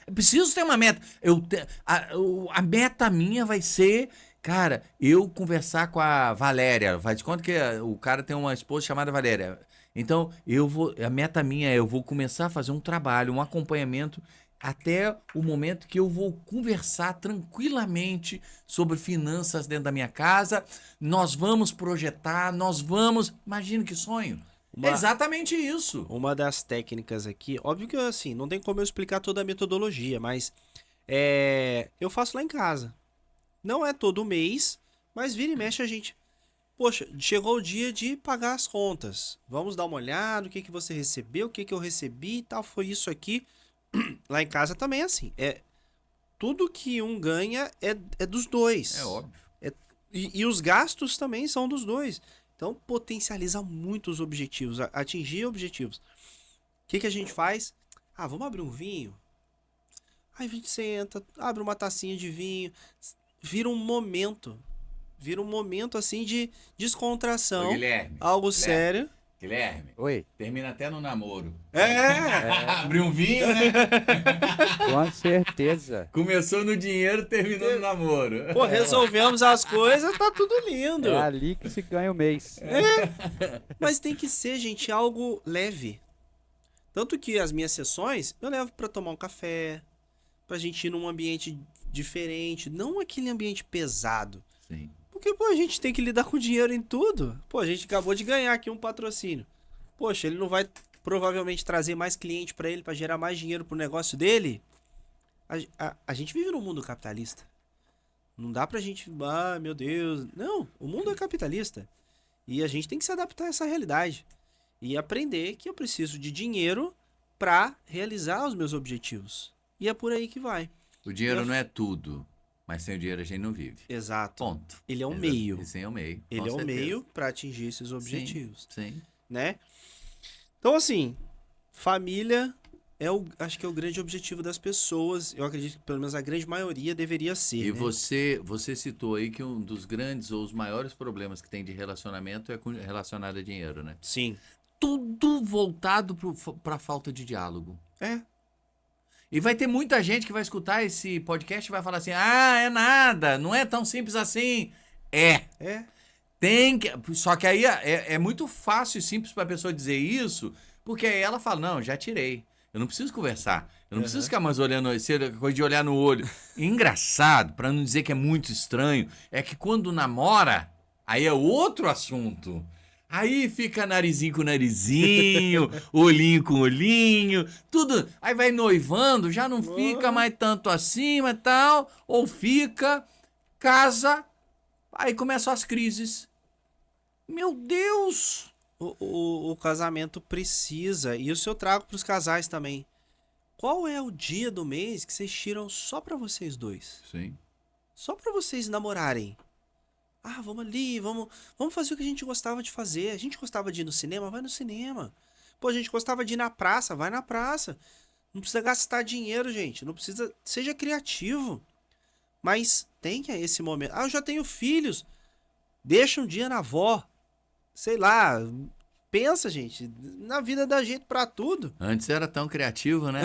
S3: Eu preciso ter uma meta. A meta minha vai ser, cara, eu conversar com a Valéria. Faz de conta que o cara tem uma esposa chamada Valéria. Então, a meta minha eu vou começar a fazer um trabalho, um acompanhamento até o momento que eu vou conversar tranquilamente sobre finanças dentro da minha casa. Nós vamos projetar, imagina que sonho. É exatamente isso.
S2: Uma das técnicas aqui, óbvio que assim, não tem como eu explicar toda a metodologia, mas eu faço lá em casa. Não é todo mês, mas vira e mexe a gente... Poxa, chegou o dia de pagar as contas. Vamos dar uma olhada, o que você recebeu, o que eu recebi e tal, foi isso aqui. Lá em casa também é assim. Tudo que um ganha é dos dois.
S3: É óbvio.
S2: E os gastos também são dos dois. Então, potencializa muito os objetivos, atingir objetivos. O que a gente faz? Vamos abrir um vinho? Aí a gente senta, abre uma tacinha de vinho, vira um momento assim de descontração.
S3: Ô, Guilherme,
S2: algo sério.
S3: Guilherme.
S4: Oi.
S3: Termina até no namoro.
S2: Abrir
S3: um vinho, né?
S4: Com certeza.
S3: Começou no dinheiro, terminou no namoro.
S2: Pô, resolvemos as coisas, tá tudo lindo.
S4: É ali que se ganha o mês.
S2: Mas tem que ser, gente, algo leve. Tanto que as minhas sessões eu levo pra tomar um café, pra gente ir num ambiente diferente, não aquele ambiente pesado.
S3: Sim.
S2: Porque, pô, a gente tem que lidar com dinheiro em tudo. Pô, a gente acabou de ganhar aqui um patrocínio. Poxa, ele não vai provavelmente trazer mais cliente pra ele, pra gerar mais dinheiro pro negócio dele? A gente vive num mundo capitalista. Não dá pra gente, meu Deus. Não, o mundo é capitalista. E a gente tem que se adaptar a essa realidade. E aprender que eu preciso de dinheiro pra realizar os meus objetivos. E é por aí que vai.
S3: O dinheiro não é tudo, mas sem o dinheiro a gente não vive.
S2: Exato.
S3: Ponto.
S2: Ele é um meio.
S3: Sim, é o meio.
S2: Ele
S3: com
S2: é um
S3: certeza.
S2: meio pra atingir esses objetivos,
S3: Sim.
S2: né? Então, assim, família acho que é o grande objetivo das pessoas. Eu acredito que pelo menos a grande maioria deveria ser,
S3: E
S2: né?
S3: você citou aí que um dos grandes ou os maiores problemas que tem de relacionamento é relacionado a dinheiro, né?
S2: Sim.
S3: Tudo voltado para falta de diálogo.
S2: É.
S3: E vai ter muita gente que vai escutar esse podcast e vai falar assim: ah, é nada, não é tão simples assim. É. Tem que. Só que aí é muito fácil e simples para a pessoa dizer isso, porque aí ela fala: não, já tirei. Eu não preciso conversar. Eu não preciso ficar mais olhando, ser coisa de olhar no olho. E engraçado, para não dizer que é muito estranho, é que quando namora, aí é outro assunto. Aí fica narizinho com narizinho, olhinho com olhinho, tudo. Aí vai noivando, já não fica mais tanto assim, mas tal. Ou fica, casa, aí começam as crises. Meu Deus!
S2: O casamento precisa, e isso eu trago pros casais também. Qual é o dia do mês que vocês tiram só pra vocês dois?
S3: Sim.
S2: Só pra vocês namorarem. Ah, vamos ali, vamos fazer o que a gente gostava de fazer. A gente gostava de ir no cinema, vai no cinema. Pô, a gente gostava de ir na praça, vai na praça. Não precisa gastar dinheiro, gente. Não precisa. Seja criativo. Mas tenha esse momento. Ah, eu já tenho filhos. Deixa um dia na avó. Sei lá. Pensa, gente. Na vida dá jeito pra tudo.
S3: Antes era tão criativo, né?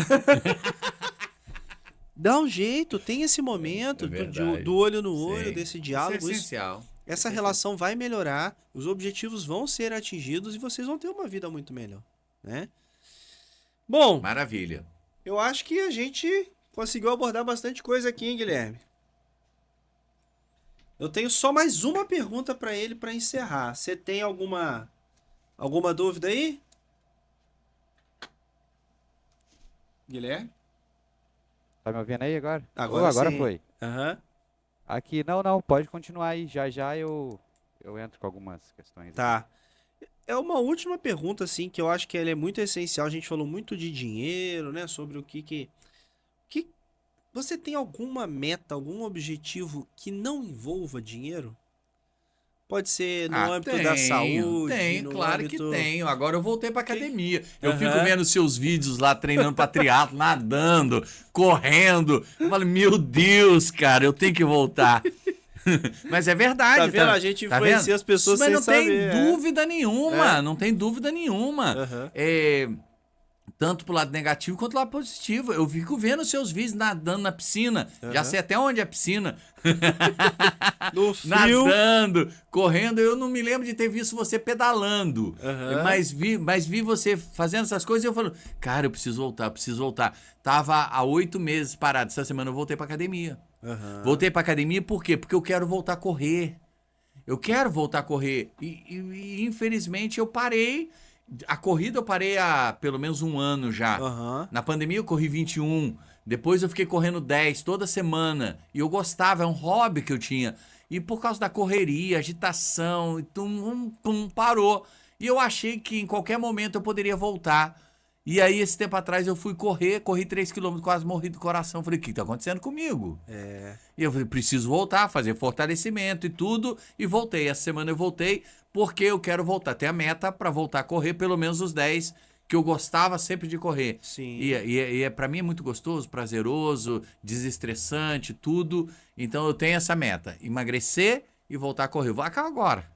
S2: Dá um jeito, tem esse momento
S3: É verdade.
S2: do olho no olho,
S3: Sim.
S2: desse
S3: Isso
S2: diálogo.
S3: é essencial.
S2: Essa relação vai melhorar, os objetivos vão ser atingidos e vocês vão ter uma vida muito melhor, né? Bom,
S3: Maravilha.
S2: eu acho que a gente conseguiu abordar bastante coisa aqui, hein, Guilherme? Eu tenho só mais uma pergunta para ele para encerrar. Você tem alguma dúvida aí? Guilherme?
S4: Tá me ouvindo aí agora?
S2: Agora
S4: Agora
S2: sim.
S4: foi.
S2: Aham.
S4: Aqui, não, pode continuar aí. Já eu entro com algumas questões.
S2: Tá. É uma última pergunta, assim, que eu acho que ela é muito essencial. A gente falou muito de dinheiro, né? Sobre o que... Você tem alguma meta, algum objetivo que não envolva dinheiro? Pode ser no âmbito da saúde,
S3: Tenho,
S2: no
S3: claro
S2: âmbito...
S3: que tenho. Agora eu voltei pra academia. Eu
S2: Aham.
S3: fico vendo seus vídeos lá treinando pra triatlo, nadando, correndo. Eu falo, meu Deus, cara, eu tenho que voltar. Mas é verdade.
S2: Tá vendo? A gente
S3: tá
S2: influencia
S3: vendo?
S2: as pessoas
S3: Mas
S2: sem
S3: não tem
S2: saber,
S3: dúvida nenhuma,
S2: É.
S3: não tem dúvida nenhuma.
S2: Aham.
S3: Tanto pro lado negativo quanto pro lado positivo. Eu fico vendo seus vídeos nadando na piscina. Já
S2: Aham.
S3: sei até onde é a piscina.
S2: No frio...
S3: Nadando, correndo. Eu não me lembro de ter visto você pedalando.
S2: Aham.
S3: Mas vi você fazendo essas coisas e eu falo, cara, eu preciso voltar. Tava há 8 meses parado. Essa semana eu voltei pra academia.
S2: Aham.
S3: Voltei pra academia por quê? Porque eu quero voltar a correr. Eu quero voltar a correr. E infelizmente eu parei. A corrida eu parei há pelo menos 1 ano já.
S2: Aham.
S3: Na pandemia eu corri 21. Depois eu fiquei correndo 10 toda semana. E eu gostava, é um hobby que eu tinha. E por causa da correria, agitação, parou. E eu achei que em qualquer momento eu poderia voltar. E aí, esse tempo atrás, eu fui corri 3 quilômetros, quase morri do coração. Falei, o que tá acontecendo comigo? E eu falei, preciso voltar, fazer fortalecimento e tudo. E voltei. Essa semana eu voltei porque eu quero voltar. Tem a meta para voltar a correr pelo menos os 10 que eu gostava sempre de correr.
S2: Sim.
S3: E para mim é muito gostoso, prazeroso, desestressante, tudo. Então eu tenho essa meta, emagrecer e voltar a correr. Vou acabar agora.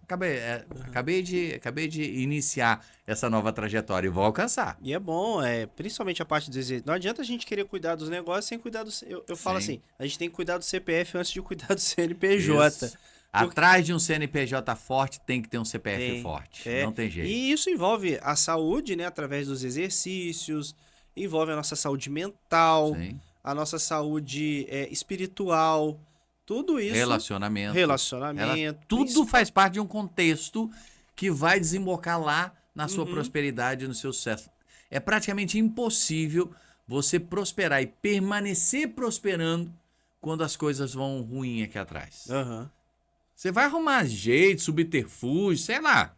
S3: Acabei de iniciar essa nova trajetória e vou alcançar.
S2: E é bom, principalmente a parte do exercício. Não adianta a gente querer cuidar dos negócios sem cuidar do... Eu falo
S3: Sim.
S2: assim, a gente tem que cuidar do CPF antes de cuidar do CNPJ.
S3: Isso. Atrás de um CNPJ forte tem que ter um CPF
S2: Tem,
S3: forte.
S2: é.
S3: Não tem jeito.
S2: E isso envolve a saúde, né? Através dos exercícios, envolve a nossa saúde mental,
S3: Sim.
S2: a nossa saúde espiritual, tudo isso.
S3: Relacionamento. Tudo faz parte de um contexto que vai desembocar lá na sua prosperidade e no seu sucesso. É praticamente impossível você prosperar e permanecer prosperando quando as coisas vão ruim aqui atrás.
S2: Aham.
S3: Você vai arrumar jeito, subterfúgio, sei lá.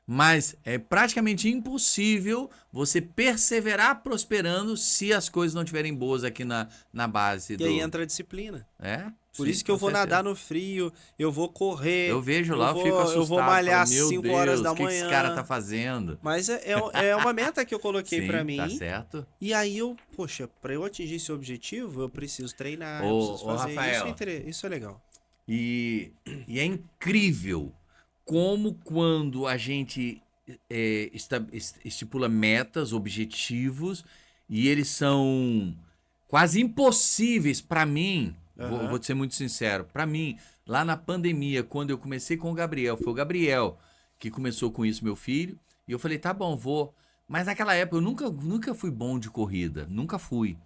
S3: Mas é praticamente impossível você perseverar prosperando se as coisas não estiverem boas aqui na base
S2: E
S3: do...
S2: aí entra a disciplina.
S3: É?
S2: Por
S3: Sim,
S2: isso que eu
S3: com
S2: vou
S3: certeza.
S2: nadar no frio, eu vou correr.
S3: Eu vejo lá, eu fico assustado.
S2: Eu vou malhar às
S3: falo, meu
S2: 5 horas
S3: Deus,
S2: da
S3: o que
S2: manhã.
S3: esse cara tá fazendo?
S2: Mas é uma meta que eu coloquei
S3: Sim,
S2: pra mim.
S3: tá certo.
S2: E aí poxa, pra eu atingir esse objetivo, eu preciso treinar, eu
S3: Ô,
S2: preciso fazer.
S3: Rafael.
S2: Isso é legal.
S3: E é incrível como quando a gente estipula metas, objetivos, e eles são quase impossíveis para mim.
S2: Aham.
S3: Vou ser muito sincero. Para mim, lá na pandemia, quando eu comecei com o Gabriel, foi o Gabriel que começou com isso, meu filho, e eu falei, tá bom, vou. Mas naquela época eu nunca fui bom de corrida, nunca fui.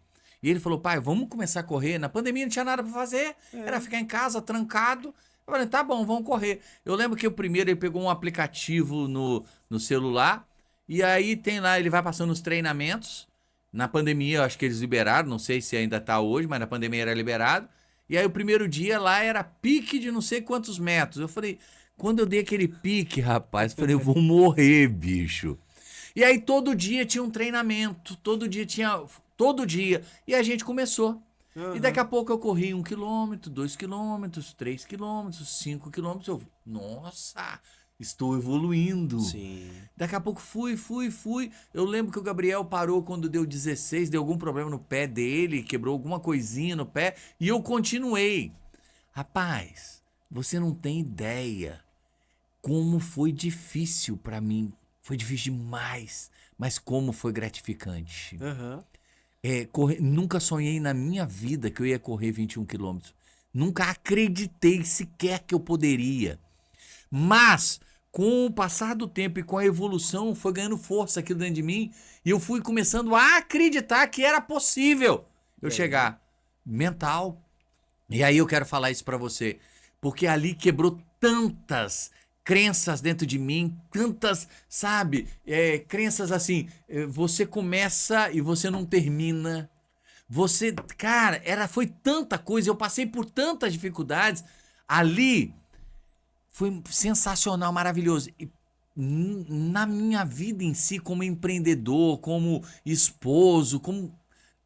S3: E ele falou, pai, vamos começar a correr. Na pandemia não tinha nada para fazer, era ficar em casa, trancado. Eu falei, tá bom, vamos correr. Eu lembro que o primeiro ele pegou um aplicativo no celular, e aí tem lá, ele vai passando os treinamentos. Na pandemia, eu acho que eles liberaram, não sei se ainda tá hoje, mas na pandemia era liberado. E aí o primeiro dia lá era pique de não sei quantos metros. Eu falei, quando eu dei aquele pique, rapaz, eu falei, eu vou morrer, bicho. E aí todo dia tinha um treinamento, todo dia. E a gente começou.
S2: Aham.
S3: E daqui a pouco eu corri 1 quilômetro, 2 quilômetros, 3 quilômetros, 5 quilômetros. Nossa, estou evoluindo.
S2: Sim.
S3: Daqui a pouco fui. Eu lembro que o Gabriel parou quando deu 16, deu algum problema no pé dele, quebrou alguma coisinha no pé, e eu continuei. Rapaz, você não tem ideia como foi difícil pra mim. Foi difícil demais, mas como foi gratificante.
S2: Aham.
S3: Nunca sonhei na minha vida que eu ia correr 21 quilômetros. Nunca acreditei sequer que eu poderia. Mas, com o passar do tempo e com a evolução, foi ganhando força aquilo dentro de mim. E eu fui começando a acreditar que era possível eu chegar. Mental. E aí eu quero falar isso pra você. Porque ali quebrou tantas crenças dentro de mim, tantas, sabe, crenças assim, você começa e você não termina. Você, cara, foi tanta coisa, eu passei por tantas dificuldades. Ali foi sensacional, maravilhoso. E na minha vida em si, como empreendedor, como esposo,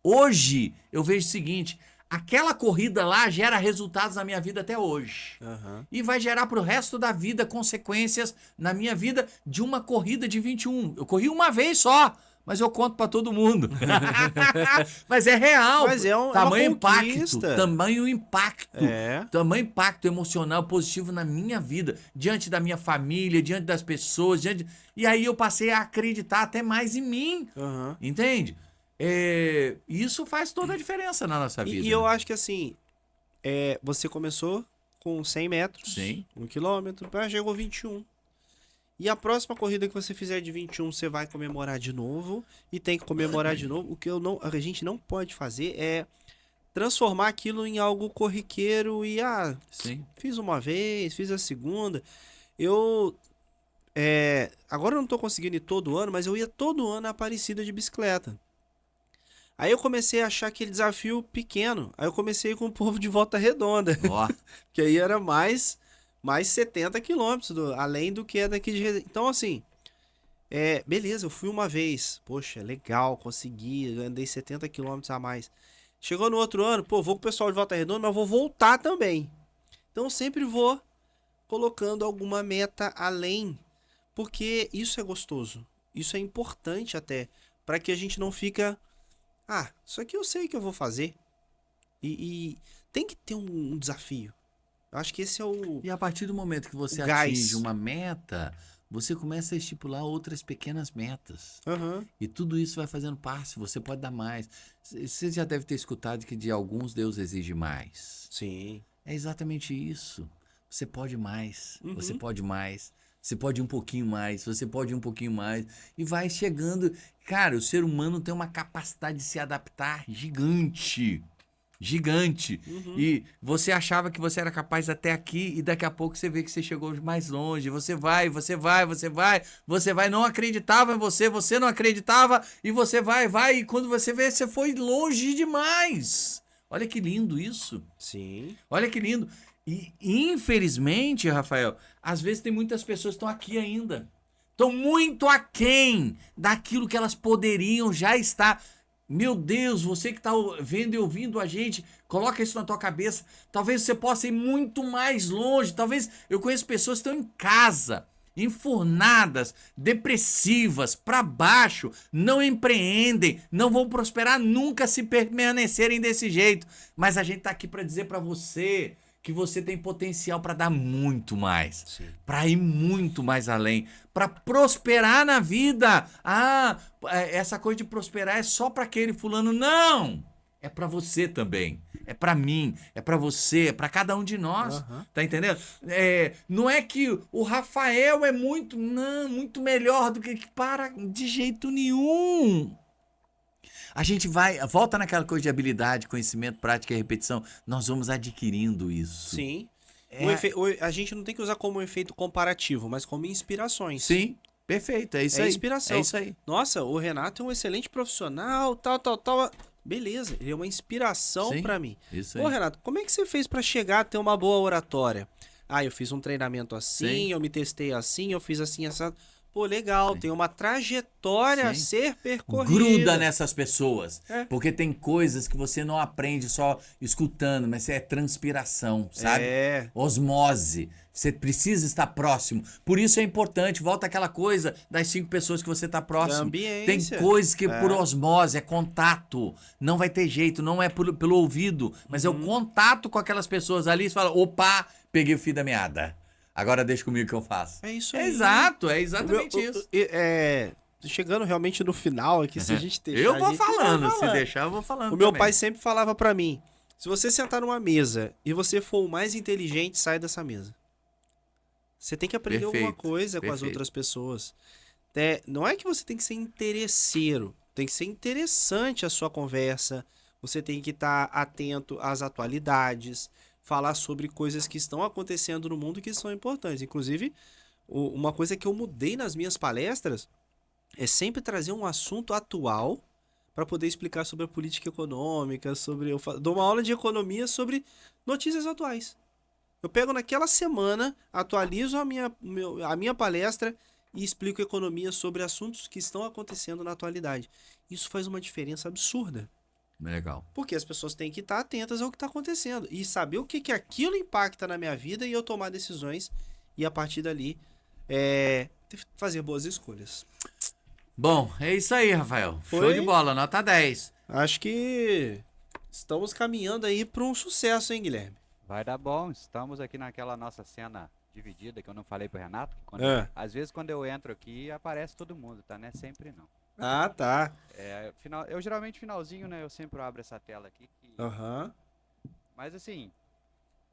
S3: hoje eu vejo o seguinte, aquela corrida lá gera resultados na minha vida até hoje.
S2: Aham.
S3: E vai gerar pro resto da vida consequências na minha vida de uma corrida de 21. Eu corri uma vez só, mas eu conto pra todo mundo. Mas é real.
S2: Mas é uma
S3: tamanho
S2: conquista.
S3: impacto.
S2: É.
S3: Tamanho impacto emocional positivo na minha vida, diante da minha família, diante das pessoas, e aí eu passei a acreditar até mais em mim.
S2: Aham.
S3: Entende? Isso faz toda a diferença na nossa vida.
S2: E eu acho que assim, você começou com 100 metros,
S3: Sim.
S2: 1 quilômetro, chegou 21. E a próxima corrida que você fizer de 21, você vai comemorar de novo. E tem que comemorar de novo. O que a gente não pode fazer é transformar aquilo em algo corriqueiro e,
S3: Sim.
S2: fiz uma vez, fiz a segunda. Agora eu não tô conseguindo ir todo ano, mas eu ia todo ano à Aparecida de bicicleta. Aí eu comecei a achar aquele desafio pequeno. Aí eu comecei com o povo de Volta Redonda.
S3: Ó,
S2: Que aí era mais 70 quilômetros, além do que é daqui de Resende. Então, assim, beleza, eu fui uma vez. Poxa, legal, consegui, andei 70 quilômetros a mais. Chegou no outro ano, vou com o pessoal de Volta Redonda, mas vou voltar também. Então, eu sempre vou colocando alguma meta além, porque isso é gostoso. Isso é importante até, para que a gente não fica... isso aqui eu sei que eu vou fazer. E tem que ter um desafio. Eu acho que esse é o...
S3: E a partir do momento que você
S2: O gás.
S3: atinge uma meta, você começa a estipular outras pequenas metas.
S2: Aham.
S3: E tudo isso vai fazendo parte, você pode dar mais. Você já deve ter escutado que de alguns Deus exige mais.
S2: Sim.
S3: É exatamente isso. Você pode mais,
S2: Uhum.
S3: você pode mais. Você pode ir um pouquinho mais, você pode ir um pouquinho mais. E vai chegando. Cara, o ser humano tem uma capacidade de se adaptar gigante. Gigante.
S2: Uhum.
S3: E você achava que você era capaz até aqui e daqui a pouco você vê que você chegou mais longe. Você vai, não acreditava em você não acreditava e você vai. E quando você vê, você foi longe demais. Olha que lindo isso.
S2: Sim.
S3: Olha que lindo. E infelizmente, Rafael, às vezes tem muitas pessoas que estão aqui ainda. Estão muito aquém daquilo que elas poderiam já estar. Meu Deus, você que está vendo e ouvindo a gente, coloca isso na tua cabeça. Talvez você possa ir muito mais longe. Talvez eu conheço pessoas que estão em casa, enfurnadas, depressivas, para baixo, não empreendem, não vão prosperar nunca se permanecerem desse jeito. Mas a gente tá aqui para dizer para você que você tem potencial para dar muito mais,
S2: Sim.
S3: para ir muito mais além, para prosperar na vida. Ah, essa coisa de prosperar é só para aquele fulano. Não! É para você também. É para mim, é para você, é para cada um de nós.
S2: Aham.
S3: Tá entendendo? Não é que o Rafael é muito, não, muito melhor do que para de jeito nenhum. A gente volta naquela coisa de habilidade, conhecimento, prática e repetição. Nós vamos adquirindo isso.
S2: Sim.
S3: É,
S2: A gente não tem que usar como um efeito comparativo, mas como inspirações.
S3: sim, perfeito, é isso
S2: É
S3: aí.
S2: inspiração.
S3: É isso aí.
S2: Nossa, o Renato é um excelente profissional, tal. Beleza, ele é uma inspiração
S3: Sim,
S2: pra mim.
S3: isso
S2: Ô,
S3: aí.
S2: Renato, como é que você fez pra chegar a ter uma boa oratória? Ah, eu fiz um treinamento assim,
S3: Sim.
S2: eu me testei assim, eu fiz assim, assado. Pô, legal, tem uma trajetória a
S3: Sim.
S2: ser percorrida.
S3: Gruda nessas pessoas.
S2: É.
S3: Porque tem coisas que você não aprende só escutando, mas é transpiração, sabe?
S2: É.
S3: Osmose. Você precisa estar próximo. Por isso é importante, volta àquela coisa das 5 pessoas que você está próximo.
S2: Da
S3: Tem
S2: ambiência.
S3: coisas que
S2: É.
S3: por osmose, é contato. Não vai ter jeito, não é pelo ouvido, mas é o contato com aquelas pessoas ali. Você fala, opa, peguei o fio da meada. Agora deixa comigo que eu faço.
S2: É isso
S3: É
S2: aí.
S3: exato, é exatamente
S2: O meu-
S3: isso.
S2: chegando realmente no final aqui, se a gente deixar.
S3: Eu
S2: a
S3: vou
S2: gente vai
S3: falando, se
S2: falando.
S3: deixar eu vou falando
S2: O meu
S3: também.
S2: pai sempre falava pra mim: se você sentar numa mesa e você for o mais inteligente, sai dessa mesa. Você tem que aprender alguma
S3: Perfeito,
S2: coisa com as
S3: perfeito.
S2: outras pessoas. Não é que você tem que ser interesseiro, tem que ser interessante a sua conversa. Você tem que estar atento às atualidades, falar sobre coisas que estão acontecendo no mundo que são importantes. Inclusive, uma coisa que eu mudei nas minhas palestras é sempre trazer um assunto atual para poder explicar sobre a política econômica, dou uma aula de economia sobre notícias atuais. Eu pego naquela semana, atualizo a minha palestra e explico economia sobre assuntos que estão acontecendo na atualidade. Isso faz uma diferença absurda.
S3: Legal.
S2: Porque as pessoas têm que estar atentas ao que está acontecendo e saber o que aquilo impacta na minha vida e eu tomar decisões e a partir dali fazer boas escolhas.
S3: Bom, é isso aí, Rafael. Show
S2: Foi?
S3: de bola, nota 10.
S2: Acho que estamos caminhando aí para um sucesso, hein, Guilherme?
S4: Vai dar bom, estamos aqui naquela nossa cena dividida que eu não falei pro Renato. Às vezes quando eu entro aqui aparece todo mundo, tá? Não é sempre não.
S2: Ah, tá.
S4: Eu geralmente finalzinho, né? Eu sempre abro essa tela aqui.
S2: Aham.
S4: Mas assim,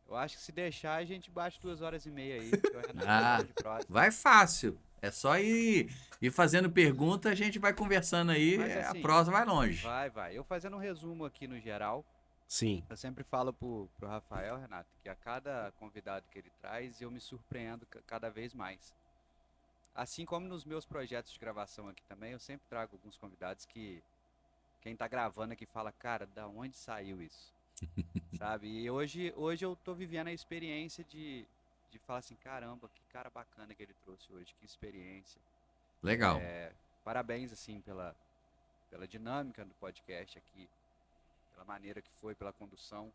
S4: eu acho que se deixar a gente bate 2h30 aí. porque o Renato
S3: Ah,
S4: gosta de prosa.
S3: vai fácil. É só ir fazendo pergunta, a gente vai conversando aí,
S4: Mas,
S3: a
S4: assim,
S3: prosa vai longe.
S4: Vai. Eu fazendo um resumo aqui no geral,
S2: Sim.
S4: eu sempre falo pro Rafael, Renato, que a cada convidado que ele traz, eu me surpreendo cada vez mais. Assim como nos meus projetos de gravação aqui também, eu sempre trago alguns convidados que quem tá gravando aqui fala, cara, da onde saiu isso? Sabe? E hoje eu tô vivendo a experiência de falar assim, caramba, que cara bacana que ele trouxe hoje, que experiência.
S3: Legal.
S4: Parabéns, assim, pela dinâmica do podcast aqui, pela maneira que foi, pela condução.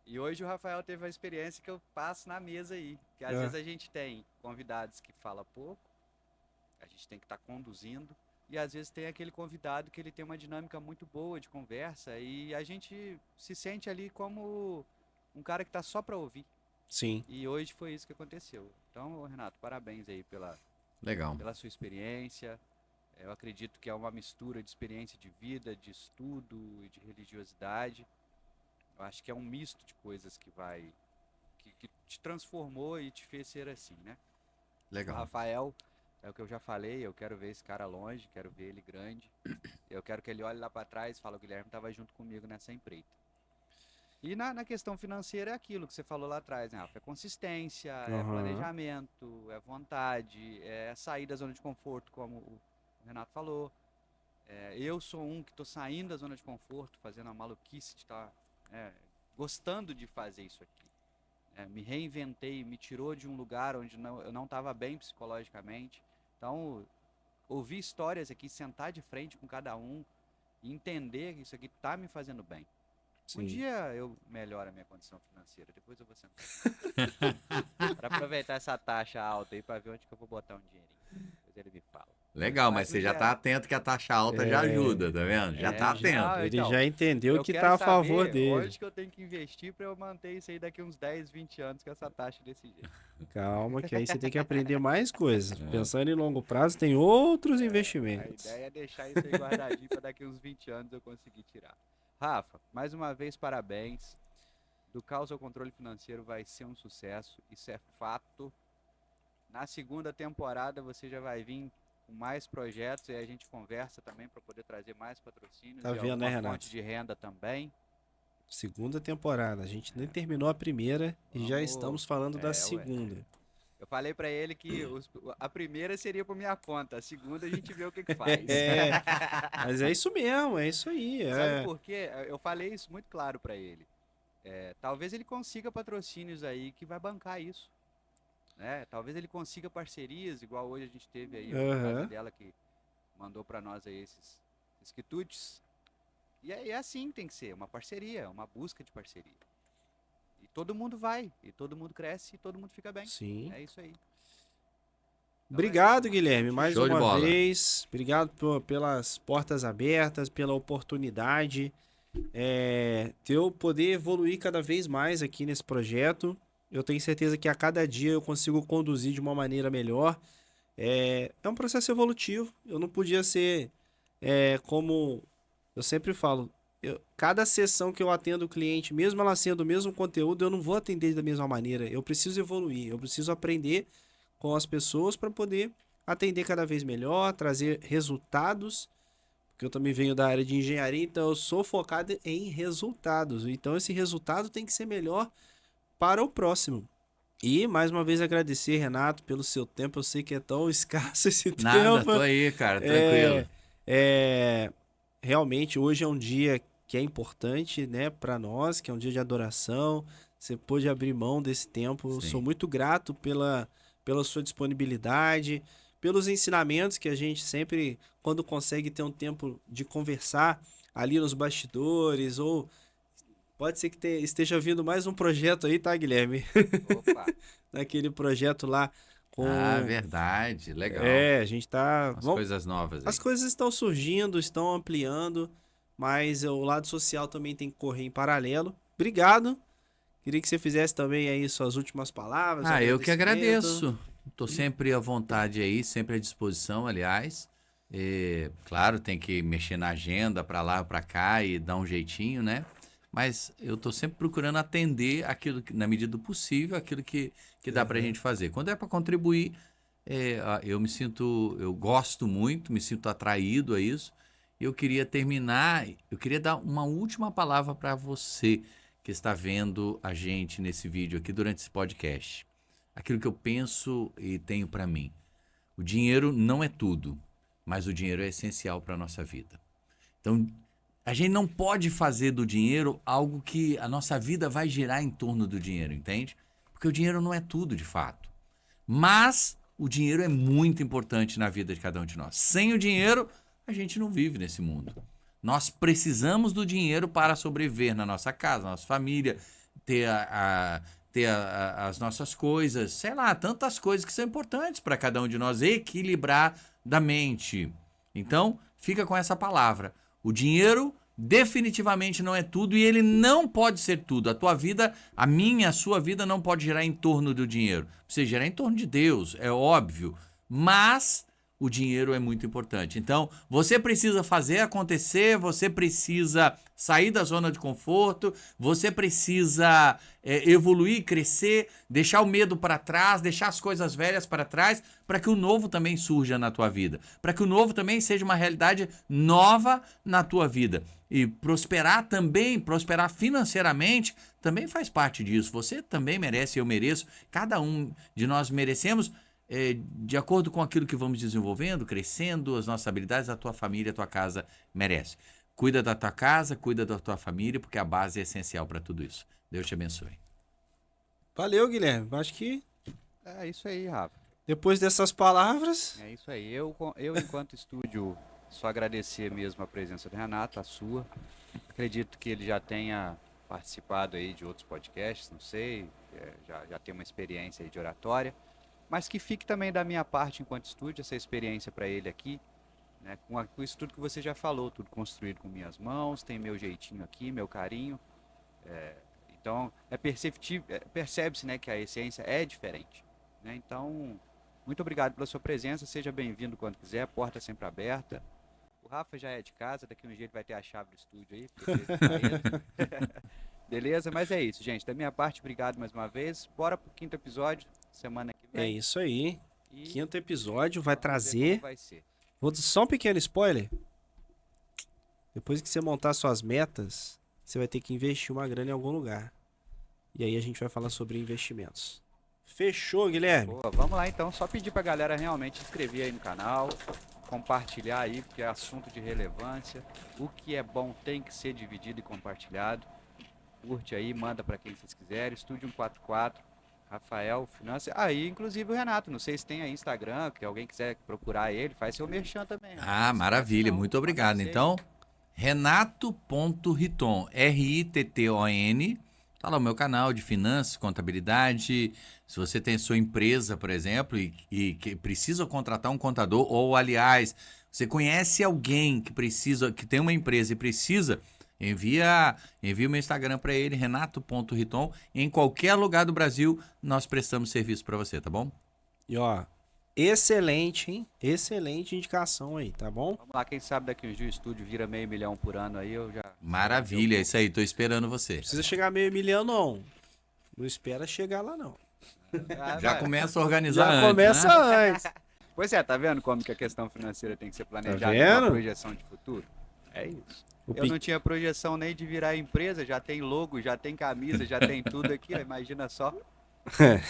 S4: E hoje o Rafael teve a experiência que eu passo na mesa aí, que às vezes a gente tem convidados que falam pouco, a gente tem que estar conduzindo, e às vezes tem aquele convidado que ele tem uma dinâmica muito boa de conversa e a gente se sente ali como um cara que está só para ouvir.
S2: Sim.
S4: E hoje foi isso que aconteceu. Então, Renato, parabéns aí
S3: Legal.
S4: pela sua experiência. Eu acredito que é uma mistura de experiência de vida, de estudo e de religiosidade. Eu acho que é um misto de coisas que te transformou e te fez ser assim, né? O
S3: Legal.
S4: Rafael, é o que eu já falei, eu quero ver esse cara longe, quero ver ele grande. Eu quero que ele olhe lá para trás e fale, o Guilherme estava junto comigo nessa empreita. E na questão financeira é aquilo que você falou lá atrás, né, Rafa? É consistência, é planejamento, é vontade, é sair da zona de conforto, como o Renato falou. Eu sou um que estou saindo da zona de conforto, fazendo a maluquice de estar né, gostando de fazer isso aqui. Me reinventei, me tirou de um lugar onde eu não estava bem psicologicamente. Então, ouvir histórias aqui, sentar de frente com cada um e entender que isso aqui está me fazendo bem.
S2: Sim.
S4: Um dia eu melhoro a minha condição financeira, depois eu vou sentar. Para aproveitar essa taxa alta aí, para ver onde que eu vou botar um dinheirinho. Depois ele me fala.
S3: Legal, mas
S4: Mas
S3: você
S4: o
S3: já
S4: que
S3: tá atento que a taxa alta já ajuda, tá vendo? Já tá atento.
S4: já-
S2: Ele
S4: então,
S2: já entendeu
S4: eu
S2: que
S4: quero
S2: tá a favor
S4: saber
S2: dele.
S4: onde que eu tenho que investir para eu manter isso aí daqui uns 10, 20 anos com essa taxa desse jeito.
S2: Calma, que aí você tem que aprender mais coisas. Pensando em longo prazo, tem outros
S4: A
S2: investimentos.
S4: ideia é deixar isso aí guardadinho para daqui uns 20 anos eu conseguir tirar. Rafa, mais uma vez parabéns. Do Caos ao Controle Financeiro vai ser um sucesso, isso é fato. Na segunda temporada você já vai vir com mais projetos e a gente conversa também para poder trazer mais patrocínios
S2: Tá
S4: e
S2: vendo, né,
S4: alguma
S2: Renato?
S4: fonte de renda também.
S2: Segunda temporada. A gente nem terminou a primeira e já
S4: Vamos-
S2: estamos falando da
S4: ué.
S2: segunda.
S4: Eu falei para ele que a primeira seria por minha conta, a segunda a gente vê o que faz.
S2: É, mas é isso mesmo, é isso aí.
S4: Sabe
S2: É.
S4: por quê? Eu falei isso muito claro para ele. Talvez ele consiga patrocínios aí que vai bancar isso. Né? Talvez ele consiga parcerias, igual hoje a gente teve aí, a casa dela que mandou para nós aí esses quitutes. E é assim que tem que ser, uma parceria, uma busca de parceria. E todo mundo vai, e todo mundo cresce, e todo mundo fica bem.
S2: Sim.
S4: É isso aí.
S2: Obrigado,
S4: isso,
S2: Guilherme, mais
S3: Show de
S2: uma
S3: bola.
S2: vez. Obrigado pelas portas abertas, pela oportunidade. De eu poder evoluir cada vez mais aqui nesse projeto. Eu tenho certeza que a cada dia eu consigo conduzir de uma maneira melhor. É um processo evolutivo. Eu não podia ser como eu sempre falo. Cada sessão que eu atendo o cliente, mesmo ela sendo o mesmo conteúdo, eu não vou atender da mesma maneira. Eu preciso evoluir, eu preciso aprender com as pessoas para poder atender cada vez melhor, trazer resultados, porque eu também venho da área de engenharia, então eu sou focado em resultados. Então esse resultado tem que ser melhor para o próximo. E mais uma vez agradecer, Renato, pelo seu tempo. Eu sei que é tão escasso esse
S3: Nada,
S2: tempo.
S3: tô aí, cara, tranquilo.
S2: Realmente hoje é um dia que é importante, né, para nós, que é um dia de adoração. Você pôde abrir mão desse tempo. Eu
S3: Sim.
S2: sou muito grato pela sua disponibilidade, pelos ensinamentos que a gente sempre, quando consegue ter um tempo de conversar ali nos bastidores, ou pode ser que esteja vindo mais um projeto aí, tá, Guilherme?
S4: Opa,
S2: Naquele projeto lá com...
S3: Ah, verdade, legal.
S2: a gente tá...
S3: As coisas novas aí.
S2: As coisas estão surgindo, estão ampliando, mas o lado social também tem que correr em paralelo. Obrigado. Queria que você fizesse também aí suas últimas palavras.
S3: Eu que
S2: agradecimento.
S3: agradeço. Tô sempre à vontade aí, sempre à disposição, aliás. Claro, tem que mexer na agenda para lá, para cá e dar um jeitinho, né? Mas eu tô sempre procurando atender aquilo que, na medida do possível, aquilo que dá pra gente fazer. Quando é para contribuir, eu gosto muito, me sinto atraído a isso. Eu queria terminar, eu queria dar uma última palavra para você que está vendo a gente nesse vídeo aqui durante esse podcast. Aquilo que eu penso e tenho para mim. O dinheiro não é tudo, mas o dinheiro é essencial para a nossa vida. Então, a gente não pode fazer do dinheiro algo que a nossa vida vai girar em torno do dinheiro, entende? Porque o dinheiro não é tudo, de fato. Mas o dinheiro é muito importante na vida de cada um de nós. Sem o dinheiro, a gente não vive nesse mundo. Nós precisamos do dinheiro para sobreviver na nossa casa, na nossa família, ter as nossas coisas, sei lá, tantas coisas que são importantes para cada um de nós, equilibrar da mente. Então, fica com essa palavra. O dinheiro definitivamente não é tudo e ele não pode ser tudo. A tua vida, a minha, a sua vida não pode girar em torno do dinheiro. Precisa girar em torno de Deus, é óbvio. Mas o dinheiro é muito importante. Então, você precisa fazer acontecer, você precisa sair da zona de conforto, você precisa evoluir, crescer, deixar o medo para trás, deixar as coisas velhas para trás, para que o novo também surja na tua vida, para que o novo também seja uma realidade nova na tua vida. E prosperar também, prosperar financeiramente, também faz parte disso. Você também merece, eu mereço, cada um de nós merecemos, de acordo com aquilo que vamos desenvolvendo, crescendo, as nossas habilidades, a tua família, a tua casa merece. Cuida da tua casa, cuida da tua família, porque a base é essencial para tudo isso. Deus te abençoe.
S2: Valeu, Guilherme. Acho que
S4: É isso aí, Rafa.
S2: depois dessas palavras...
S4: É isso aí. Eu enquanto estúdio, só agradecer mesmo a presença do Renato, a sua. Acredito que ele já tenha participado aí de outros podcasts, não sei, já tem uma experiência aí de oratória, mas que fique também da minha parte enquanto estúdio, essa experiência para ele aqui, né, com isso tudo que você já falou, tudo construído com minhas mãos, tem meu jeitinho aqui, meu carinho, então percebe-se, né, que a essência é diferente, né, então, muito obrigado pela sua presença, seja bem-vindo quando quiser, a porta sempre aberta. O Rafa já é de casa, daqui um dia ele vai ter a chave do estúdio aí. Beleza? Mas é isso, gente. Da minha parte, obrigado mais uma vez. Bora pro 5º episódio, semana que
S2: É
S4: vem.
S2: isso aí.
S4: E
S2: 5º episódio vai
S4: vamos ver
S2: trazer...
S4: como vai ser.
S2: Vou dar só um pequeno spoiler. Depois que você montar suas metas, você vai ter que investir uma grana em algum lugar. E aí a gente vai falar sobre investimentos. Fechou, Guilherme?
S4: Boa, vamos lá então. Só pedir pra galera realmente se inscrever aí no canal, compartilhar aí, porque é assunto de relevância. O que é bom tem que ser dividido e compartilhado. Curte aí, manda pra quem vocês quiserem. Estúdio 144, Rafael Finanças. Aí, inclusive o Renato, não sei se tem aí Instagram, que alguém quiser procurar ele, faz seu merchan também.
S3: Ah, maravilha, muito obrigado. Então, Renato.Riton, R-I-T-T-O-N. Tá lá o meu canal de finanças, contabilidade. Se você tem sua empresa, por exemplo, e que precisa contratar um contador, ou aliás, você conhece alguém que tem uma empresa e precisa, envia o meu Instagram para ele, Renato.Riton. Em qualquer lugar do Brasil, nós prestamos serviço para você, tá bom?
S2: E ó, excelente, hein? Excelente indicação aí, tá bom?
S4: Vamos lá, quem sabe daqui uns dias o estúdio vira $500 000 por ano aí, eu já...
S3: Maravilha, é isso aí, tô esperando você.
S2: Não precisa chegar a $500 000, não. Não espera chegar lá, não.
S3: Já começa a organizar
S2: Já
S3: antes,
S2: começa
S3: né?
S2: antes.
S4: Pois é, tá vendo como que a questão financeira tem que ser planejada
S2: vendo?
S4: com uma projeção de futuro? É isso. Eu não tinha projeção nem de virar empresa, já tem logo, já tem camisa, já tem tudo aqui, ó, imagina só.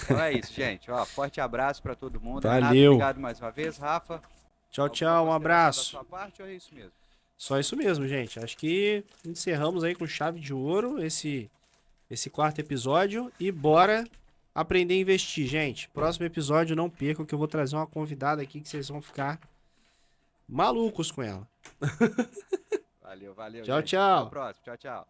S4: Então é isso, gente. Ó, forte abraço pra todo mundo.
S2: Valeu.
S4: Renato, obrigado mais uma vez. Rafa.
S2: Tchau,
S4: alguma
S2: tchau, um
S4: consideração
S2: abraço.
S4: Da sua parte ou é isso mesmo?
S2: Só isso mesmo, gente. Acho que encerramos aí com chave de ouro esse 4º episódio e bora aprender a investir, gente. Próximo episódio não percam que eu vou trazer uma convidada aqui que vocês vão ficar malucos com ela.
S4: Valeu.
S2: Tchau,
S4: gente.
S2: tchau.
S4: Até o próximo. Tchau.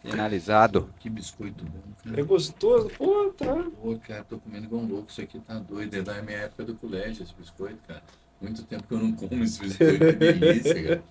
S4: Finalizado.
S3: Que biscoito bom, cara.
S2: É gostoso? Pô, tá.
S3: Pô, cara, tô comendo igual um louco. Isso aqui tá doido. É da minha época do colégio, esse biscoito, cara. Muito tempo que eu não como esse biscoito. Que delícia, cara.